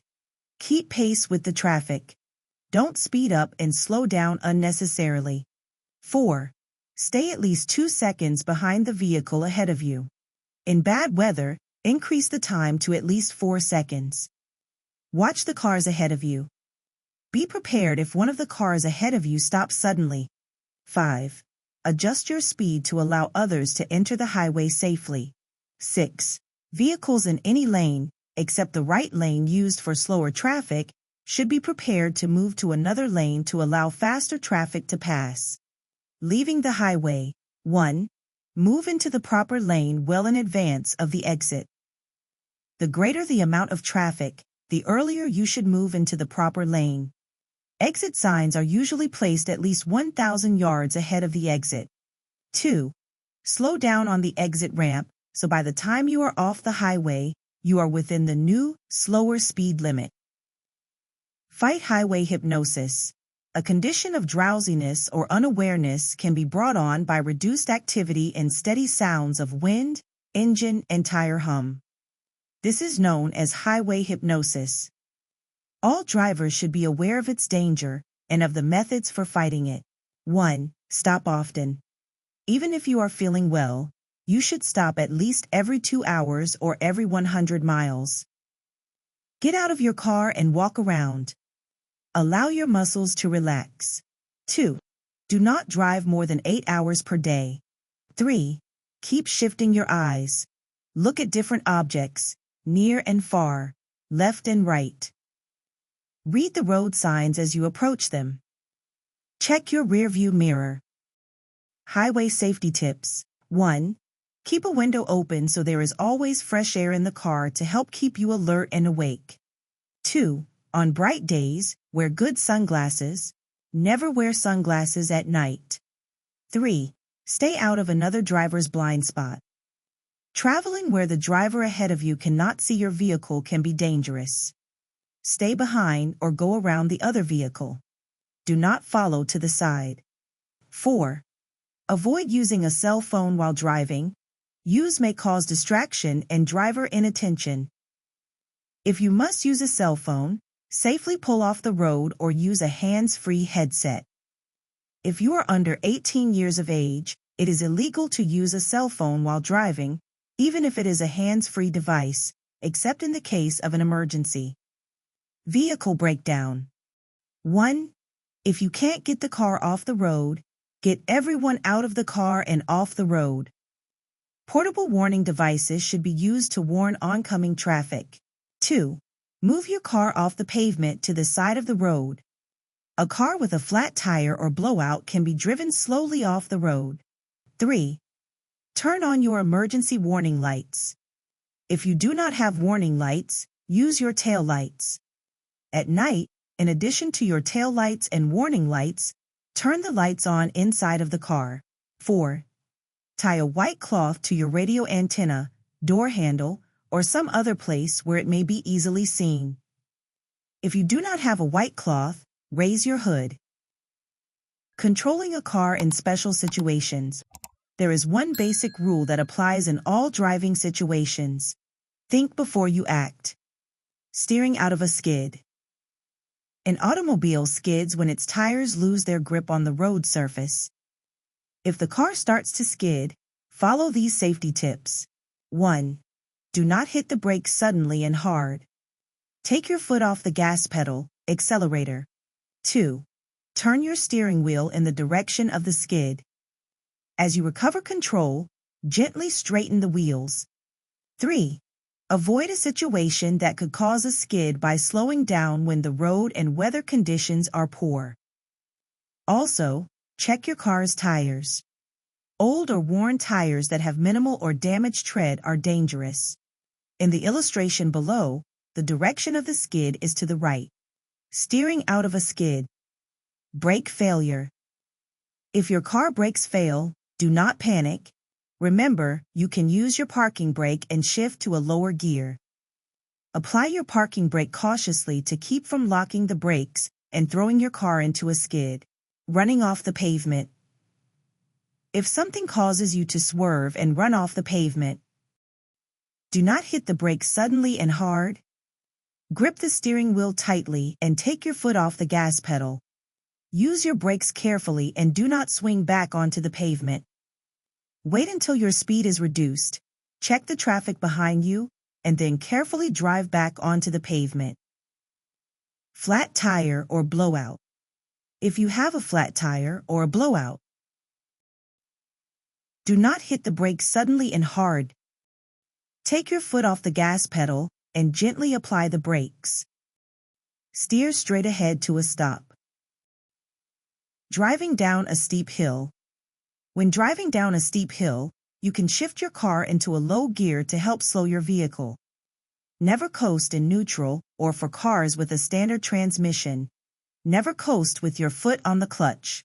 Keep pace with the traffic. Don't speed up and slow down unnecessarily. 4. Stay at least 2 seconds behind the vehicle ahead of you. In bad weather, increase the time to at least 4 seconds. Watch the cars ahead of you. Be prepared if one of the cars ahead of you stops suddenly. 5. Adjust your speed to allow others to enter the highway safely. 6. Vehicles in any lane, except the right lane used for slower traffic, should be prepared to move to another lane to allow faster traffic to pass. Leaving the highway. 1. Move into the proper lane well in advance of the exit. The greater the amount of traffic, the earlier you should move into the proper lane. Exit signs are usually placed at least 1,000 yards ahead of the exit. 2. Slow down on the exit ramp, so by the time you are off the highway, you are within the new, slower speed limit. Fight highway hypnosis. A condition of drowsiness or unawareness can be brought on by reduced activity and steady sounds of wind, engine, and tire hum. This is known as highway hypnosis. All drivers should be aware of its danger and of the methods for fighting it. 1. Stop often. Even if you are feeling well, you should stop at least every 2 hours or every 100 miles. Get out of your car and walk around. Allow your muscles to relax. 2. Do not drive more than 8 hours per day. 3. Keep shifting your eyes. Look at different objects, near and far, left and right. Read the road signs as you approach them. Check your rearview mirror. Highway safety tips. 1. Keep a window open so there is always fresh air in the car to help keep you alert and awake. 2. On bright days, wear good sunglasses. Never wear sunglasses at night. 3. Stay out of another driver's blind spot. Traveling where the driver ahead of you cannot see your vehicle can be dangerous. Stay behind or go around the other vehicle. Do not follow to the side. 4. Avoid using a cell phone while driving. Use may cause distraction and driver inattention. If you must use a cell phone, safely pull off the road or use a hands-free headset. If you are under 18 years of age, it is illegal to use a cell phone while driving, even if it is a hands-free device, except in the case of an emergency. Vehicle breakdown. 1. If you can't get the car off the road, get everyone out of the car and off the road. Portable warning devices should be used to warn oncoming traffic. 2. Move your car off the pavement to the side of the road. A car with a flat tire or blowout can be driven slowly off the road. 3. Turn on your emergency warning lights. If you do not have warning lights, use your tail lights. At night, in addition to your tail lights and warning lights, turn the lights on inside of the car. 4. Tie a white cloth to your radio antenna, door handle, or some other place where it may be easily seen. If you do not have a white cloth, raise your hood. Controlling a car in special situations. There is one basic rule that applies in all driving situations. Think before you act. Steering out of a skid. An automobile skids when its tires lose their grip on the road surface. If the car starts to skid, follow these safety tips. 1. Do not hit the brakes suddenly and hard. Take your foot off the gas pedal, accelerator. 2. Turn your steering wheel in the direction of the skid. As you recover control, gently straighten the wheels. 3. Avoid a situation that could cause a skid by slowing down when the road and weather conditions are poor. Also, check your car's tires. Old or worn tires that have minimal or damaged tread are dangerous. In the illustration below, the direction of the skid is to the right. Steering out of a skid. Brake failure. If your car brakes fail, do not panic. Remember, you can use your parking brake and shift to a lower gear. Apply your parking brake cautiously to keep from locking the brakes and throwing your car into a skid. Running off the pavement. If something causes you to swerve and run off the pavement, do not hit the brakes suddenly and hard. Grip the steering wheel tightly and take your foot off the gas pedal. Use your brakes carefully and do not swing back onto the pavement. Wait until your speed is reduced, check the traffic behind you, and then carefully drive back onto the pavement. Flat tire or blowout. If you have a flat tire or a blowout, do not hit the brakes suddenly and hard. Take your foot off the gas pedal and gently apply the brakes. Steer straight ahead to a stop. Driving down a steep hill. When driving down a steep hill, you can shift your car into a low gear to help slow your vehicle. Never coast in neutral, or for cars with a standard transmission, never coast with your foot on the clutch.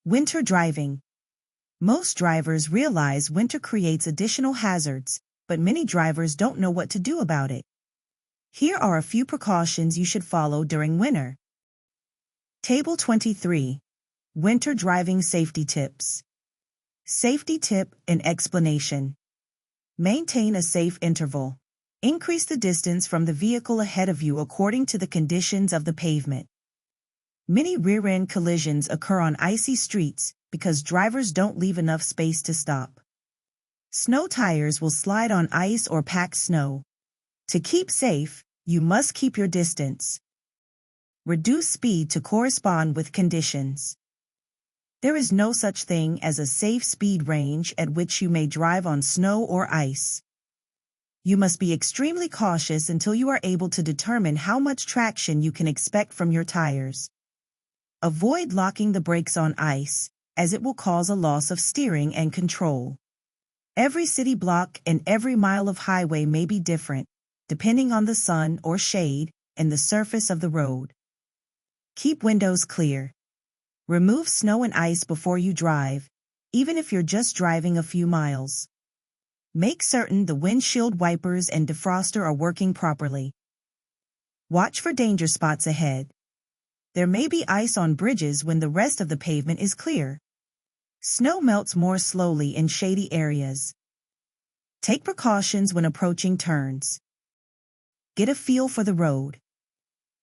Winter driving. Most drivers realize winter creates additional hazards, but many drivers don't know what to do about it. Here are a few precautions you should follow during winter. Table 23. Winter Driving Safety Tips. Safety tip and explanation. Maintain a safe interval. Increase the distance from the vehicle ahead of you according to the conditions of the pavement. Many rear-end collisions occur on icy streets because drivers don't leave enough space to stop. Snow tires will slide on ice or packed snow. To keep safe, you must keep your distance. Reduce speed to correspond with conditions. There is no such thing as a safe speed range at which you may drive on snow or ice. You must be extremely cautious until you are able to determine how much traction you can expect from your tires. Avoid locking the brakes on ice, as it will cause a loss of steering and control. Every city block and every mile of highway may be different, depending on the sun or shade and the surface of the road. Keep windows clear. Remove snow and ice before you drive, even if you're just driving a few miles. Make certain the windshield wipers and defroster are working properly. Watch for danger spots ahead. There may be ice on bridges when the rest of the pavement is clear. Snow melts more slowly in shady areas. Take precautions when approaching turns. Get a feel for the road.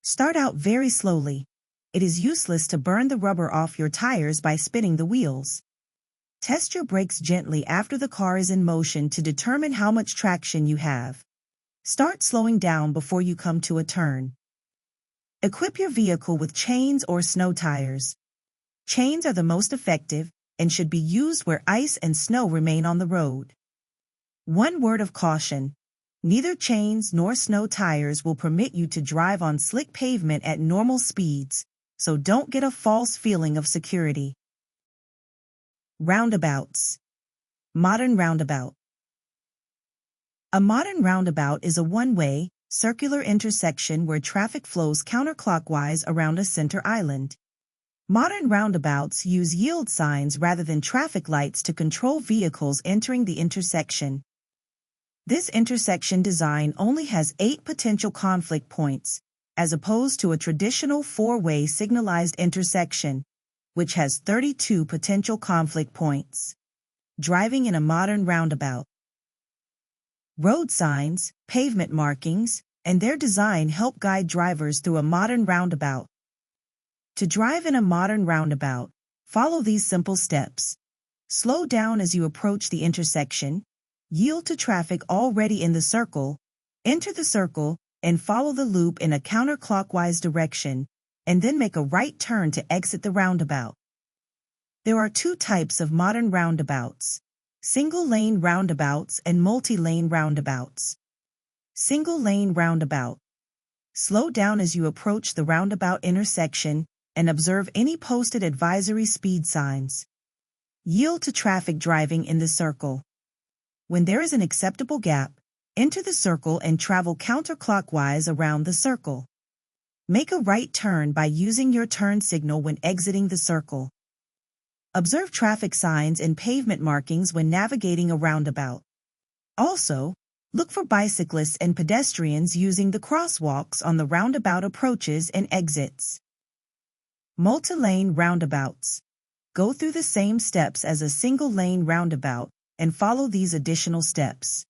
Start out very slowly. It is useless to burn the rubber off your tires by spinning the wheels. Test your brakes gently after the car is in motion to determine how much traction you have. Start slowing down before you come to a turn. Equip your vehicle with chains or snow tires. Chains are the most effective and should be used where ice and snow remain on the road. One word of caution: neither chains nor snow tires will permit you to drive on slick pavement at normal speeds, so don't get a false feeling of security. Roundabouts. Modern roundabout. A modern roundabout is a one-way, circular intersection where traffic flows counterclockwise around a center island. Modern roundabouts use yield signs rather than traffic lights to control vehicles entering the intersection. This intersection design only has 8 potential conflict points, as opposed to a traditional 4-way signalized intersection, which has 32 potential conflict points. Driving in a modern roundabout. Road signs, pavement markings, and their design help guide drivers through a modern roundabout. To drive in a modern roundabout, follow these simple steps. Slow down as you approach the intersection, yield to traffic already in the circle, enter the circle, and follow the loop in a counterclockwise direction, and then make a right turn to exit the roundabout. There are 2 types of modern roundabouts: single-lane roundabouts and multi-lane roundabouts. Single-lane roundabout. Slow down as you approach the roundabout intersection and observe any posted advisory speed signs. Yield to traffic driving in the circle. When there is an acceptable gap, enter the circle and travel counterclockwise around the circle. Make a right turn by using your turn signal when exiting the circle. Observe traffic signs and pavement markings when navigating a roundabout. Also, look for bicyclists and pedestrians using the crosswalks on the roundabout approaches and exits. Multi-lane roundabouts. Go through the same steps as a single-lane roundabout and follow these additional steps.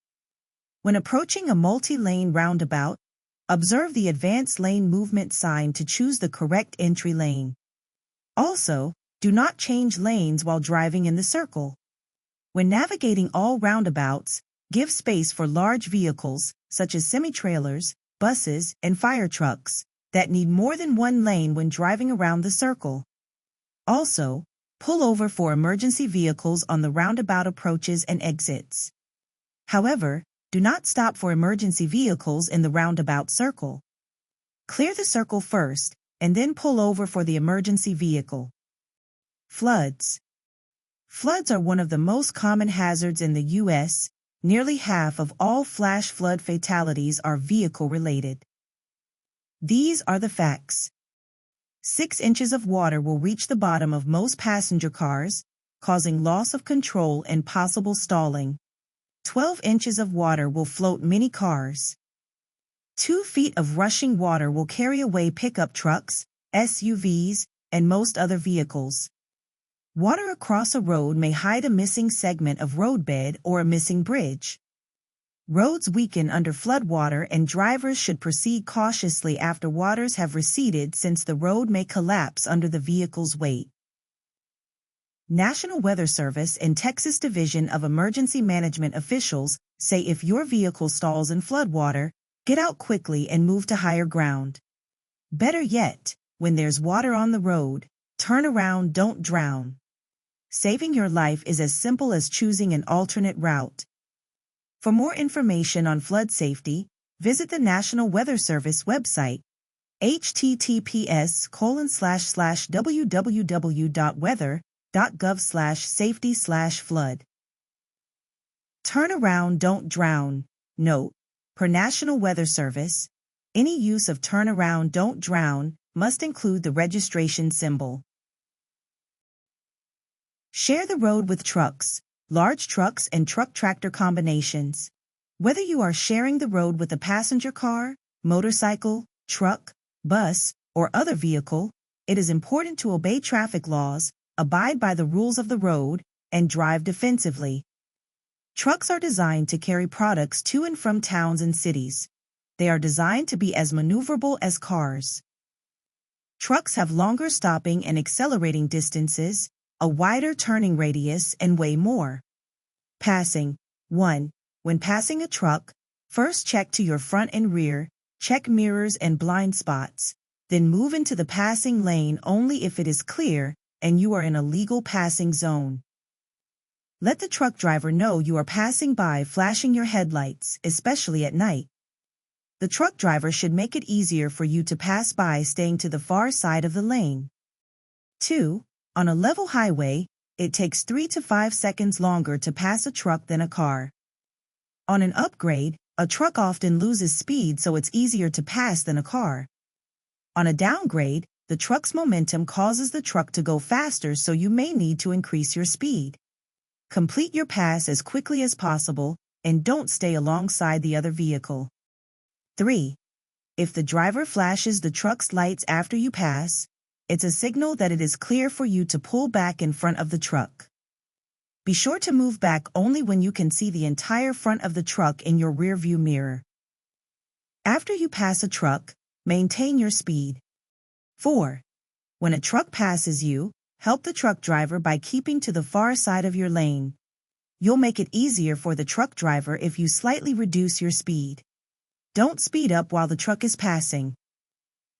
When approaching a multi-lane roundabout, observe the advanced lane movement sign to choose the correct entry lane. Also, do not change lanes while driving in the circle. When navigating all roundabouts, give space for large vehicles, such as semi-trailers, buses, and fire trucks, that need more than one lane when driving around the circle. Also, pull over for emergency vehicles on the roundabout approaches and exits. However, do not stop for emergency vehicles in the roundabout circle. Clear the circle first, and then pull over for the emergency vehicle. Floods. Floods are one of the most common hazards in the U.S. Nearly half of all flash flood fatalities are vehicle-related. These are the facts. 6 inches of water will reach the bottom of most passenger cars, causing loss of control and possible stalling. 12 inches of water will float many cars. 2 feet of rushing water will carry away pickup trucks, SUVs, and most other vehicles. Water across a road may hide a missing segment of roadbed or a missing bridge. Roads weaken under floodwater and drivers should proceed cautiously after waters have receded since the road may collapse under the vehicle's weight. National Weather Service and Texas Division of Emergency Management officials say if your vehicle stalls in floodwater, get out quickly and move to higher ground. Better yet, when there's water on the road, turn around, don't drown. Saving your life is as simple as choosing an alternate route. For more information on flood safety, visit the National Weather Service website, https://www.weather.gov/safety/flood. Turn around, don't drown. Note, per National Weather Service, any use of turn around, don't drown must include the registration symbol. Share the road with trucks, large trucks and truck-tractor combinations. Whether you are sharing the road with a passenger car, motorcycle, truck, bus, or other vehicle, it is important to obey traffic laws, abide by the rules of the road, and drive defensively. Trucks are designed to carry products to and from towns and cities. They are designed to be as maneuverable as cars. Trucks have longer stopping and accelerating distances, a wider turning radius, and way more. Passing. 1. When passing a truck, first check to your front and rear, check mirrors and blind spots, then move into the passing lane only if it is clear and you are in a legal passing zone. Let the truck driver know you are passing by, flashing your headlights, especially at night. The truck driver should make it easier for you to pass by, staying to the far side of the lane. 2. On a level highway, it takes 3 to 5 seconds longer to pass a truck than a car. On an upgrade, a truck often loses speed, so it's easier to pass than a car. On a downgrade, the truck's momentum causes the truck to go faster, so you may need to increase your speed. Complete your pass as quickly as possible, and don't stay alongside the other vehicle. 3. If the driver flashes the truck's lights after you pass, it's a signal that it is clear for you to pull back in front of the truck. Be sure to move back only when you can see the entire front of the truck in your rearview mirror. After you pass a truck, maintain your speed. 4. When a truck passes you, help the truck driver by keeping to the far side of your lane. You'll make it easier for the truck driver if you slightly reduce your speed. Don't speed up while the truck is passing.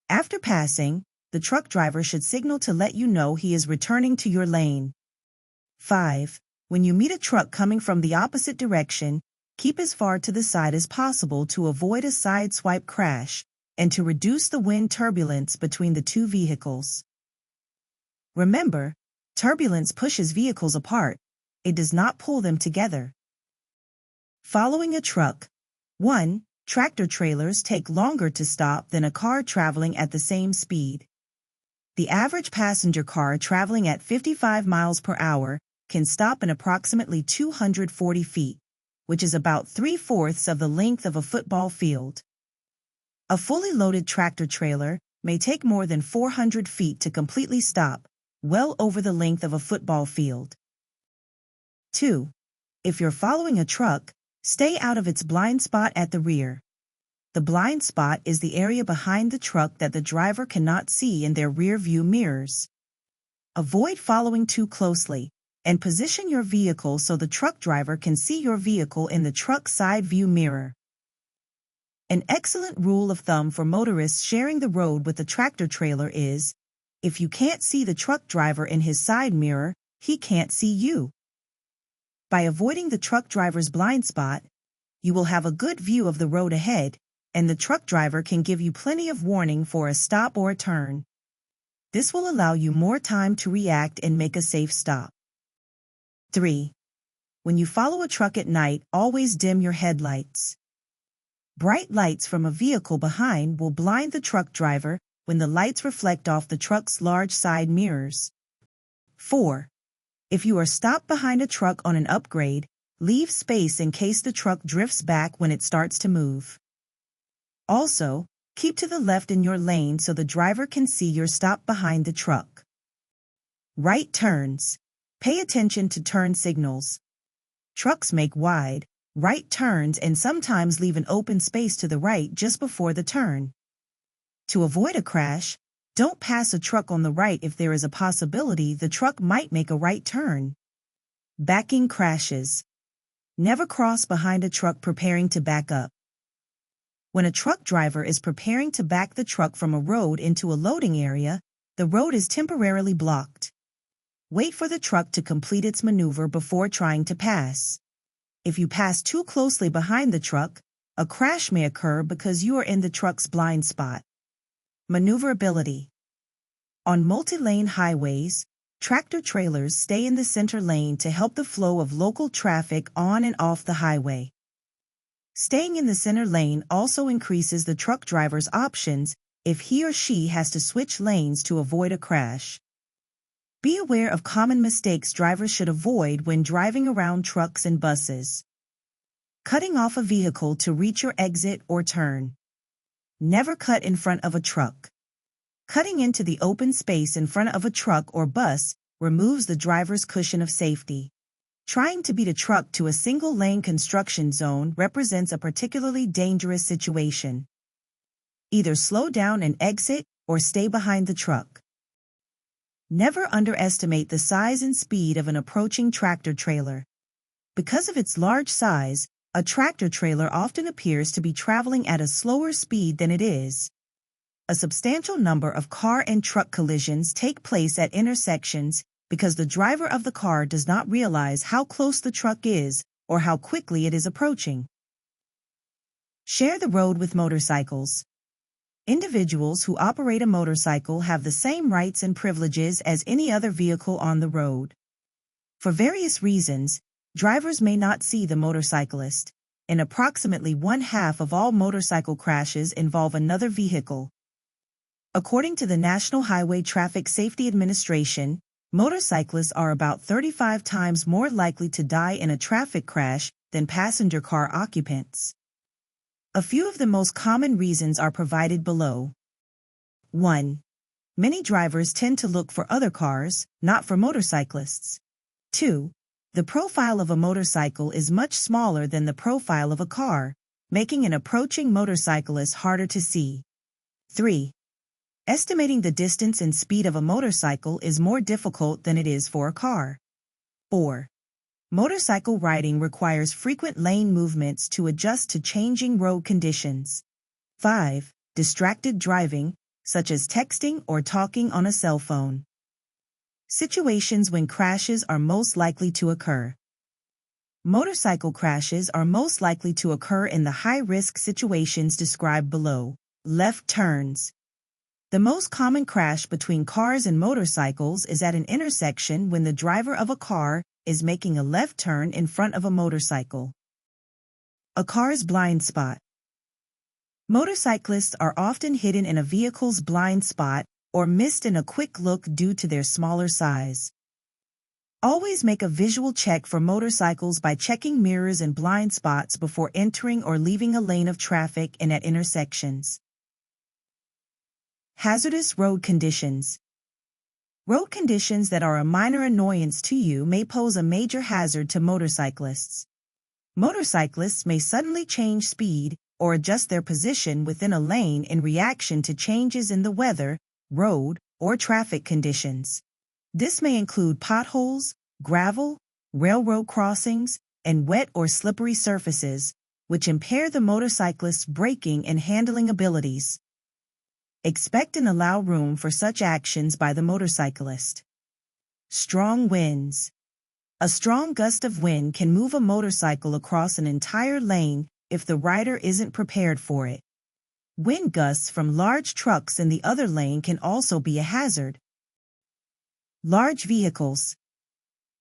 After passing, the truck driver should signal to let you know he is returning to your lane. 5. When you meet a truck coming from the opposite direction, keep as far to the side as possible to avoid a side-swipe crash and to reduce the wind turbulence between the two vehicles. Remember, turbulence pushes vehicles apart. It does not pull them together. Following a truck. 1. Tractor trailers take longer to stop than a car traveling at the same speed. The average passenger car traveling at 55 miles per hour can stop in approximately 240 feet, which is about 3/4 of the length of a football field. A fully loaded tractor trailer may take more than 400 feet to completely stop, well over the length of a football field. 2. If you're following a truck, stay out of its blind spot at the rear. The blind spot is the area behind the truck that the driver cannot see in their rear view mirrors. Avoid following too closely, and position your vehicle so the truck driver can see your vehicle in the truck side view mirror. An excellent rule of thumb for motorists sharing the road with a tractor trailer is, if you can't see the truck driver in his side mirror, he can't see you. By avoiding the truck driver's blind spot, you will have a good view of the road ahead, and the truck driver can give you plenty of warning for a stop or a turn. This will allow you more time to react and make a safe stop. 3. When you follow a truck at night, always dim your headlights. Bright lights from a vehicle behind will blind the truck driver when the lights reflect off the truck's large side mirrors. 4. If you are stopped behind a truck on an upgrade, leave space in case the truck drifts back when it starts to move. Also, Keep to the left in your lane so the driver can see your stop behind the truck. Right turns. Pay attention to turn signals. Trucks make wide, right turns and sometimes leave an open space to the right just before the turn. To avoid a crash, don't pass a truck on the right if there is a possibility the truck might make a right turn. Backing crashes. Never cross behind a truck preparing to back up. When a truck driver is preparing to back the truck from a road into a loading area, the road is temporarily blocked. Wait for the truck to complete its maneuver before trying to pass. If you pass too closely behind the truck, a crash may occur because you are in the truck's blind spot. Maneuverability. On multi-lane highways, tractor-trailers stay in the center lane to help the flow of local traffic on and off the highway. Staying in the center lane also increases the truck driver's options if he or she has to switch lanes to avoid a crash. Be aware of common mistakes drivers should avoid when driving around trucks and buses. Cutting off a vehicle to reach your exit or turn. Never cut in front of a truck. Cutting into the open space in front of a truck or bus removes the driver's cushion of safety. Trying to beat a truck to a single-lane construction zone represents a particularly dangerous situation. Either slow down and exit or stay behind the truck. Never underestimate the size and speed of an approaching tractor-trailer. Because of its large size, a tractor-trailer often appears to be traveling at a slower speed than it is. A substantial number of car and truck collisions take place at intersections because the driver of the car does not realize how close the truck is or how quickly it is approaching. Share the road with motorcycles. Individuals who operate a motorcycle have the same rights and privileges as any other vehicle on the road. For various reasons, drivers may not see the motorcyclist, and approximately 1/2 of all motorcycle crashes involve another vehicle. According to the National Highway Traffic Safety Administration, motorcyclists are about 35 times more likely to die in a traffic crash than passenger car occupants. A few of the most common reasons are provided below. 1. Many drivers tend to look for other cars, not for motorcyclists. 2. The profile of a motorcycle is much smaller than the profile of a car, making an approaching motorcyclist harder to see. 3. Estimating the distance and speed of a motorcycle is more difficult than it is for a car. 4. Motorcycle riding requires frequent lane movements to adjust to changing road conditions. 5. Distracted driving, such as texting or talking on a cell phone. Situations when crashes are most likely to occur. Motorcycle crashes are most likely to occur in the high-risk situations described below. Left turns. The most common crash between cars and motorcycles is at an intersection when the driver of a car is making a left turn in front of a motorcycle. A car's blind spot. Motorcyclists are often hidden in a vehicle's blind spot or missed in a quick look due to their smaller size. Always make a visual check for motorcycles by checking mirrors and blind spots before entering or leaving a lane of traffic and at intersections. Hazardous road conditions. Road conditions that are a minor annoyance to you may pose a major hazard to motorcyclists. Motorcyclists may suddenly change speed or adjust their position within a lane in reaction to changes in the weather, road, or traffic conditions. This may include potholes, gravel, railroad crossings, and wet or slippery surfaces, which impair the motorcyclist's braking and handling abilities. Expect and allow room for such actions by the motorcyclist. Strong winds. A strong gust of wind can move a motorcycle across an entire lane if the rider isn't prepared for it. Wind gusts from large trucks in the other lane can also be a hazard. Large vehicles.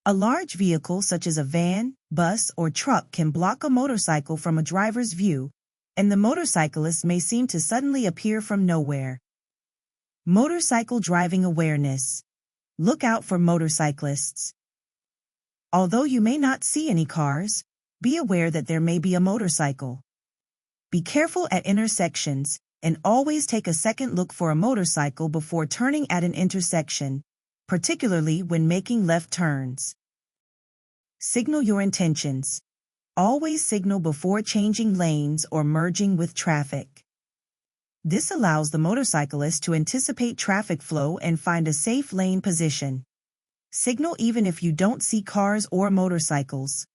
A large vehicle such as a van, bus, or truck can block a motorcycle from a driver's view, and the motorcyclist may seem to suddenly appear from nowhere. Motorcycle driving awareness. Look out for motorcyclists. Although you may not see any cars, be aware that there may be a motorcycle. Be careful at intersections, and always take a second look for a motorcycle before turning at an intersection, particularly when making left turns. Signal your intentions. Always signal before changing lanes or merging with traffic. This allows the motorcyclist to anticipate traffic flow and find a safe lane position. Signal even if you don't see cars or motorcycles.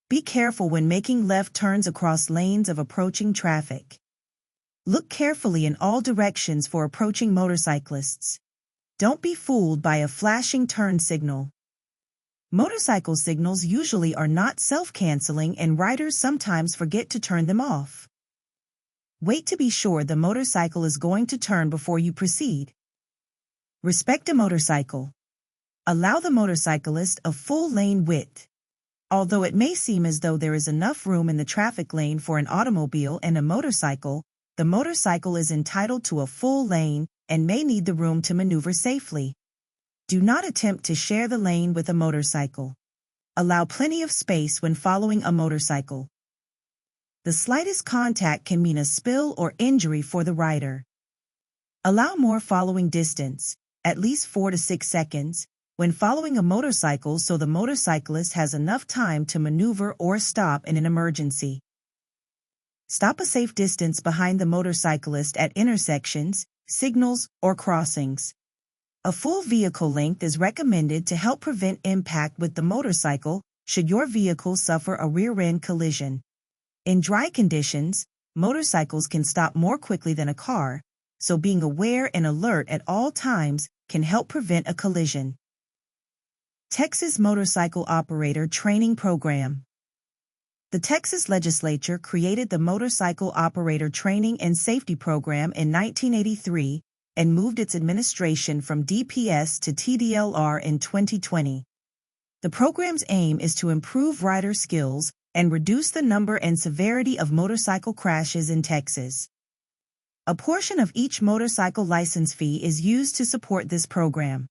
Be careful when making left turns across lanes of approaching traffic. Look carefully in all directions for approaching motorcyclists. Don't be fooled by a flashing turn signal. Motorcycle signals usually are not self-canceling and riders sometimes forget to turn them off. Wait to be sure the motorcycle is going to turn before you proceed. Respect a motorcycle. Allow the motorcyclist a full lane width. Although it may seem as though there is enough room in the traffic lane for an automobile and a motorcycle, the motorcycle is entitled to a full lane and may need the room to maneuver safely. Do not attempt to share the lane with a motorcycle. Allow plenty of space when following a motorcycle. The slightest contact can mean a spill or injury for the rider. Allow more following distance, at least 4 to 6 seconds, when following a motorcycle so the motorcyclist has enough time to maneuver or stop in an emergency. Stop a safe distance behind the motorcyclist at intersections, signals, or crossings. A full vehicle length is recommended to help prevent impact with the motorcycle should your vehicle suffer a rear-end collision. In dry conditions, motorcycles can stop more quickly than a car, so being aware and alert at all times can help prevent a collision. Texas Motorcycle Operator Training Program. The Texas legislature created the Motorcycle Operator Training and Safety Program in 1983 and moved its administration from DPS to TDLR in 2020. The program's aim is to improve rider skills and reduce the number and severity of motorcycle crashes in Texas. A portion of each motorcycle license fee is used to support this program.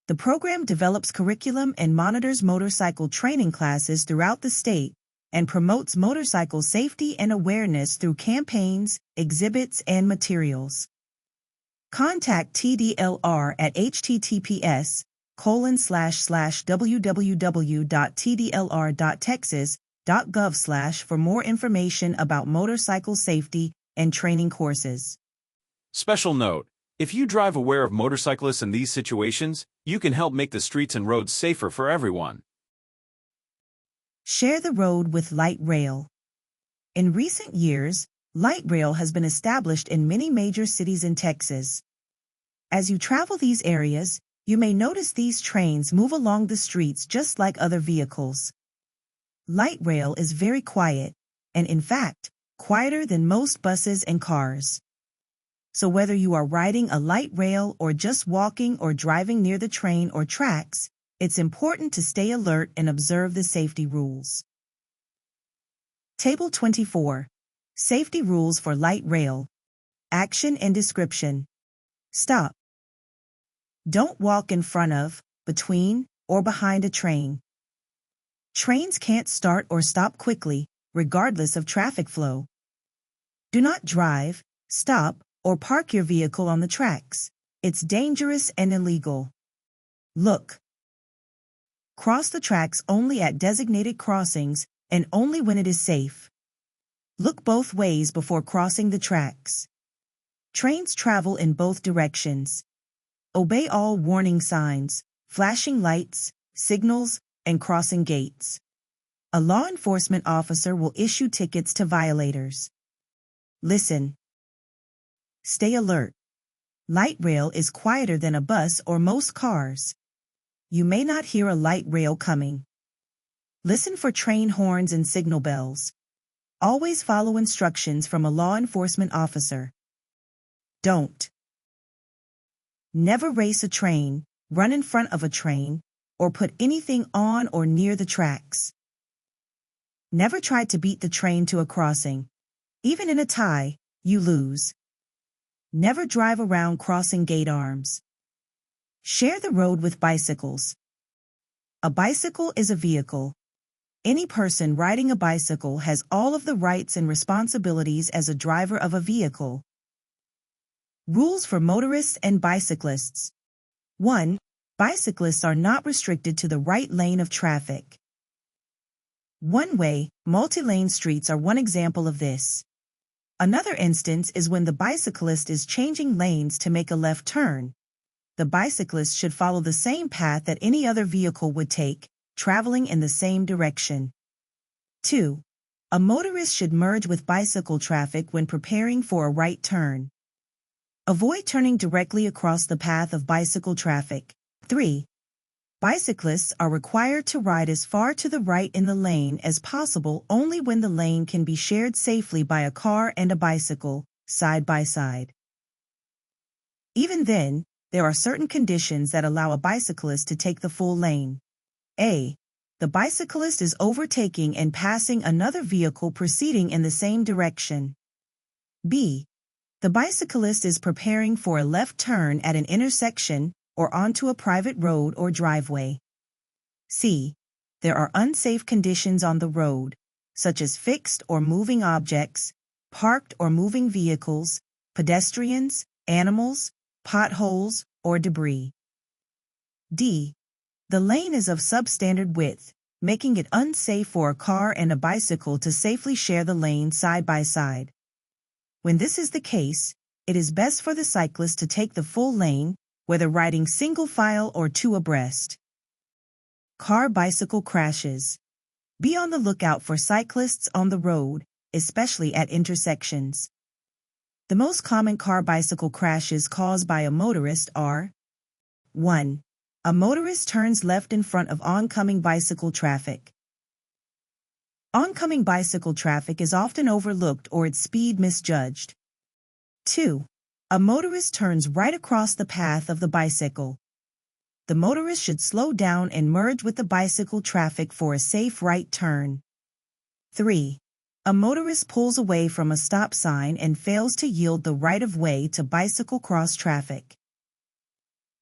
The program develops curriculum and monitors motorcycle training classes throughout the state and promotes motorcycle safety and awareness through campaigns, exhibits, and materials. Contact TDLR at https://www.tdlr.texas.gov/ for more information about motorcycle safety and training courses. Special note: if you drive aware of motorcyclists in these situations, you can help make the streets and roads safer for everyone. Share the road with light rail. In recent years, light rail has been established in many major cities in Texas. As you travel these areas, you may notice these trains move along the streets just like other vehicles. Light rail is very quiet, and in fact, quieter than most buses and cars. So whether you are riding a light rail or just walking or driving near the train or tracks, it's important to stay alert and observe the safety rules. Table 24. Safety rules for light rail. Action and description. Stop. Don't walk in front of, between, or behind a train. Trains can't start or stop quickly, regardless of traffic flow. Do not drive, stop, or park your vehicle on the tracks. It's dangerous and illegal. Look. Cross the tracks only at designated crossings and only when it is safe. Look both ways before crossing the tracks. Trains travel in both directions. Obey all warning signs, flashing lights, signals, and crossing gates. A law enforcement officer will issue tickets to violators. Listen. Stay alert. Light rail is quieter than a bus or most cars. You may not hear a light rail coming. Listen for train horns and signal bells. Always follow instructions from a law enforcement officer. Don't. Never race a train, run in front of a train, or put anything on or near the tracks. Never try to beat the train to a crossing. Even in a tie, you lose. Never drive around crossing gate arms. Share the road with bicycles. A bicycle is a vehicle. Any person riding a bicycle has all of the rights and responsibilities as a driver of a vehicle, Rules for motorists and bicyclists. 1. Bicyclists are not restricted to the right lane of traffic. One-way, multi-lane streets are one example of this. Another instance is when the bicyclist is changing lanes to make a left turn. The bicyclist should follow the same path that any other vehicle would take, traveling in the same direction. 2. A motorist should merge with bicycle traffic when preparing for a right turn. Avoid turning directly across the path of bicycle traffic. 3. Bicyclists are required to ride as far to the right in the lane as possible only when the lane can be shared safely by a car and a bicycle, side by side. Even then, there are certain conditions that allow a bicyclist to take the full lane. A. The bicyclist is overtaking and passing another vehicle proceeding in the same direction. B. The bicyclist is preparing for a left turn at an intersection or onto a private road or driveway. C. There are unsafe conditions on the road, such as fixed or moving objects, parked or moving vehicles, pedestrians, animals, potholes, or debris. D. The lane is of substandard width, making it unsafe for a car and a bicycle to safely share the lane side by side. When this is the case, it is best for the cyclist to take the full lane, whether riding single file or two abreast. Car-bicycle crashes. Be on the lookout for cyclists on the road, especially at intersections. The most common car-bicycle crashes caused by a motorist are: 1. A motorist turns left in front of oncoming bicycle traffic. Oncoming bicycle traffic is often overlooked or its speed misjudged. 2. A motorist turns right across the path of the bicycle. The motorist should slow down and merge with the bicycle traffic for a safe right turn. 3. A motorist pulls away from a stop sign and fails to yield the right-of-way to bicycle cross traffic.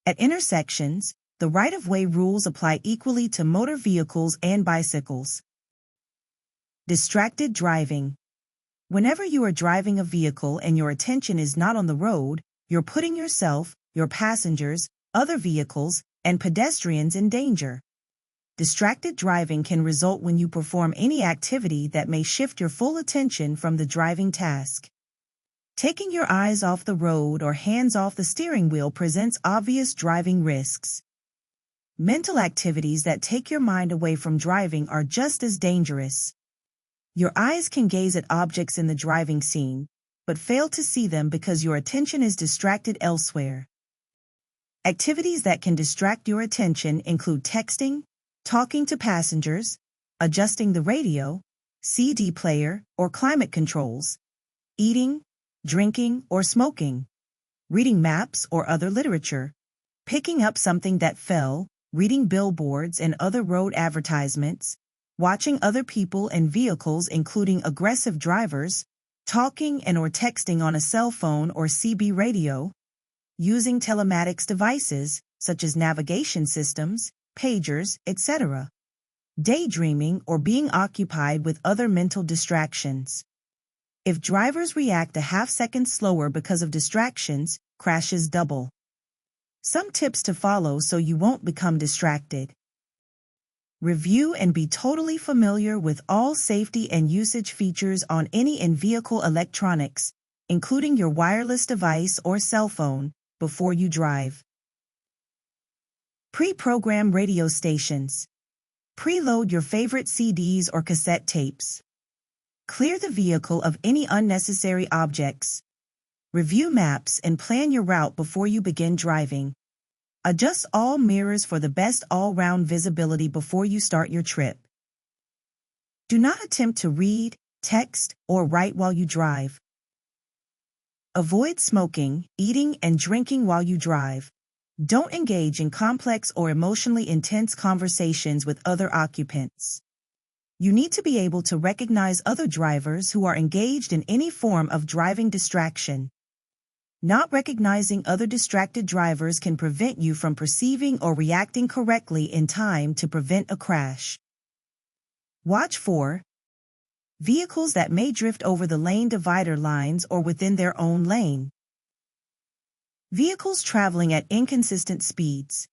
At intersections, the right-of-way rules apply equally to motor vehicles and bicycles. Distracted driving. Whenever you are driving a vehicle and your attention is not on the road, you're putting yourself, your passengers, other vehicles, and pedestrians in danger. Distracted driving can result when you perform any activity that may shift your full attention from the driving task. Taking your eyes off the road or hands off the steering wheel presents obvious driving risks. Mental activities that take your mind away from driving are just as dangerous. Your eyes can gaze at objects in the driving scene, but fail to see them because your attention is distracted elsewhere. Activities that can distract your attention include texting, talking to passengers, adjusting the radio, CD player, or climate controls, eating, drinking, or smoking, reading maps or other literature, picking up something that fell, reading billboards and other road advertisements, watching other people and vehicles including aggressive drivers, talking and or texting on a cell phone or CB radio, using telematics devices, such as navigation systems, pagers, etc., daydreaming or being occupied with other mental distractions. If drivers react a half-second slower because of distractions, crashes double. Some tips to follow so you won't become distracted. Review and be totally familiar with all safety and usage features on any in-vehicle electronics, including your wireless device or cell phone, before you drive. Pre-program radio stations. Preload your favorite CDs or cassette tapes. Clear the vehicle of any unnecessary objects. Review maps and plan your route before you begin driving. Adjust all mirrors for the best all-round visibility before you start your trip. Do not attempt to read, text, or write while you drive. Avoid smoking, eating, and drinking while you drive. Don't engage in complex or emotionally intense conversations with other occupants. You need to be able to recognize other drivers who are engaged in any form of driving distraction. Not recognizing other distracted drivers can prevent you from perceiving or reacting correctly in time to prevent a crash. Watch for vehicles that may drift over the lane divider lines or within their own lane. Vehicles traveling at inconsistent speeds.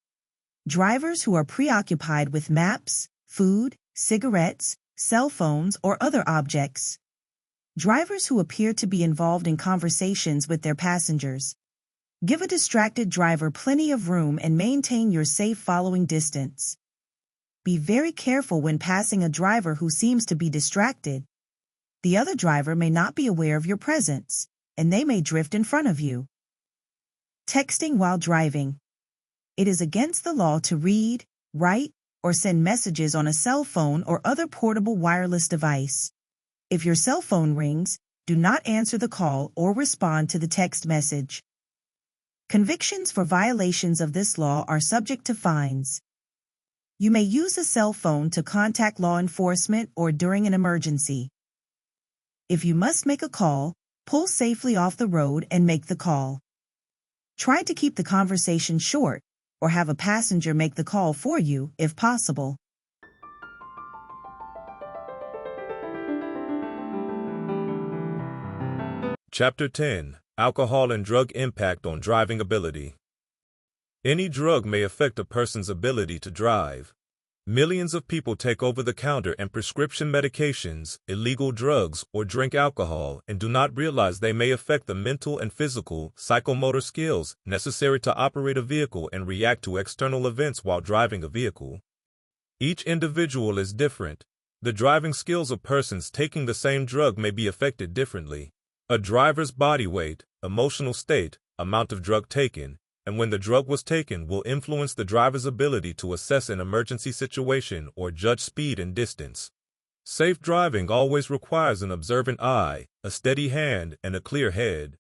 Drivers who are preoccupied with maps, food, cigarettes, cell phones, or other objects. Drivers who appear to be involved in conversations with their passengers. Give a distracted driver plenty of room and maintain your safe following distance. Be very careful when passing a driver who seems to be distracted. The other driver may not be aware of your presence, and they may drift in front of you. Texting while driving. It is against the law to read, write, or send messages on a cell phone or other portable wireless device. If your cell phone rings, do not answer the call or respond to the text message. Convictions for violations of this law are subject to fines. You may use a cell phone to contact law enforcement or during an emergency. If you must make a call, pull safely off the road and make the call. Try to keep the conversation short, or have a passenger make the call for you if possible. Chapter 10. Alcohol and Drug Impact on Driving Ability. Any drug may affect a person's ability to drive. Millions of people take over-the-counter and prescription medications, illegal drugs, or drink alcohol and do not realize they may affect the mental and physical, psychomotor skills necessary to operate a vehicle and react to external events while driving a vehicle. Each individual is different. The driving skills of persons taking the same drug may be affected differently. A driver's body weight, emotional state, amount of drug taken, and when the drug was taken will influence the driver's ability to assess an emergency situation or judge speed and distance. Safe driving always requires an observant eye, a steady hand, and a clear head.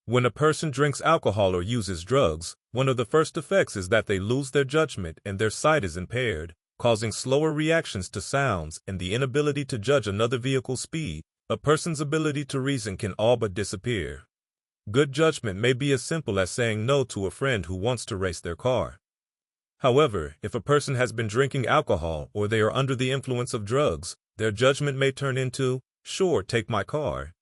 When a person drinks alcohol or uses drugs, one of the first effects is that they lose their judgment and their sight is impaired, causing slower reactions to sounds and the inability to judge another vehicle's speed. A person's ability to reason can all but disappear. Good judgment may be as simple as saying no to a friend who wants to race their car. However, if a person has been drinking alcohol or they are under the influence of drugs, their judgment may turn into, "Sure, take my car."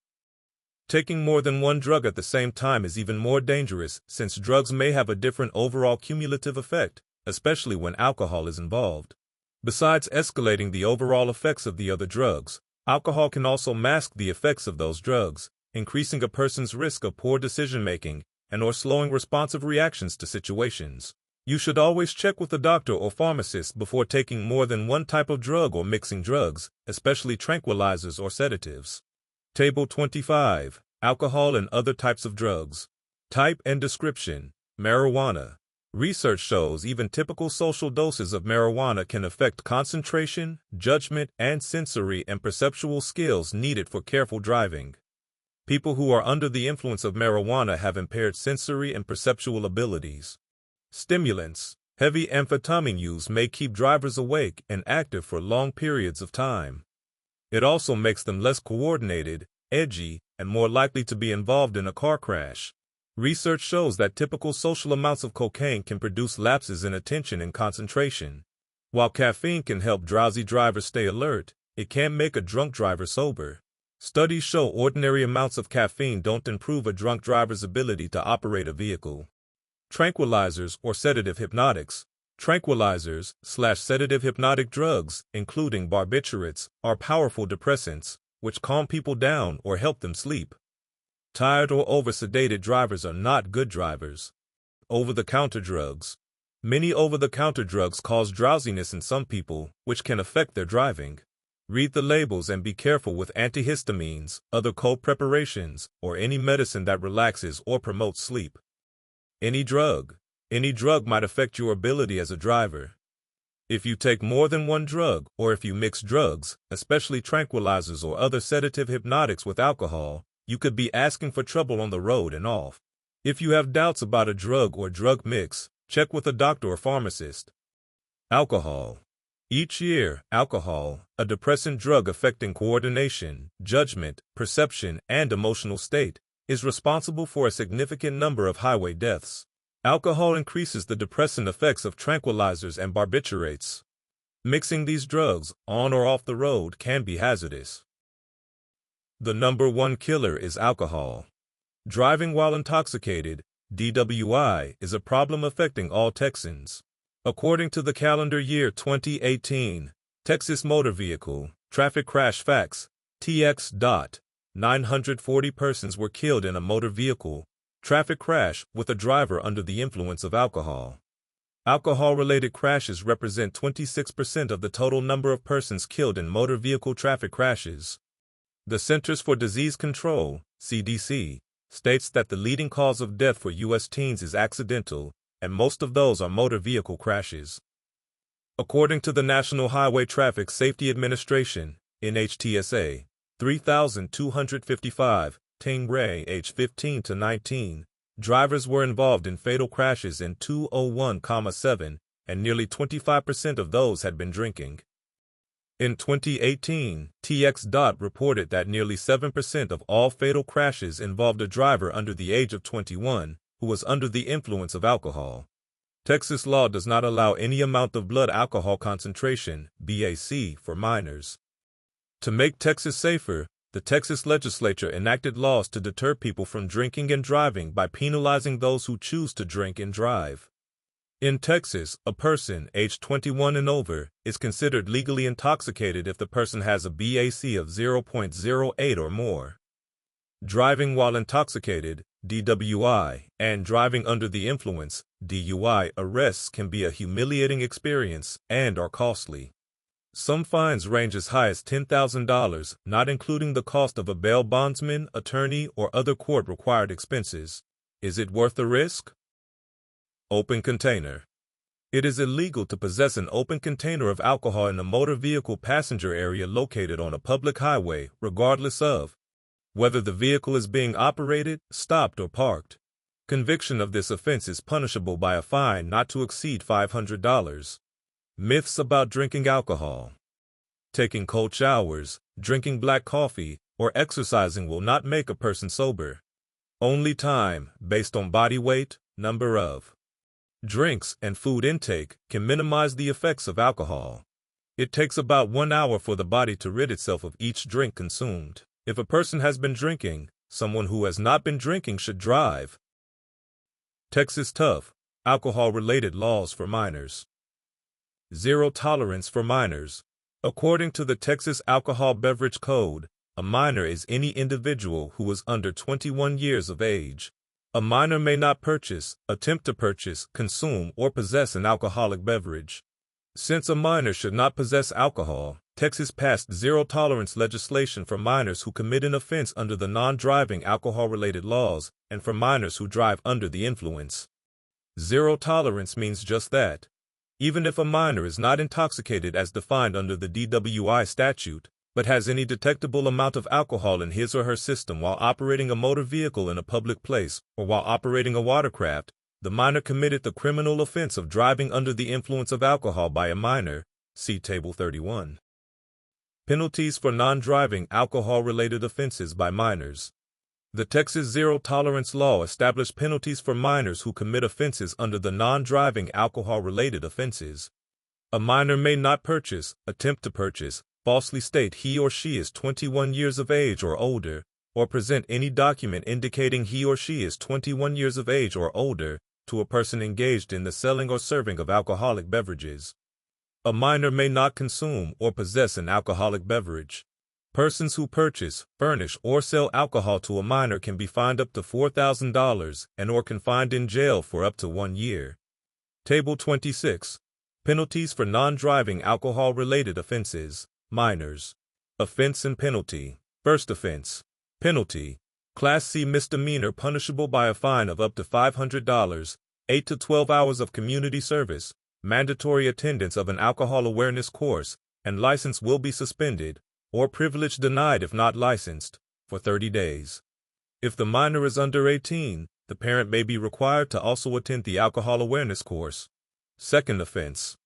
Taking more than one drug at the same time is even more dangerous since drugs may have a different overall cumulative effect, especially when alcohol is involved. Besides escalating the overall effects of the other drugs, alcohol can also mask the effects of those drugs, increasing a person's risk of poor decision-making and/or slowing responsive reactions to situations. You should always check with a doctor or pharmacist before taking more than one type of drug or mixing drugs, especially tranquilizers or sedatives. Table 25. Alcohol and other types of drugs. Type and description. Marijuana. Research shows even typical social doses of marijuana can affect concentration, judgment, and sensory and perceptual skills needed for careful driving. People who are under the influence of marijuana have impaired sensory and perceptual abilities. Stimulants. Heavy amphetamine use may keep drivers awake and active for long periods of time. It also makes them less coordinated, edgy, and more likely to be involved in a car crash. Research shows that typical social amounts of cocaine can produce lapses in attention and concentration. While caffeine can help drowsy drivers stay alert, it can make a drunk driver sober. Studies show ordinary amounts of caffeine don't improve a drunk driver's ability to operate a vehicle. Tranquilizers or sedative hypnotics. Tranquilizers/sedative hypnotic drugs, including barbiturates, are powerful depressants, which calm people down or help them sleep. Tired or over-sedated drivers are not good drivers. Over-the-counter drugs. Many over-the-counter drugs cause drowsiness in some people, which can affect their driving. Read the labels and be careful with antihistamines, other cold preparations, or any medicine that relaxes or promotes sleep. Any drug. Any drug might affect your ability as a driver. If you take more than one drug, or if you mix drugs, especially tranquilizers or other sedative hypnotics with alcohol, you could be asking for trouble on the road and off. If you have doubts about a drug or drug mix, check with a doctor or pharmacist. Alcohol. Each year, alcohol, a depressant drug affecting coordination, judgment, perception, and emotional state, is responsible for a significant number of highway deaths. Alcohol increases the depressant effects of tranquilizers and barbiturates. Mixing these drugs, on or off the road, can be hazardous. The number one killer is alcohol. Driving while intoxicated, DWI is a problem affecting all Texans. According to the calendar year 2018, Texas Motor Vehicle Traffic Crash Facts, TX. 940 persons were killed in a motor vehicle traffic crash with a driver under the influence of alcohol. Alcohol-related crashes represent 26% of the total number of persons killed in motor vehicle traffic crashes. The Centers for Disease Control, CDC, states that the leading cause of death for U.S. teens is accidental, and most of those are motor vehicle crashes. According to the National Highway Traffic Safety Administration, NHTSA, 3,255 teen ray age 15 to 19 drivers were involved in fatal crashes in 2001,7, and nearly 25% of those had been drinking. In 2018, TX. Reported that nearly 7% of all fatal crashes involved a driver under the age of 21 who was under the influence of alcohol. Texas law does not allow any amount of blood alcohol concentration, BAC, for minors. To make Texas safer, the Texas legislature enacted laws to deter people from drinking and driving by penalizing those who choose to drink and drive. In Texas, a person aged 21 and over is considered legally intoxicated if the person has a BAC of 0.08 or more. Driving while intoxicated, DWI, and driving under the influence, DUI, arrests can be a humiliating experience and are costly. Some fines range as high as $10,000, not including the cost of a bail bondsman, attorney, or other court-required expenses. Is it worth the risk? Open container. It is illegal to possess an open container of alcohol in a motor vehicle passenger area located on a public highway, regardless of whether the vehicle is being operated, stopped, or parked. Conviction of this offense is punishable by a fine not to exceed $500. Myths about drinking alcohol. Taking cold showers, drinking black coffee, or exercising will not make a person sober. Only time, based on body weight, number of drinks, and food intake, can minimize the effects of alcohol. It takes about 1 hour for the body to rid itself of each drink consumed. If a person has been drinking, someone who has not been drinking should drive. Texas tough, alcohol-related laws for minors. Zero tolerance for minors. According to the Texas Alcohol Beverage Code, a minor is any individual who is under 21 years of age. A minor may not purchase, attempt to purchase, consume, or possess an alcoholic beverage. Since a minor should not possess alcohol, Texas passed zero-tolerance legislation for minors who commit an offense under the non-driving alcohol-related laws and for minors who drive under the influence. Zero tolerance means just that. Even if a minor is not intoxicated as defined under the DWI statute, but has any detectable amount of alcohol in his or her system while operating a motor vehicle in a public place or while operating a watercraft, the minor committed the criminal offense of driving under the influence of alcohol by a minor. See Table 31. Penalties for non-driving alcohol-related offenses by minors. The Texas zero-tolerance law established penalties for minors who commit offenses under the non-driving alcohol-related offenses. A minor may not purchase, attempt to purchase, falsely state he or she is 21 years of age or older, or present any document indicating he or she is 21 years of age or older to a person engaged in the selling or serving of alcoholic beverages. A minor may not consume or possess an alcoholic beverage. Persons who purchase, furnish, or sell alcohol to a minor can be fined up to $4,000 and or confined in jail for up to 1 year. Table 26. Penalties for non-driving alcohol-related offenses. Minors. Offense and penalty. First offense. Penalty. Class C misdemeanor punishable by a fine of up to $500, 8 to 12 hours of community service, mandatory attendance of an alcohol awareness course, and license will be suspended, or privilege denied if not licensed, for 30 days. If the minor is under 18, the parent may be required to also attend the alcohol awareness course. Second offense.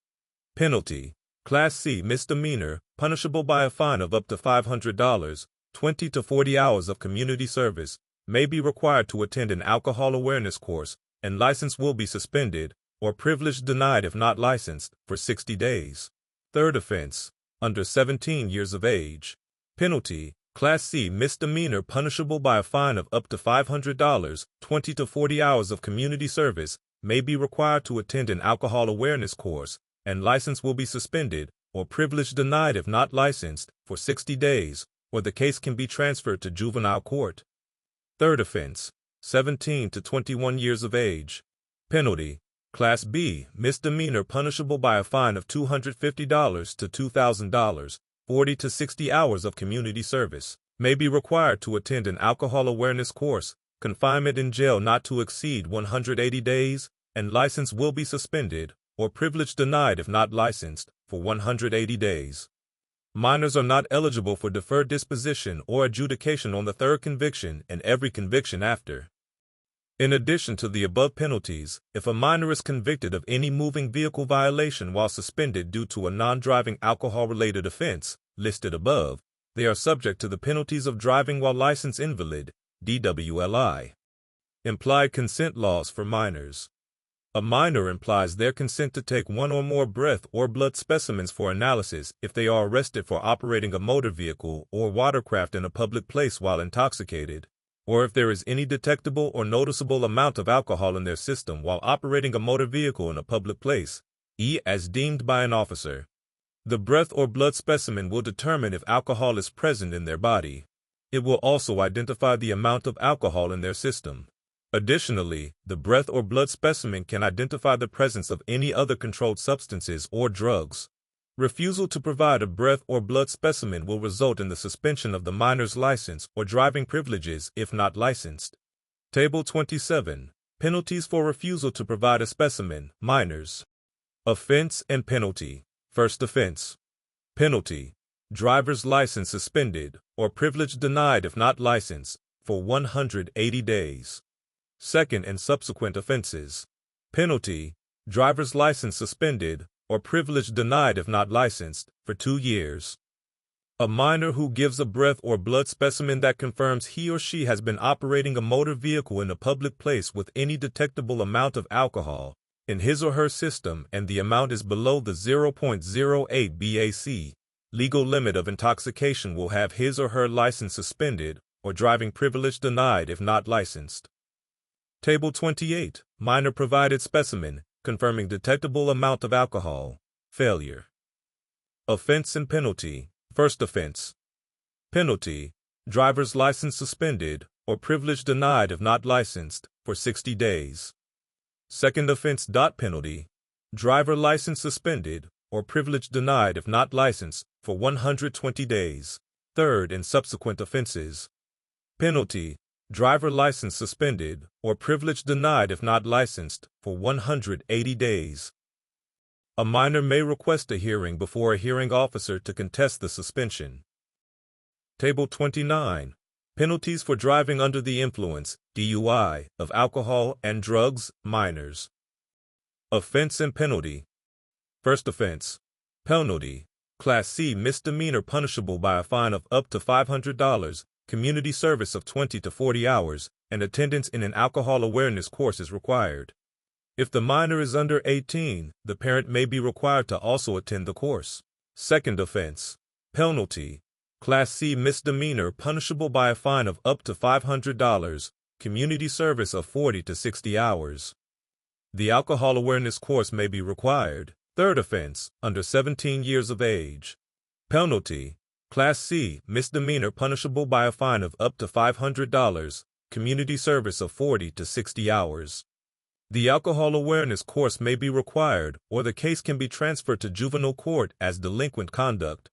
Penalty. Class C misdemeanor, punishable by a fine of up to $500, 20 to 40 hours of community service, may be required to attend an alcohol awareness course, and license will be suspended, or privilege denied if not licensed, for 60 days. Third offense. Under 17 years of age. Penalty. Class C misdemeanor punishable by a fine of up to $500, 20 to 40 hours of community service, may be required to attend an alcohol awareness course, and license will be suspended or privilege denied if not licensed for 60 days, or the case can be transferred to juvenile court. Third offense, 17 to 21 years of age. Penalty, Class B, misdemeanor punishable by a fine of $250 to $2,000, 40 to 60 hours of community service, may be required to attend an alcohol awareness course, confinement in jail not to exceed 180 days, and license will be suspended or privilege denied if not licensed for 180 days. Minors are not eligible for deferred disposition or adjudication on the third conviction and every conviction after. In addition to the above penalties, if a minor is convicted of any moving vehicle violation while suspended due to a non-driving alcohol-related offense, listed above, they are subject to the penalties of driving while license invalid, DWLI. Implied consent laws for minors. A minor implies their consent to take one or more breath or blood specimens for analysis if they are arrested for operating a motor vehicle or watercraft in a public place while intoxicated, or if there is any detectable or noticeable amount of alcohol in their system while operating a motor vehicle in a public place, as deemed by an officer. The breath or blood specimen will determine if alcohol is present in their body. It will also identify the amount of alcohol in their system. Additionally, the breath or blood specimen can identify the presence of any other controlled substances or drugs. Refusal to provide a breath or blood specimen will result in the suspension of the minor's license or driving privileges if not licensed. Table 27. Penalties for refusal to provide a specimen, minors. Offense and penalty. First offense. Penalty. Driver's license suspended or privilege denied if not licensed for 180 days. Second and subsequent offenses. Penalty. Driver's license suspended or privilege denied if not licensed, for 2 years. A minor who gives a breath or blood specimen that confirms he or she has been operating a motor vehicle in a public place with any detectable amount of alcohol in his or her system and the amount is below the 0.08 BAC legal limit of intoxication will have his or her license suspended or driving privilege denied if not licensed. Table 28. Minor provided specimen confirming detectable amount of alcohol. Failure. Offense and penalty. First offense. Penalty. Driver's license suspended or privilege denied if not licensed for 60 days. Second offense. Penalty. Driver license suspended or privilege denied if not licensed for 120 days. Third and subsequent offenses. Penalty. Driver license suspended or privilege denied if not licensed for 180 days. A minor may request a hearing before a hearing officer to contest the suspension. Table 29. Penalties for driving under the influence, DUI, of alcohol and drugs, minors. Offense and penalty. First offense. Penalty. Class C misdemeanor punishable by a fine of up to $500, community service of 20 to 40 hours, and attendance in an alcohol awareness course is required. If the minor is under 18, the parent may be required to also attend the course. Second offense. Penalty. Class C misdemeanor punishable by a fine of up to $500, community service of 40 to 60 hours. The alcohol awareness course may be required. Third offense. Under 17 years of age. Penalty. Class C misdemeanor punishable by a fine of up to $500, community service of 40 to 60 hours. The alcohol awareness course may be required or the case can be transferred to juvenile court as delinquent conduct.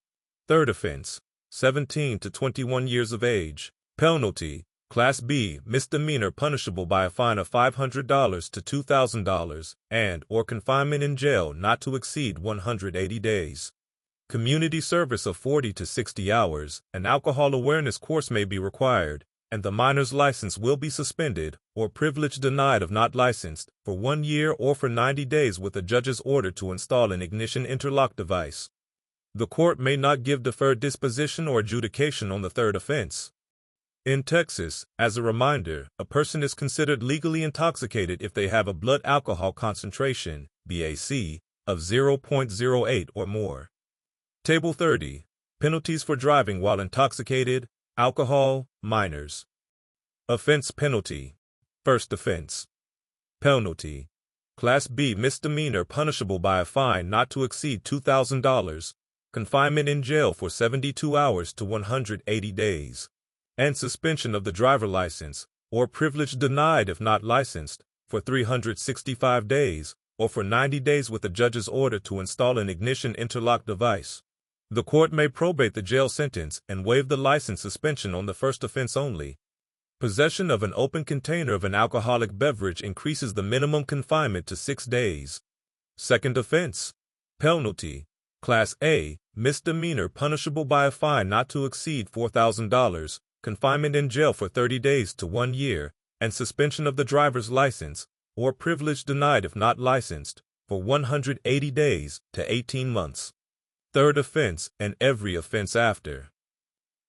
Third offense. 17 to 21 years of age. Penalty. Class B misdemeanor punishable by a fine of $500 to $2,000 and or confinement in jail not to exceed 180 days. Community service of 40 to 60 hours, an alcohol awareness course may be required, and the minor's license will be suspended or privilege denied if not licensed for 1 year or for 90 days with a judge's order to install an ignition interlock device. The court may not give deferred disposition or adjudication on the third offense. In Texas, as a reminder, a person is considered legally intoxicated if they have a blood alcohol concentration, BAC, of 0.08 or more. Table 30. Penalties for driving while intoxicated, Alcohol, minors. Offense penalty. First offense. Penalty. Class B misdemeanor punishable by a fine not to exceed $2,000, confinement in jail for 72 hours to 180 days, and suspension of the driver license, or privilege denied if not licensed, for 365 days, or for 90 days with a judge's order to install an ignition interlock device. The court may probate the jail sentence and waive the license suspension on the first offense only. Possession of an open container of an alcoholic beverage increases the minimum confinement to 6 days. Second offense. Penalty. Class A, misdemeanor punishable by a fine not to exceed $4,000, confinement in jail for 30 days to 1 year, and suspension of the driver's license, or privilege denied if not licensed, for 180 days to 18 months. Third offense and every offense after.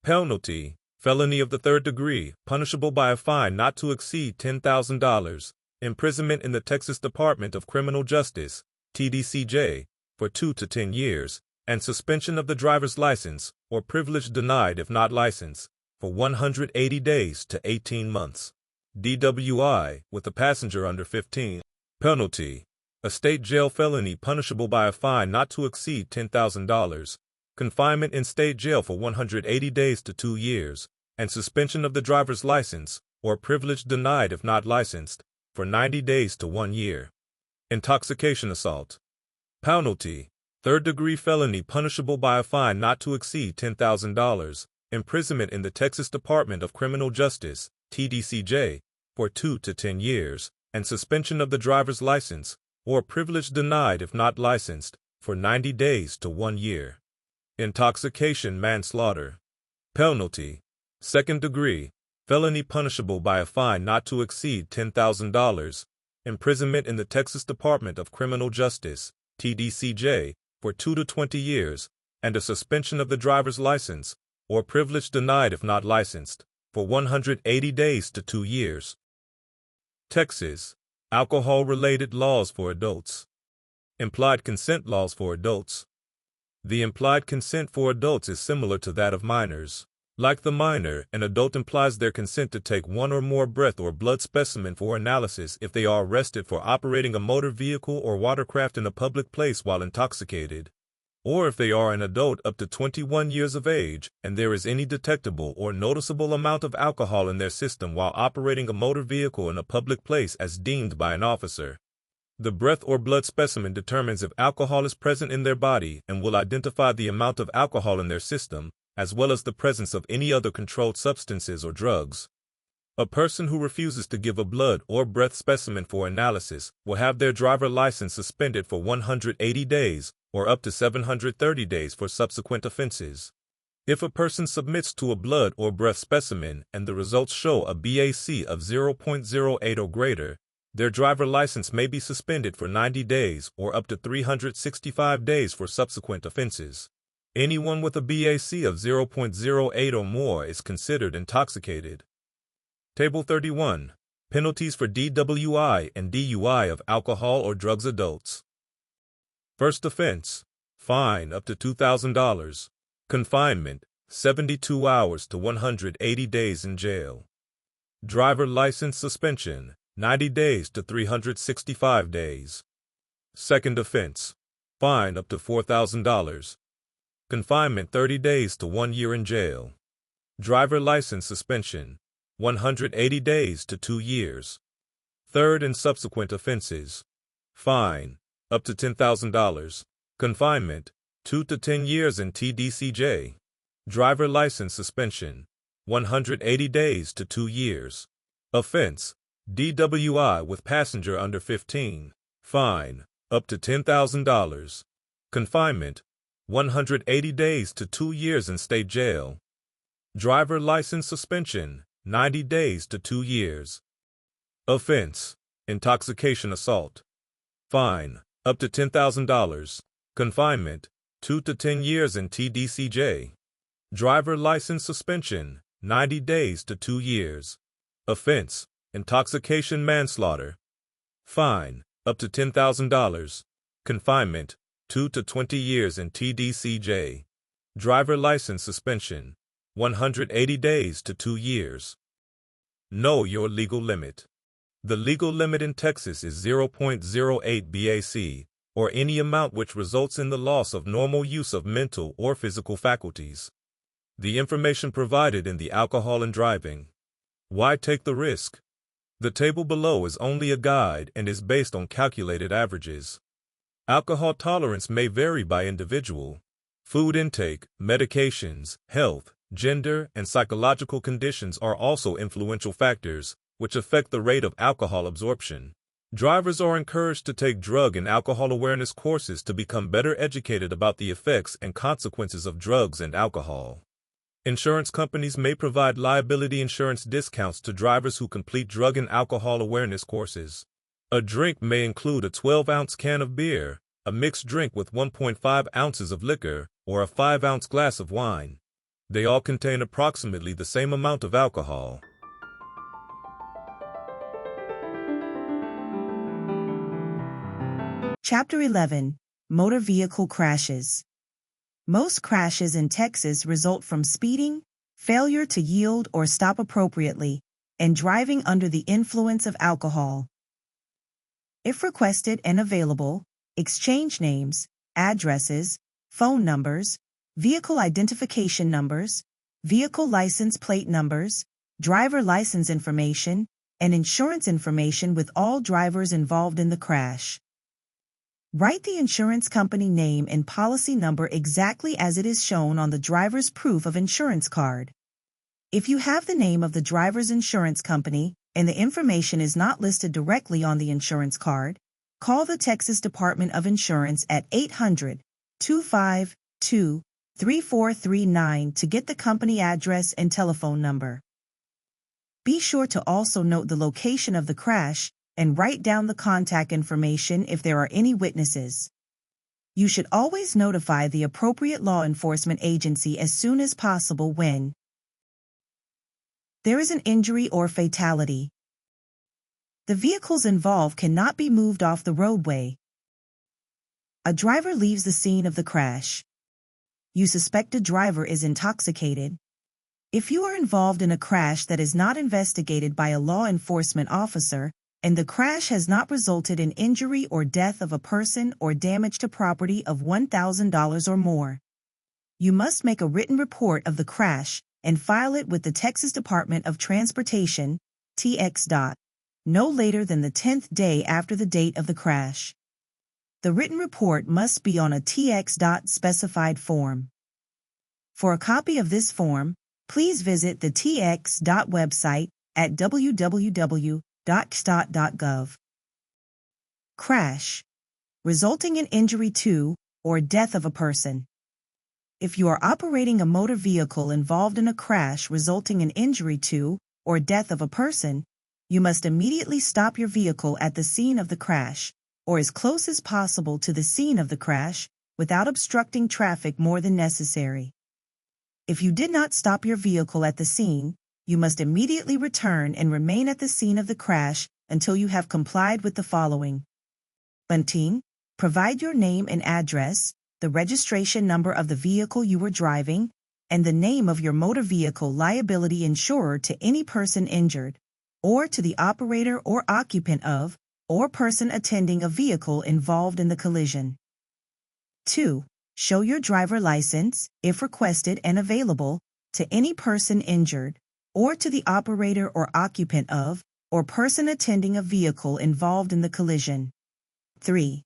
Penalty. Felony of the third degree, punishable by a fine not to exceed $10,000, imprisonment in the Texas Department of Criminal Justice, TDCJ, for 2 to 10 years, and suspension of the driver's license, or privilege denied if not licensed, for 180 days to 18 months. DWI, with a passenger under 15. Penalty. A state jail felony punishable by a fine not to exceed $10,000, confinement in state jail for 180 days to 2 years, and suspension of the driver's license, or privilege denied if not licensed, for 90 days to 1 year. Intoxication assault. Penalty. Third-degree felony punishable by a fine not to exceed $10,000, imprisonment in the Texas Department of Criminal Justice, TDCJ, for 2 to 10 years, and suspension of the driver's license, or privilege denied if not licensed, for 90 days to 1 year. Intoxication manslaughter. Penalty. Second degree, felony punishable by a fine not to exceed $10,000, imprisonment in the Texas Department of Criminal Justice, TDCJ, for 2 to 20 years, and a suspension of the driver's license, or privilege denied if not licensed, for 180 days to 2 years. Texas. Alcohol-related laws for adults. Implied consent laws for adults. The implied consent for adults is similar to that of minors. Like the minor, an adult implies their consent to take one or more breath or blood specimen for analysis if they are arrested for operating a motor vehicle or watercraft in a public place while intoxicated, or if they are an adult up to 21 years of age and there is any detectable or noticeable amount of alcohol in their system while operating a motor vehicle in a public place as deemed by an officer. The breath or blood specimen determines if alcohol is present in their body and will identify the amount of alcohol in their system, as well as the presence of any other controlled substances or drugs. A person who refuses to give a blood or breath specimen for analysis will have their driver license suspended for 180 days or up to 730 days for subsequent offenses. If a person submits to a blood or breath specimen and the results show a BAC of 0.08 or greater, their driver license may be suspended for 90 days or up to 365 days for subsequent offenses. Anyone with a BAC of 0.08 or more is considered intoxicated. Table 31. Penalties for DWI and DUI of alcohol or drugs adults. First offense. Fine up to $2,000. Confinement, 72 hours to 180 days in jail. Driver license suspension, 90 days to 365 days. Second offense. Fine up to $4,000. Confinement 30 days to 1 year in jail. Driver license suspension, 180 days to 2 years. Third and subsequent offenses. Fine, up to $10,000. Confinement, 2 to 10 years in TDCJ. Driver license suspension, 180 days to 2 years. Offense, DWI with passenger under 15. Fine, up to $10,000. Confinement, 180 days to 2 years in state jail. Driver license suspension, 90 days to 2 years. Offense, intoxication assault. Fine, up to $10,000. Confinement, 2 to 10 years in TDCJ. Driver license suspension, 90 days to 2 years. Offense, intoxication manslaughter. Fine, up to $10,000. Confinement, 2 to 20 years in TDCJ. Driver license suspension, 180 days to 2 years. Know your legal limit. The legal limit in Texas is 0.08 BAC, or any amount which results in the loss of normal use of mental or physical faculties. The information provided in the Alcohol and Driving. Why take the risk? The table below is only a guide and is based on calculated averages. Alcohol tolerance may vary by individual. Food intake, medications, health, gender, and psychological conditions are also influential factors, which affect the rate of alcohol absorption. Drivers are encouraged to take drug and alcohol awareness courses to become better educated about the effects and consequences of drugs and alcohol. Insurance companies may provide liability insurance discounts to drivers who complete drug and alcohol awareness courses. A drink may include a 12-ounce can of beer, a mixed drink with 1.5 ounces of liquor, or a 5-ounce glass of wine. They all contain approximately the same amount of alcohol. Chapter 11. Motor Vehicle Crashes. Most crashes in Texas result from speeding, failure to yield or stop appropriately, and driving under the influence of alcohol. If requested and available, exchange names, addresses, phone numbers, vehicle identification numbers, vehicle license plate numbers, driver license information, and insurance information with all drivers involved in the crash. Write the insurance company name and policy number exactly as it is shown on the driver's proof of insurance card. If you have the name of the driver's insurance company and the information is not listed directly on the insurance card, call the Texas Department of Insurance at 800-252-3439 to get the company address and telephone number. Be sure to also note the location of the crash and write down the contact information if there are any witnesses. You should always notify the appropriate law enforcement agency as soon as possible when there is an injury or fatality. The vehicles involved cannot be moved off the roadway. A driver leaves the scene of the crash. You suspect a driver is intoxicated. If you are involved in a crash that is not investigated by a law enforcement officer, and the crash has not resulted in injury or death of a person or damage to property of $1,000 or more, you must make a written report of the crash and file it with the Texas Department of Transportation, TX. No later than the 10th day after the date of the crash. The written report must be on a TX. Specified form. For a copy of this form, please visit the TX. Website at www.xdot.gov. Crash. Resulting in injury to or death of a person. If you are operating a motor vehicle involved in a crash resulting in injury to or death of a person, you must immediately stop your vehicle at the scene of the crash, or as close as possible to the scene of the crash, without obstructing traffic more than necessary. If you did not stop your vehicle at the scene, you must immediately return and remain at the scene of the crash until you have complied with the following. 1. Provide your name and address, the registration number of the vehicle you were driving, and the name of your motor vehicle liability insurer to any person injured, or to the operator or occupant of, or person attending a vehicle involved in the collision. 2. Show your driver license, if requested and available, to any person injured, or to the operator or occupant of, or person attending a vehicle involved in the collision. 3.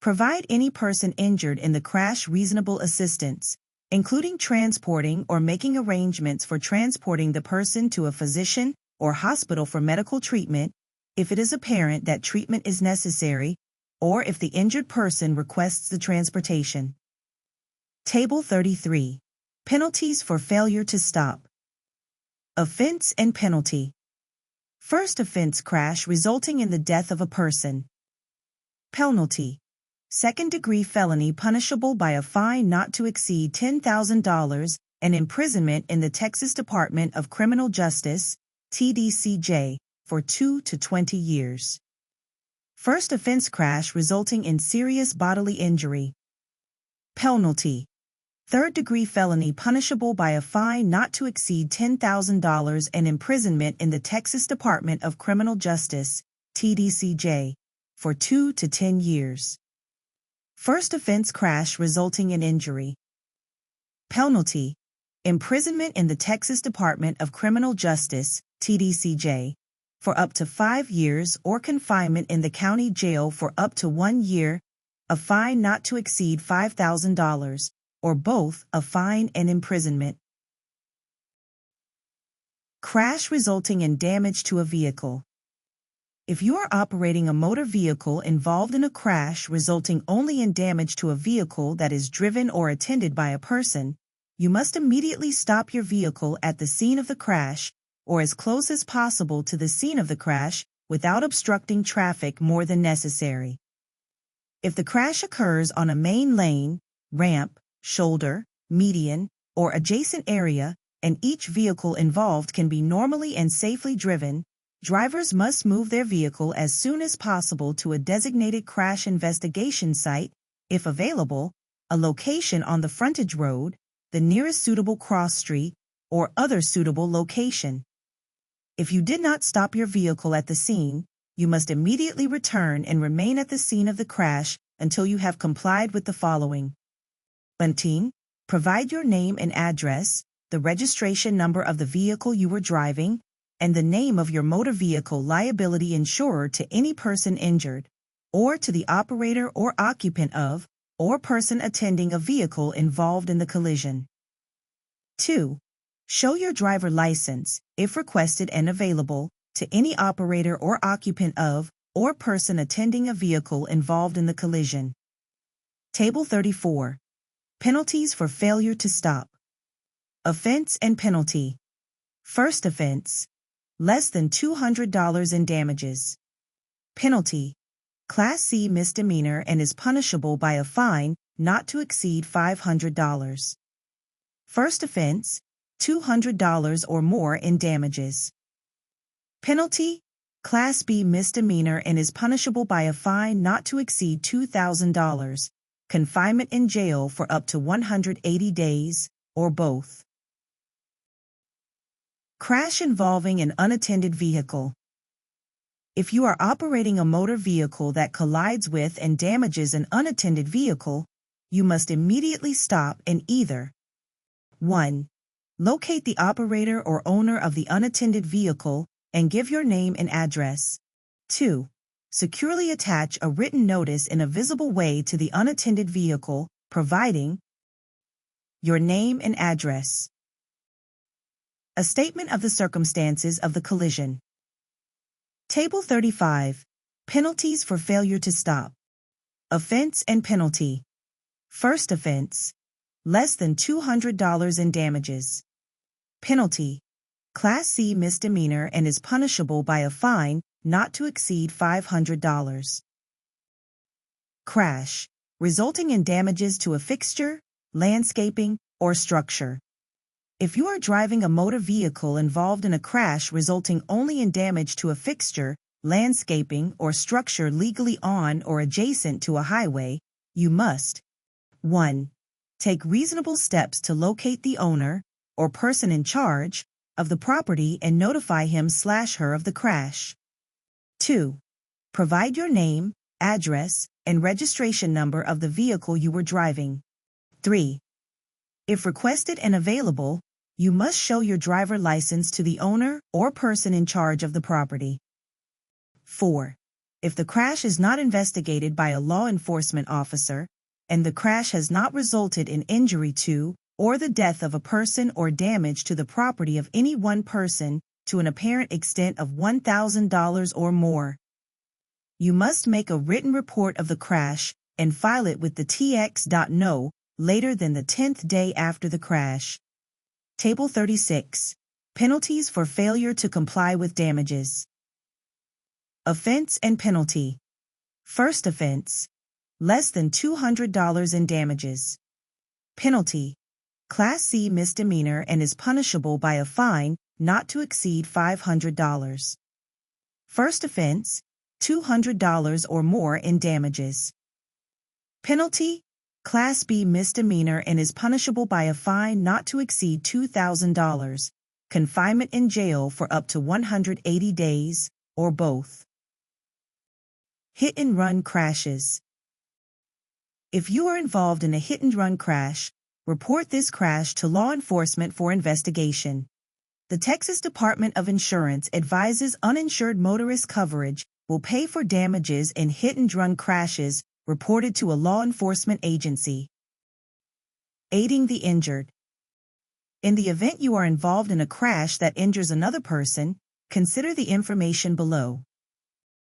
Provide any person injured in the crash reasonable assistance, including transporting or making arrangements for transporting the person to a physician or hospital for medical treatment, if it is apparent that treatment is necessary, or if the injured person requests the transportation. Table 33. Penalties for failure to stop. Offense and penalty. First offense: crash resulting in the death of a person. Penalty: second-degree felony punishable by a fine not to exceed $10,000 and imprisonment in the Texas Department of Criminal Justice, TDCJ, for 2 to 20 years. First offense: crash resulting in serious bodily injury. Penalty: Third-degree felony punishable by a fine not to exceed $10,000 and imprisonment in the Texas Department of Criminal Justice, TDCJ, for 2 to 10 years. First offense crash resulting in injury. Penalty: imprisonment in the Texas Department of Criminal Justice, TDCJ, for up to 5 years or confinement in the county jail for up to 1 year, a fine not to exceed $5,000, or both a fine and imprisonment. Crash resulting in damage to a vehicle. If you are operating a motor vehicle involved in a crash resulting only in damage to a vehicle that is driven or attended by a person, you must immediately stop your vehicle at the scene of the crash, or as close as possible to the scene of the crash, without obstructing traffic more than necessary. If the crash occurs on a main lane, ramp, shoulder, median, or adjacent area, and each vehicle involved can be normally and safely driven, drivers must move their vehicle as soon as possible to a designated crash investigation site, if available, a location on the frontage road, the nearest suitable cross street, or other suitable location. If you did not stop your vehicle at the scene, you must immediately return and remain at the scene of the crash until you have complied with the following. 17. Provide your name and address, the registration number of the vehicle you were driving, and the name of your motor vehicle liability insurer to any person injured, or to the operator or occupant of, or person attending a vehicle involved in the collision. 2. Show your driver license, if requested and available, to any operator or occupant of, or person attending a vehicle involved in the collision. Table 34. Penalties for failure to stop. Offense and penalty. First offense: less than $200 in damages. Penalty: Class C misdemeanor and is punishable by a fine not to exceed $500. First offense: $200 or more in damages. Penalty: Class B misdemeanor and is punishable by a fine not to exceed $2,000, confinement in jail for up to 180 days, or both. Crash involving an unattended vehicle. If you are operating a motor vehicle that collides with and damages an unattended vehicle, you must immediately stop and either 1. Locate the operator or owner of the unattended vehicle and give your name and address. 2. Securely attach a written notice in a visible way to the unattended vehicle, providing your name and address. A statement of the circumstances of the collision. Table 35. Penalties for failure to stop. Offense and penalty. First offense: less than $200 in damages. Penalty: Class C misdemeanor and is punishable by a fine not to exceed $500. Crash, resulting in damages to a fixture, landscaping, or structure. If you are driving a motor vehicle involved in a crash resulting only in damage to a fixture, landscaping, or structure legally on or adjacent to a highway, you must 1. Take reasonable steps to locate the owner, or person in charge, of the property and notify him/her of the crash. 2. Provide your name, address, and registration number of the vehicle you were driving. 3. If requested and available, you must show your driver license to the owner or person in charge of the property. 4. If the crash is not investigated by a law enforcement officer, and the crash has not resulted in injury to, or the death of a person or damage to the property of any one person, to an apparent extent of $1,000 or more, you must make a written report of the crash and file it with the TX.no later than the 10th day after the crash. Table 36. Penalties for failure to comply with damages. Offense and penalty. First offense: less than $200 in damages. Penalty: Class C misdemeanor and is punishable by a fine not to exceed $500. First offense: $200 or more in damages. Penalty: Class B misdemeanor and is punishable by a fine not to exceed $2,000, confinement in jail for up to 180 days, or both. Hit-and-run crashes. If you are involved in a hit-and-run crash, report this crash to law enforcement for investigation. The Texas Department of Insurance advises uninsured motorist coverage will pay for damages in hit-and-run crashes reported to a law enforcement agency. Aiding the injured. In the event you are involved in a crash that injures another person, consider the information below.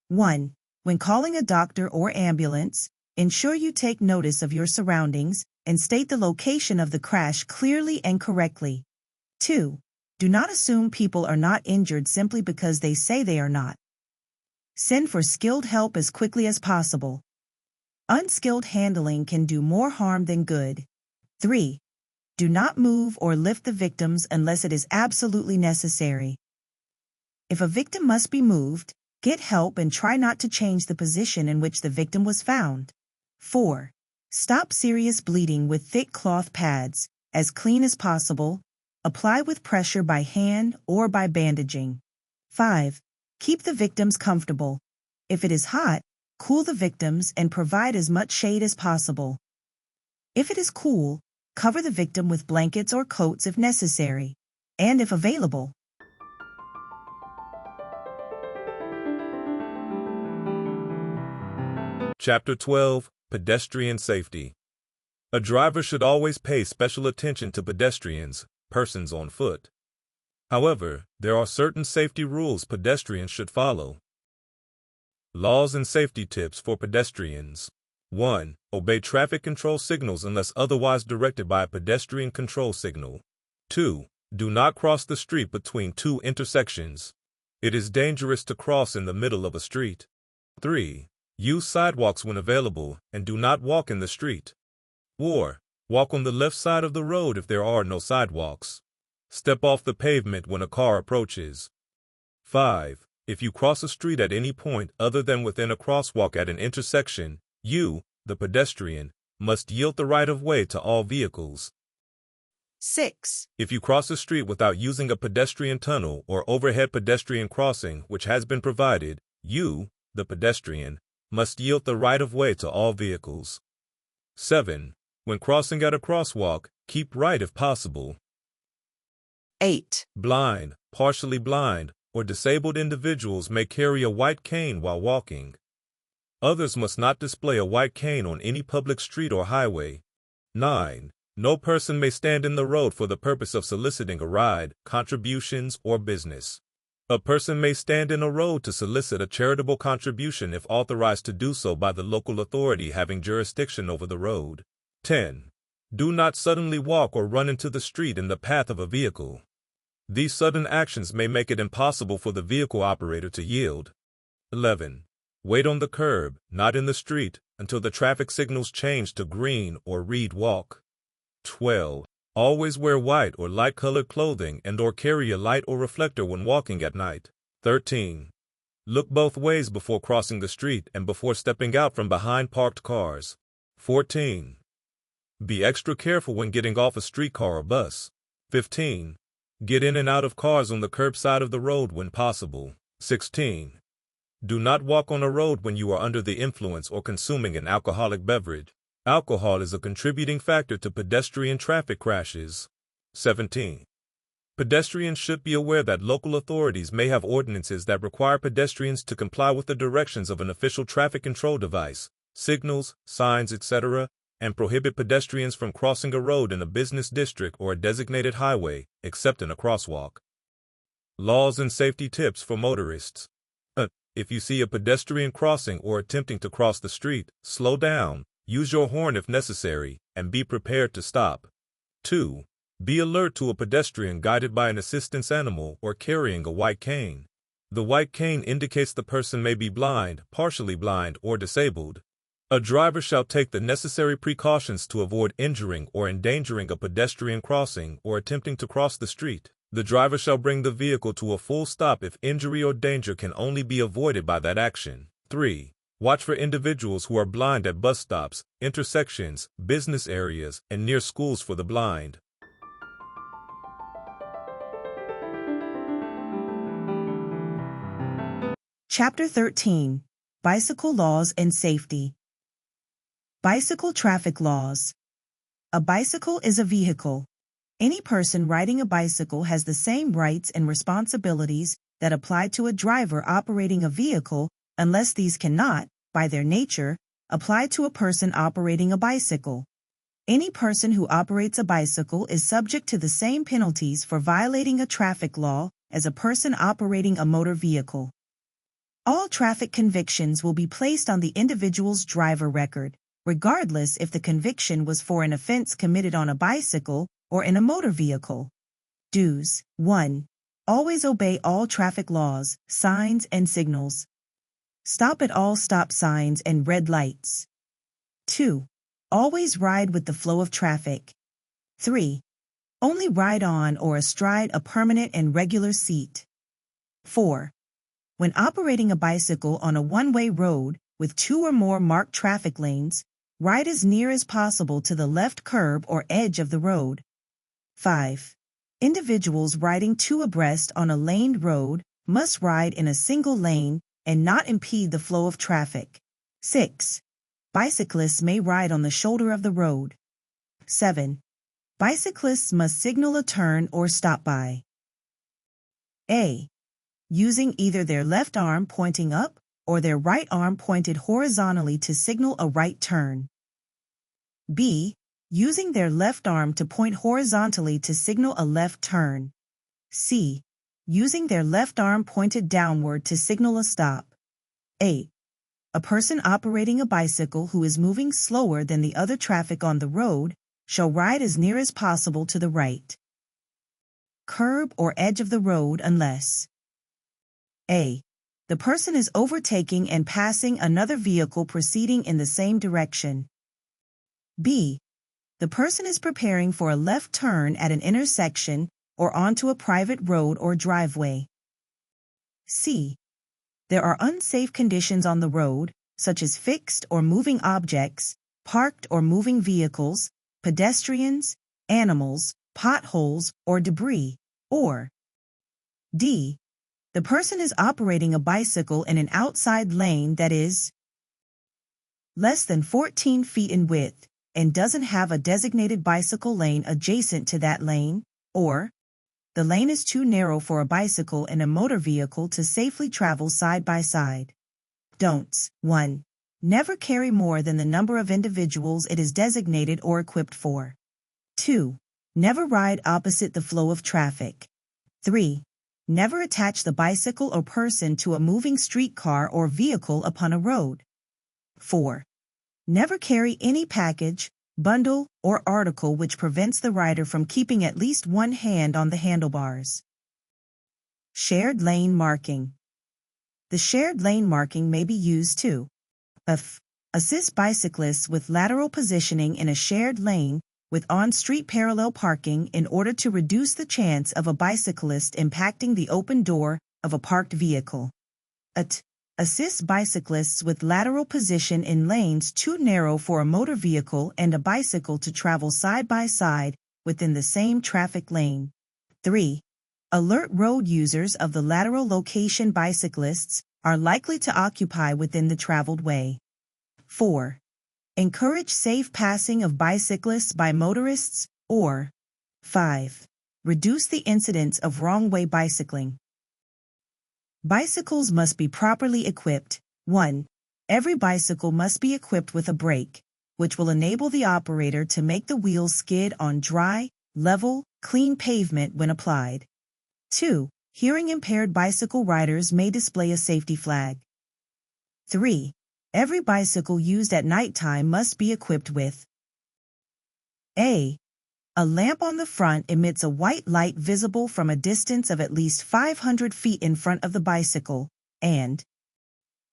1. When calling a doctor or ambulance, ensure you take notice of your surroundings and state the location of the crash clearly and correctly. 2. Do not assume people are not injured simply because they say they are not. Send for skilled help as quickly as possible. Unskilled handling can do more harm than good. 3. Do not move or lift the victims unless it is absolutely necessary. If a victim must be moved, get help and try not to change the position in which the victim was found. 4. Stop serious bleeding with thick cloth pads, as clean as possible. Apply with pressure by hand or by bandaging. 5. Keep the victims comfortable. If it is hot, cool the victims and provide as much shade as possible. If it is cool, cover the victim with blankets or coats if necessary, and if available. Chapter 12, Pedestrian Safety. A driver should always pay special attention to pedestrians, persons on foot. However, there are certain safety rules pedestrians should follow. Laws and safety tips for pedestrians. 1. Obey traffic control signals unless otherwise directed by a pedestrian control signal. 2. Do not cross the street between two intersections. It is dangerous to cross in the middle of a street. 3. Use sidewalks when available and do not walk in the street. 4. Walk on the left side of the road if there are no sidewalks. Step off the pavement when a car approaches. 5. If you cross a street at any point other than within a crosswalk at an intersection, you, the pedestrian, must yield the right-of-way to all vehicles. 6. If you cross a street without using a pedestrian tunnel or overhead pedestrian crossing which has been provided, you, the pedestrian, must yield the right-of-way to all vehicles. 7. When crossing at a crosswalk, keep right if possible. 8. Blind, partially blind, or disabled individuals may carry a white cane while walking. Others must not display a white cane on any public street or highway. 9. No person may stand in the road for the purpose of soliciting a ride, contributions, or business. A person may stand in a road to solicit a charitable contribution if authorized to do so by the local authority having jurisdiction over the road. 10. Do not suddenly walk or run into the street in the path of a vehicle. These sudden actions may make it impossible for the vehicle operator to yield. 11. Wait on the curb, not in the street, until the traffic signals change to green or read walk. 12. Always wear white or light-colored clothing and/or carry a light or reflector when walking at night. 13. Look both ways before crossing the street and before stepping out from behind parked cars. 14. Be extra careful when getting off a streetcar or bus. 15. Get in and out of cars on the curb side of the road when possible. 16. Do not walk on a road when you are under the influence or consuming an alcoholic beverage. Alcohol is a contributing factor to pedestrian traffic crashes. 17. Pedestrians should be aware that local authorities may have ordinances that require pedestrians to comply with the directions of an official traffic control device, signals, signs, etc., and prohibit pedestrians from crossing a road in a business district or a designated highway, except in a crosswalk. Laws and safety tips for motorists. If you see a pedestrian crossing or attempting to cross the street, slow down, use your horn if necessary, and be prepared to stop. 2. Be alert to a pedestrian guided by an assistance animal or carrying a white cane. The white cane indicates the person may be blind, partially blind, or disabled. A driver shall take the necessary precautions to avoid injuring or endangering a pedestrian crossing or attempting to cross the street. The driver shall bring the vehicle to a full stop if injury or danger can only be avoided by that action. 3. Watch for individuals who are blind at bus stops, intersections, business areas, and near schools for the blind. Chapter 13. Bicycle Laws and Safety. Bicycle Traffic Laws. A bicycle is a vehicle. Any person riding a bicycle has the same rights and responsibilities that apply to a driver operating a vehicle, unless these cannot, by their nature, apply to a person operating a bicycle. Any person who operates a bicycle is subject to the same penalties for violating a traffic law as a person operating a motor vehicle. All traffic convictions will be placed on the individual's driver record, regardless if the conviction was for an offense committed on a bicycle or in a motor vehicle. Do's. 1. Always obey all traffic laws, signs, and signals. Stop at all stop signs and red lights. 2. Always ride with the flow of traffic. 3. Only ride on or astride a permanent and regular seat. 4. When operating a bicycle on a one-way road with 2 or more marked traffic lanes, ride as near as possible to the left curb or edge of the road. 5. Individuals riding 2 abreast on a laned road must ride in a single lane and not impede the flow of traffic. 6. Bicyclists may ride on the shoulder of the road. 7. Bicyclists must signal a turn or stop by. A. Using either their left arm pointing up or their right arm pointed horizontally to signal a right turn. B. Using their left arm to point horizontally to signal a left turn. C. Using their left arm pointed downward to signal a stop. 8. A person operating a bicycle who is moving slower than the other traffic on the road shall ride as near as possible to the right curb or edge of the road unless A. The person is overtaking and passing another vehicle proceeding in the same direction. B. The person is preparing for a left turn at an intersection or onto a private road or driveway. C. There are unsafe conditions on the road, such as fixed or moving objects, parked or moving vehicles, pedestrians, animals, potholes, or debris. Or D. The person is operating a bicycle in an outside lane that is less than 14 feet in width and doesn't have a designated bicycle lane adjacent to that lane, or the lane is too narrow for a bicycle and a motor vehicle to safely travel side by side. Don'ts. 1. Never carry more than the number of individuals it is designated or equipped for. 2. Never ride opposite the flow of traffic. 3. Never attach the bicycle or person to a moving streetcar or vehicle upon a road. 4. Never carry any package, bundle, or article which prevents the rider from keeping at least one hand on the handlebars. Shared lane marking. The shared lane marking may be used to assist bicyclists with lateral positioning in a shared lane with on-street parallel parking in order to reduce the chance of a bicyclist impacting the open door of a parked vehicle. Assist bicyclists with lateral position in lanes too narrow for a motor vehicle and a bicycle to travel side by side within the same traffic lane. 3. Alert road users of the lateral location bicyclists are likely to occupy within the traveled way. 4. Encourage safe passing of bicyclists by motorists, or 5. Reduce the incidence of wrong-way bicycling. Bicycles must be properly equipped. 1. Every bicycle must be equipped with a brake, which will enable the operator to make the wheels skid on dry, level, clean pavement when applied. 2. Hearing-impaired bicycle riders may display a safety flag. 3. Every bicycle used at nighttime must be equipped with A. A lamp on the front emits a white light visible from a distance of at least 500 feet in front of the bicycle, and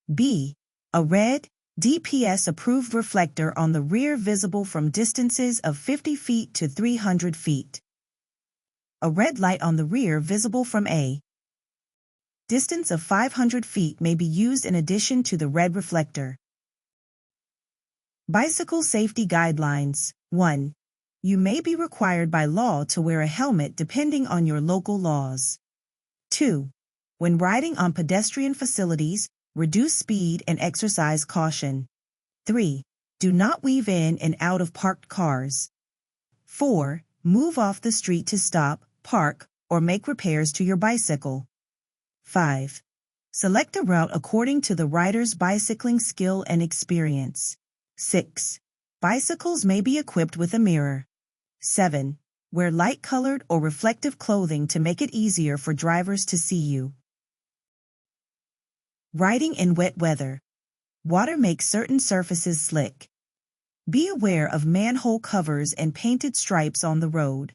B. A red, DPS-approved reflector on the rear visible from distances of 50 feet to 300 feet. A red light on the rear visible from a distance of 500 feet may be used in addition to the red reflector. Bicycle safety guidelines. 1. You may be required by law to wear a helmet depending on your local laws. 2. When riding on pedestrian facilities, reduce speed and exercise caution. 3. Do not weave in and out of parked cars. 4. Move off the street to stop, park, or make repairs to your bicycle. 5. Select a route according to the rider's bicycling skill and experience. 6. Bicycles may be equipped with a mirror. 7. Wear light-colored or reflective clothing to make it easier for drivers to see you. Riding in wet weather. Water makes certain surfaces slick. Be aware of manhole covers and painted stripes on the road.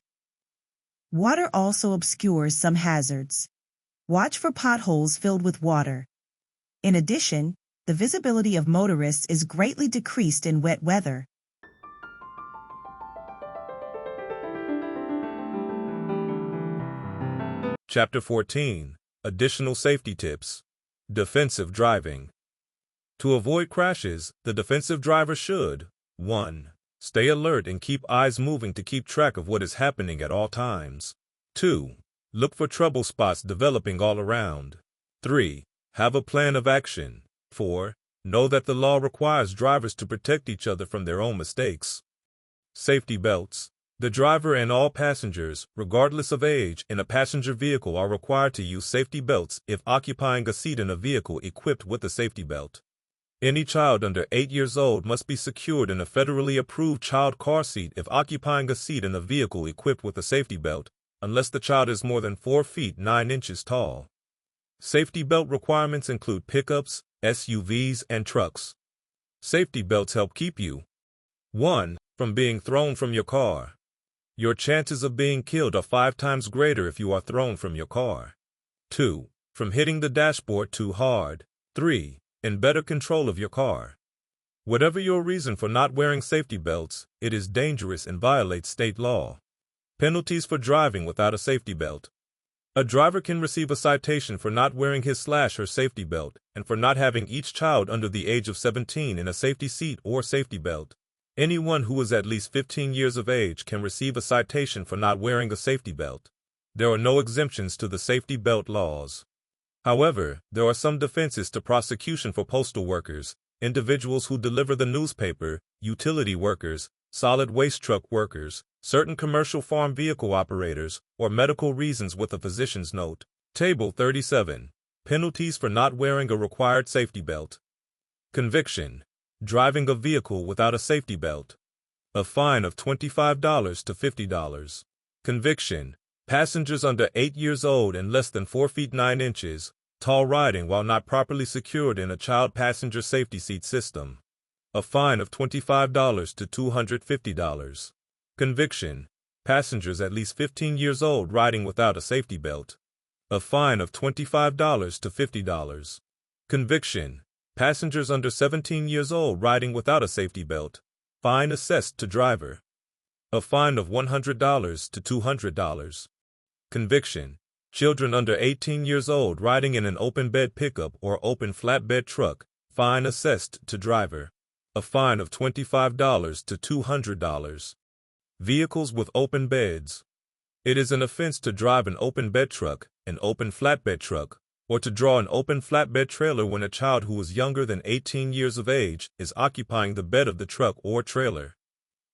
Water also obscures some hazards. Watch for potholes filled with water. In addition, the visibility of motorists is greatly decreased in wet weather. Chapter 14. Additional Safety Tips. Defensive Driving. To avoid crashes, the defensive driver should 1. Stay alert and keep eyes moving to keep track of what is happening at all times. 2. Look for trouble spots developing all around. 3. Have a plan of action. 4. Know that the law requires drivers to protect each other from their own mistakes. Safety belts. The driver and all passengers, regardless of age, in a passenger vehicle are required to use safety belts if occupying a seat in a vehicle equipped with a safety belt. Any child under 8 years old must be secured in a federally approved child car seat if occupying a seat in a vehicle equipped with a safety belt, unless the child is more than 4 feet 9 inches tall. Safety belt requirements include pickups, SUVs, and trucks. Safety belts help keep you 1. From being thrown from your car. Your chances of being killed are 5 times greater if you are thrown from your car. 2. From hitting the dashboard too hard. 3. In better control of your car. Whatever your reason for not wearing safety belts, it is dangerous and violates state law. Penalties for driving without a safety belt. A driver can receive a citation for not wearing his/her safety belt and for not having each child under the age of 17 in a safety seat or safety belt. Anyone who is at least 15 years of age can receive a citation for not wearing a safety belt. There are no exemptions to the safety belt laws. However, there are some defenses to prosecution for postal workers, individuals who deliver the newspaper, utility workers, solid waste truck workers, certain commercial farm vehicle operators, or medical reasons with a physician's note. Table 37. Penalties for not wearing a required safety belt. Conviction. Driving a vehicle without a safety belt. A fine of $25 to $50. Conviction. Passengers under 8 years old and less than 4 feet 9 inches, tall riding while not properly secured in a child passenger safety seat system. A fine of $25 to $250. Conviction. Passengers at least 15 years old riding without a safety belt. A fine of $25 to $50. Conviction. Passengers under 17 years old riding without a safety belt. Fine assessed to driver. A fine of $100 to $200. Conviction. Children under 18 years old riding in an open bed pickup or open flatbed truck. Fine assessed to driver. A fine of $25 to $200. Vehicles with open beds. It is an offense to drive an open bed truck, an open flatbed truck, or to draw an open flatbed trailer when a child who is younger than 18 years of age is occupying the bed of the truck or trailer.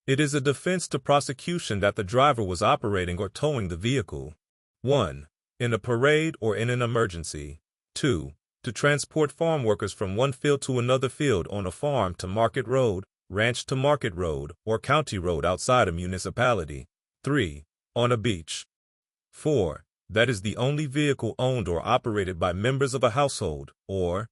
It is a defense to prosecution that the driver was operating or towing the vehicle. 1. In a parade or in an emergency. 2. To transport farm workers from one field to another field on a farm to market road, ranch to market road, or county road outside a municipality. 3. On a beach. 4. That is the only vehicle owned or operated by members of a household, or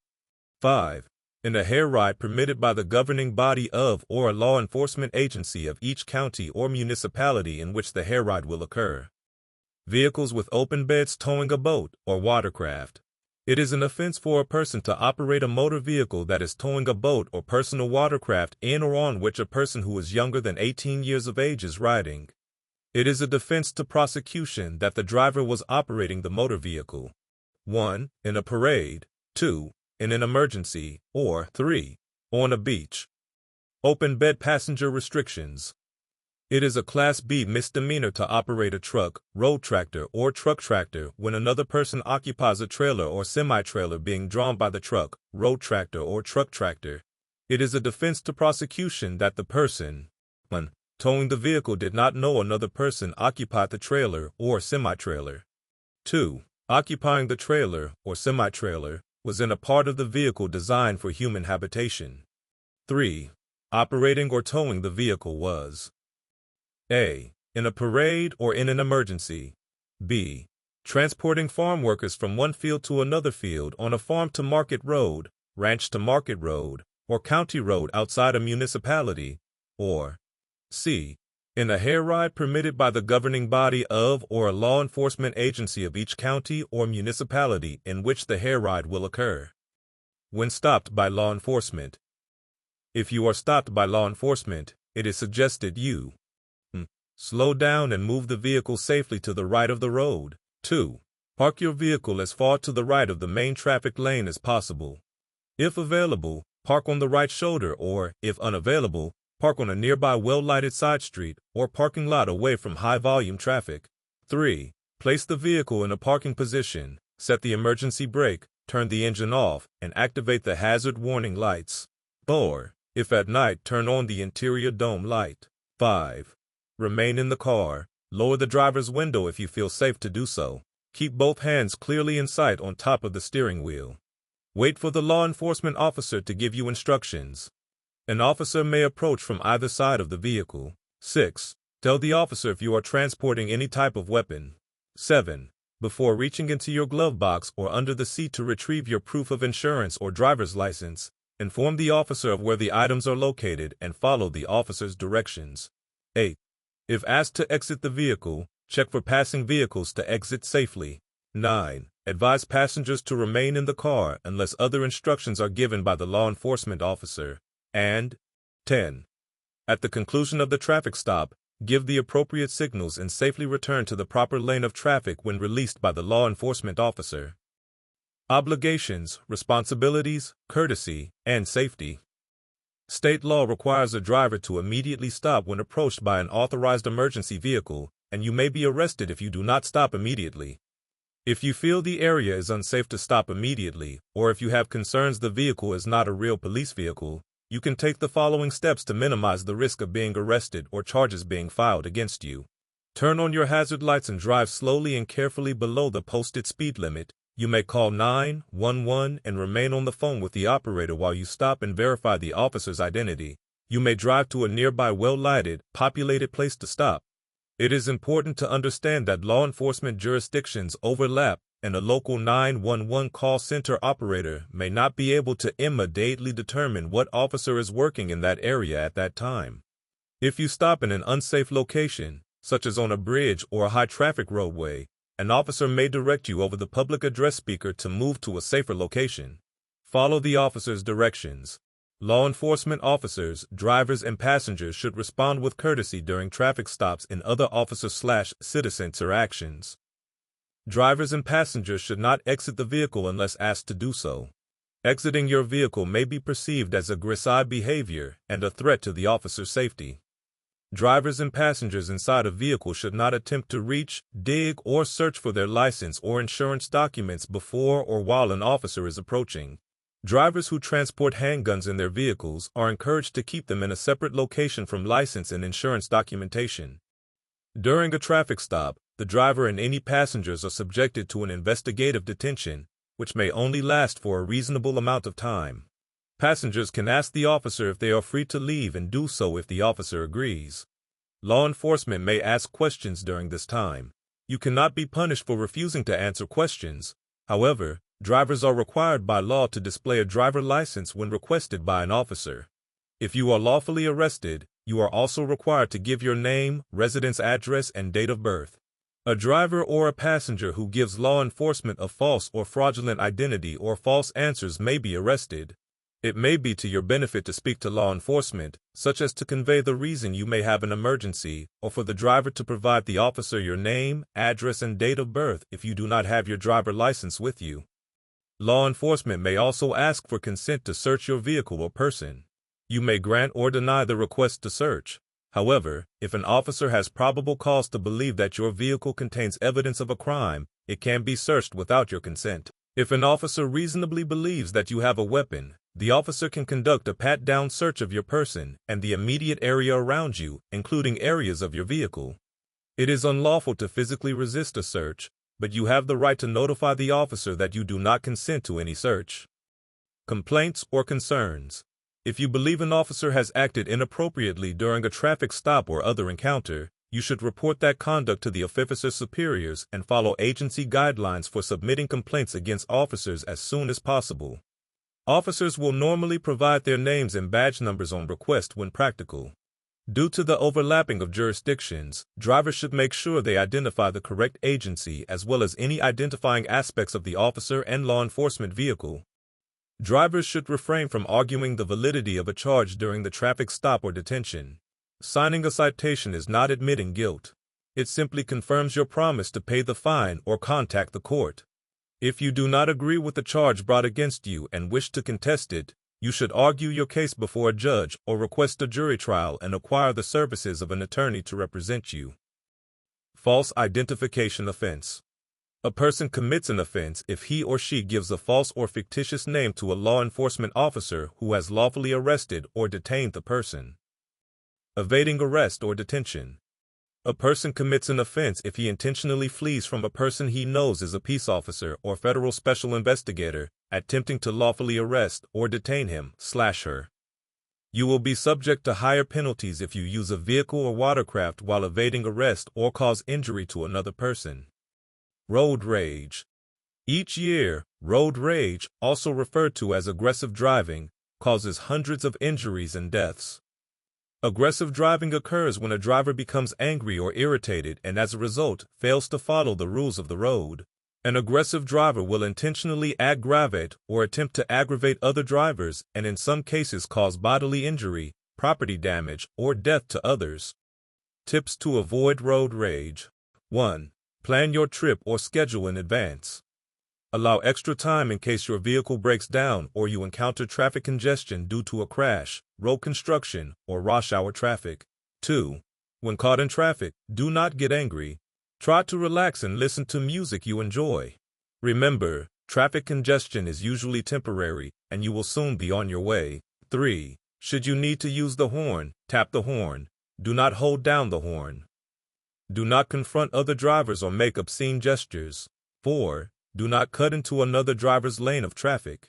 5. In a hayride permitted by the governing body of or a law enforcement agency of each county or municipality in which the hayride will occur. Vehicles with open beds towing a boat or watercraft. It is an offense for a person to operate a motor vehicle that is towing a boat or personal watercraft in or on which a person who is younger than 18 years of age is riding. It is a defense to prosecution that the driver was operating the motor vehicle. 1. In a parade. 2. In an emergency, or 3. On a beach. Open bed passenger restrictions. It is a Class B misdemeanor to operate a truck, road tractor, or truck tractor when another person occupies a trailer or semi-trailer being drawn by the truck, road tractor, or truck tractor. It is a defense to prosecution that the person, 1. Towing the vehicle did not know another person occupied the trailer or semi-trailer. 2. Occupying the trailer or semi-trailer was in a part of the vehicle designed for human habitation. 3. Operating or towing the vehicle was A. In a parade or in an emergency. B. Transporting farm workers from one field to another field on a farm-to-market road, ranch-to-market road, or county road outside a municipality. Or C. In a hayride permitted by the governing body of or a law enforcement agency of each county or municipality in which the hayride will occur. When stopped by law enforcement. If you are stopped by law enforcement, it is suggested you slow down and move the vehicle safely to the right of the road. 2. Park your vehicle as far to the right of the main traffic lane as possible. If available, park on the right shoulder or, if unavailable, park on a nearby well-lighted side street or parking lot away from high-volume traffic. 3. Place the vehicle in a parking position, set the emergency brake, turn the engine off, and activate the hazard warning lights. 4. If at night, turn on the interior dome light. 5. Remain in the car. Lower the driver's window if you feel safe to do so. Keep both hands clearly in sight on top of the steering wheel. Wait for the law enforcement officer to give you instructions. An officer may approach from either side of the vehicle. 6. Tell the officer if you are transporting any type of weapon. 7. Before reaching into your glove box or under the seat to retrieve your proof of insurance or driver's license, inform the officer of where the items are located and follow the officer's directions. 8. If asked to exit the vehicle, check for passing vehicles to exit safely. 9. Advise passengers to remain in the car unless other instructions are given by the law enforcement officer. And 10. At the conclusion of the traffic stop, give the appropriate signals and safely return to the proper lane of traffic when released by the law enforcement officer. Obligations, responsibilities, courtesy, and safety. State law requires a driver to immediately stop when approached by an authorized emergency vehicle, and you may be arrested if you do not stop immediately. If you feel the area is unsafe to stop immediately, or if you have concerns the vehicle is not a real police vehicle, you can take the following steps to minimize the risk of being arrested or charges being filed against you. Turn on your hazard lights and drive slowly and carefully below the posted speed limit. You may call 911 and remain on the phone with the operator while you stop and verify the officer's identity. You may drive to a nearby well-lighted, populated place to stop. It is important to understand that law enforcement jurisdictions overlap, and a local 911 call center operator may not be able to immediately determine what officer is working in that area at that time. If you stop in an unsafe location, such as on a bridge or a high-traffic roadway, an officer may direct you over the public address speaker to move to a safer location. Follow the officer's directions. Law enforcement officers, drivers, and passengers should respond with courtesy during traffic stops and other officer/citizen interactions. Drivers and passengers should not exit the vehicle unless asked to do so. Exiting your vehicle may be perceived as aggressive behavior and a threat to the officer's safety. Drivers and passengers inside a vehicle should not attempt to reach, dig, or search for their license or insurance documents before or while an officer is approaching. Drivers who transport handguns in their vehicles are encouraged to keep them in a separate location from license and insurance documentation. During a traffic stop, the driver and any passengers are subjected to an investigative detention, which may only last for a reasonable amount of time. Passengers can ask the officer if they are free to leave and do so if the officer agrees. Law enforcement may ask questions during this time. You cannot be punished for refusing to answer questions. However, drivers are required by law to display a driver license when requested by an officer. If you are lawfully arrested, you are also required to give your name, residence address, and date of birth. A driver or a passenger who gives law enforcement a false or fraudulent identity or false answers may be arrested. It may be to your benefit to speak to law enforcement, such as to convey the reason you may have an emergency, or for the driver to provide the officer your name, address, and date of birth if you do not have your driver license with you. Law enforcement may also ask for consent to search your vehicle or person. You may grant or deny the request to search. However, if an officer has probable cause to believe that your vehicle contains evidence of a crime, it can be searched without your consent. If an officer reasonably believes that you have a weapon, the officer can conduct a pat-down search of your person and the immediate area around you, including areas of your vehicle. It is unlawful to physically resist a search, but you have the right to notify the officer that you do not consent to any search. Complaints or concerns. If you believe an officer has acted inappropriately during a traffic stop or other encounter, you should report that conduct to the officer's superiors and follow agency guidelines for submitting complaints against officers as soon as possible. Officers will normally provide their names and badge numbers on request when practical. Due to the overlapping of jurisdictions, drivers should make sure they identify the correct agency as well as any identifying aspects of the officer and law enforcement vehicle. Drivers should refrain from arguing the validity of a charge during the traffic stop or detention. Signing a citation is not admitting guilt. It simply confirms your promise to pay the fine or contact the court. If you do not agree with the charge brought against you and wish to contest it, you should argue your case before a judge or request a jury trial and acquire the services of an attorney to represent you. False identification offense. A person commits an offense if he or she gives a false or fictitious name to a law enforcement officer who has lawfully arrested or detained the person. Evading arrest or detention. A person commits an offense if he intentionally flees from a person he knows is a peace officer or federal special investigator, attempting to lawfully arrest or detain him/her. You will be subject to higher penalties if you use a vehicle or watercraft while evading arrest or cause injury to another person. Road rage. Each year, road rage, also referred to as aggressive driving, causes hundreds of injuries and deaths. Aggressive driving occurs when a driver becomes angry or irritated and as a result fails to follow the rules of the road. An aggressive driver will intentionally aggravate or attempt to aggravate other drivers and in some cases cause bodily injury, property damage, or death to others. Tips to avoid road rage. 1. Plan your trip or schedule in advance. Allow extra time in case your vehicle breaks down or you encounter traffic congestion due to a crash, road construction, or rush hour traffic. 2. When caught in traffic, do not get angry. Try to relax and listen to music you enjoy. Remember, traffic congestion is usually temporary, and you will soon be on your way. 3. Should you need to use the horn, tap the horn. Do not hold down the horn. Do not confront other drivers or make obscene gestures. 4. Do not cut into another driver's lane of traffic.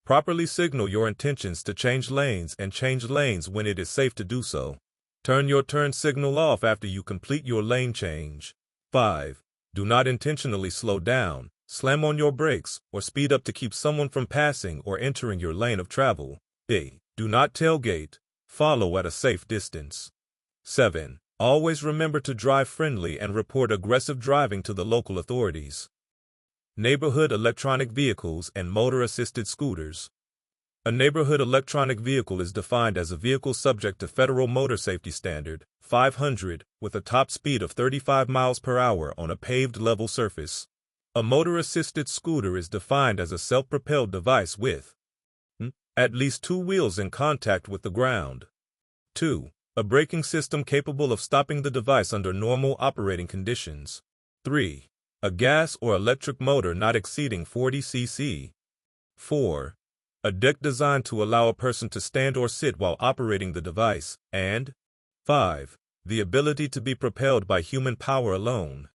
Properly signal your intentions to change lanes and change lanes when it is safe to do so. Turn your turn signal off after you complete your lane change. 5. Do not intentionally slow down, slam on your brakes, or speed up to keep someone from passing or entering your lane of travel. 8. Do not tailgate. Follow at a safe distance. 7. Always remember to drive friendly and report aggressive driving to the local authorities. Neighborhood electronic vehicles and motor-assisted scooters. A neighborhood electronic vehicle is defined as a vehicle subject to Federal Motor Safety Standard 500 with a top speed of 35 miles per hour on a paved level surface. A motor-assisted scooter is defined as a self-propelled device with at least 2 wheels in contact with the ground. 2. A braking system capable of stopping the device under normal operating conditions. 3. A gas or electric motor not exceeding 40 cc. 4. A deck designed to allow a person to stand or sit while operating the device, and 5. The ability to be propelled by human power alone.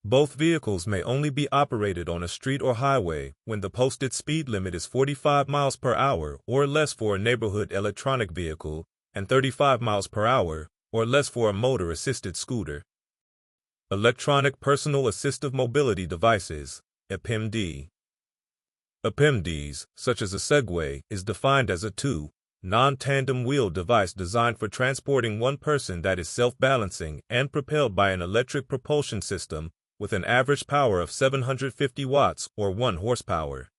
Both vehicles may only be operated on a street or highway when the posted speed limit is 45 miles per hour or less for a neighborhood electronic vehicle and 35 miles per hour or less for a motor-assisted scooter. Electronic Personal Assistive Mobility Devices, EPMD. EPMDs, such as a Segway, is defined as a 2, non-tandem wheel device designed for transporting one person that is self-balancing and propelled by an electric propulsion system with an average power of 750 watts or 1 horsepower.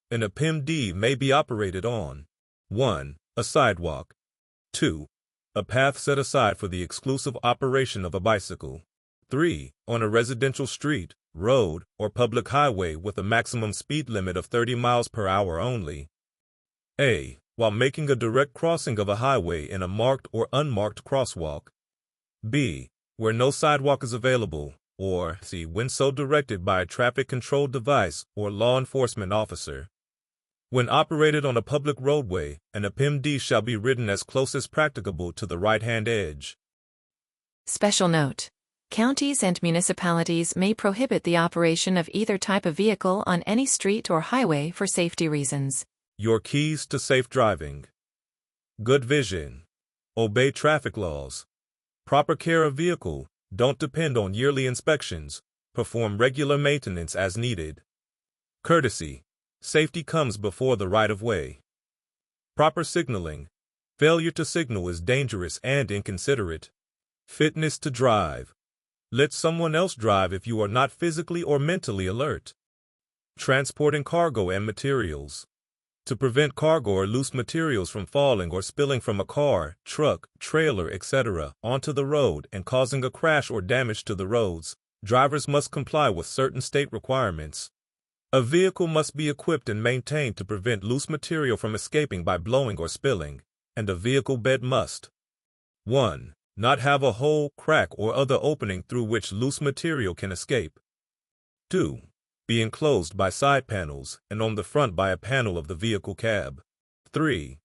An EPMD may be operated on 1. A sidewalk. 2. A path set aside for the exclusive operation of a bicycle. 3. On a residential street, road, or public highway with a maximum speed limit of 30 miles per hour only. A. while making a direct crossing of a highway in a marked or unmarked crosswalk. B. Where no sidewalk is available, or C. When so directed by a traffic control device or law enforcement officer. When operated on a public roadway, an APMD shall be ridden as close as practicable to the right-hand edge. Special note. Counties and municipalities may prohibit the operation of either type of vehicle on any street or highway for safety reasons. Your keys to safe driving. Good vision. Obey traffic laws. Proper care of vehicle. Don't depend on yearly inspections. Perform regular maintenance as needed. Courtesy. Safety comes before the right-of-way. Proper signaling. Failure to signal is dangerous and inconsiderate. Fitness to drive. Let someone else drive if you are not physically or mentally alert. Transporting cargo and materials. To prevent cargo or loose materials from falling or spilling from a car, truck, trailer, etc. onto the road and causing a crash or damage to the roads, drivers must comply with certain state requirements. A vehicle must be equipped and maintained to prevent loose material from escaping by blowing or spilling, and a vehicle bed must 1. Not have a hole, crack, or other opening through which loose material can escape. 2. Be enclosed by side panels and on the front by a panel of the vehicle cab. 3.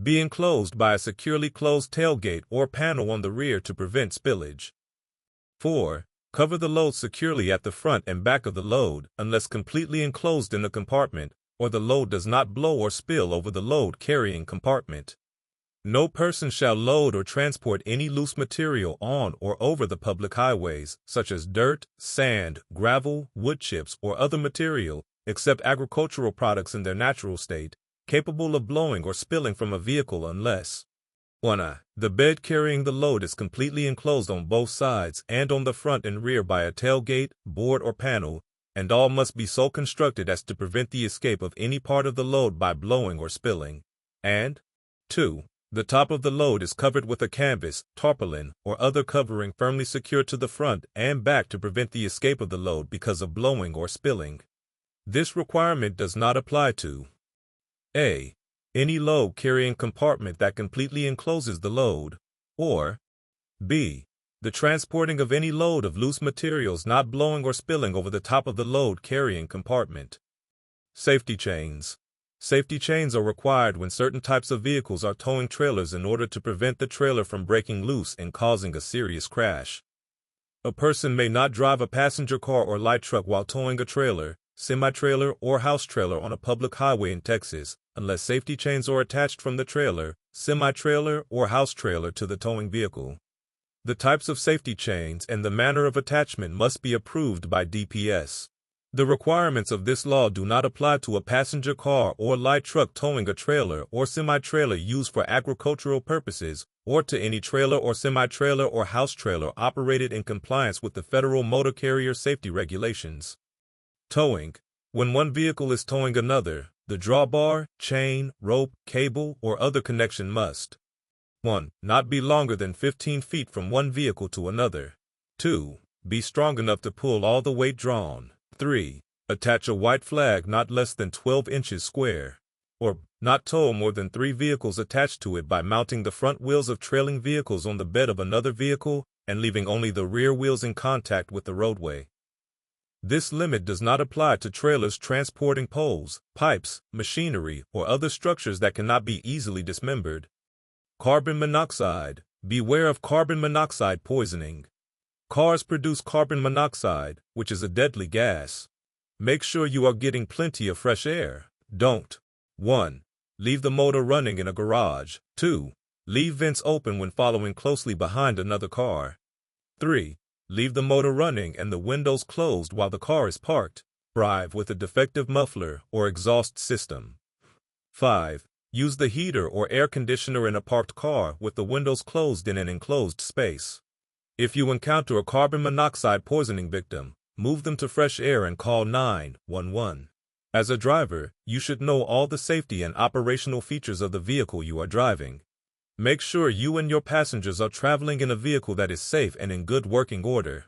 Be enclosed by a securely closed tailgate or panel on the rear to prevent spillage. 4. Cover the load securely at the front and back of the load unless completely enclosed in the compartment, or the load does not blow or spill over the load-carrying compartment. No person shall load or transport any loose material on or over the public highways, such as dirt, sand, gravel, wood chips, or other material, except agricultural products in their natural state, capable of blowing or spilling from a vehicle unless 1. The bed carrying the load is completely enclosed on both sides and on the front and rear by a tailgate, board, or panel, and all must be so constructed as to prevent the escape of any part of the load by blowing or spilling, and 2. The top of the load is covered with a canvas, tarpaulin, or other covering firmly secured to the front and back to prevent the escape of the load because of blowing or spilling. This requirement does not apply to A. Any load-carrying compartment that completely encloses the load, or B. The transporting of any load of loose materials not blowing or spilling over the top of the load-carrying compartment. Safety chains. Safety chains are required when certain types of vehicles are towing trailers in order to prevent the trailer from breaking loose and causing a serious crash. A person may not drive a passenger car or light truck while towing a trailer, semi-trailer, or house trailer on a public highway in Texas, unless safety chains are attached from the trailer, semi-trailer, or house trailer to the towing vehicle. The types of safety chains and the manner of attachment must be approved by DPS. The requirements of this law do not apply to a passenger car or light truck towing a trailer or semi-trailer used for agricultural purposes, or to any trailer or semi-trailer or house trailer operated in compliance with the federal motor carrier safety regulations. Towing. When one vehicle is towing another, the drawbar, chain, rope, cable, or other connection must 1. Not be longer than 15 feet from one vehicle to another. 2. Be strong enough to pull all the weight drawn. 3. Attach a white flag not less than 12 inches square, or not tow more than 3 vehicles attached to it by mounting the front wheels of trailing vehicles on the bed of another vehicle and leaving only the rear wheels in contact with the roadway. This limit does not apply to trailers transporting poles, pipes, machinery, or other structures that cannot be easily dismembered. Carbon monoxide. Beware of carbon monoxide poisoning. Cars produce carbon monoxide, which is a deadly gas. Make sure you are getting plenty of fresh air. Don't 1. Leave the motor running in a garage. 2. Leave vents open when following closely behind another car. 3. Leave the motor running and the windows closed while the car is parked. Drive with a defective muffler or exhaust system. 5. Use the heater or air conditioner in a parked car with the windows closed in an enclosed space. If you encounter a carbon monoxide poisoning victim, move them to fresh air and call 911. As a driver, you should know all the safety and operational features of the vehicle you are driving. Make sure you and your passengers are traveling in a vehicle that is safe and in good working order.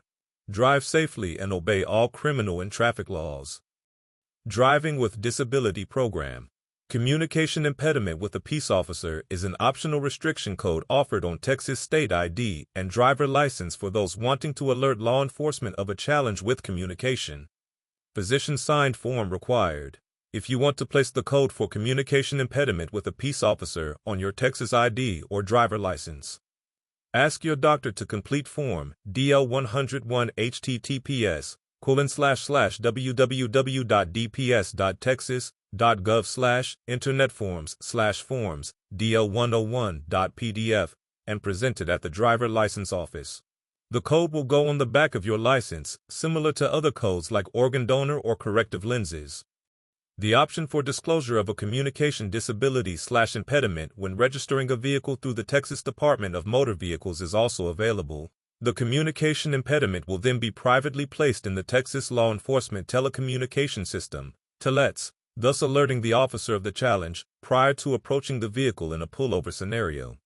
Drive safely and obey all criminal and traffic laws. Driving with Disability Program. Communication impediment with a peace officer is an optional restriction code offered on Texas state ID and driver license for those wanting to alert law enforcement of a challenge with communication. Physician-signed form required. If you want to place the code for communication impediment with a peace officer on your Texas ID or driver license, ask your doctor to complete form DL101 https://www.dps.texas.gov/internetforms/forms DL101.pdf and present it at the driver license office. The code will go on the back of your license, similar to other codes like organ donor or corrective lenses. The option for disclosure of a communication disability/impediment when registering a vehicle through the Texas Department of Motor Vehicles is also available. The communication impediment will then be privately placed in the Texas Law Enforcement Telecommunication System, TELETS, thus alerting the officer of the challenge prior to approaching the vehicle in a pullover scenario.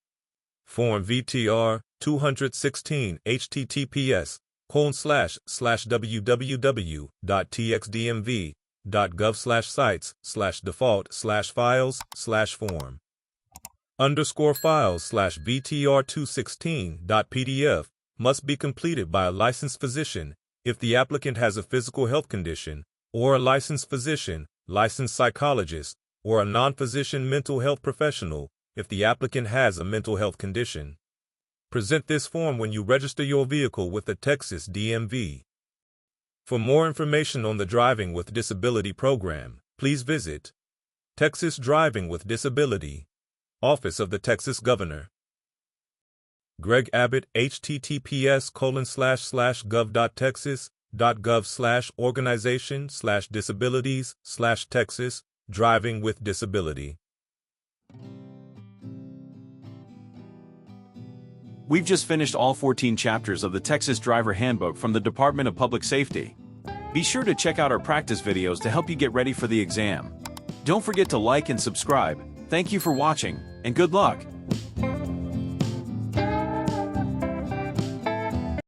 Form VTR 216 https://www.txdmv.gov/sites/default/files/form _files/VTR216.pdf must be completed by a licensed physician if the applicant has a physical health condition, or a licensed physician, licensed psychologist, or a non-physician mental health professional if the applicant has a mental health condition. Present this form when you register your vehicle with the Texas DMV. For more information on the Driving with Disability program, please visit Texas Driving with Disability, Office of the Texas Governor. Greg Abbott, https://gov.texas.gov/organization/disabilities/Texas, Driving with Disability. We've just finished all 14 chapters of the Texas Driver Handbook from the Department of Public Safety. Be sure to check out our practice videos to help you get ready for the exam. Don't forget to like and subscribe. Thank you for watching, and good luck!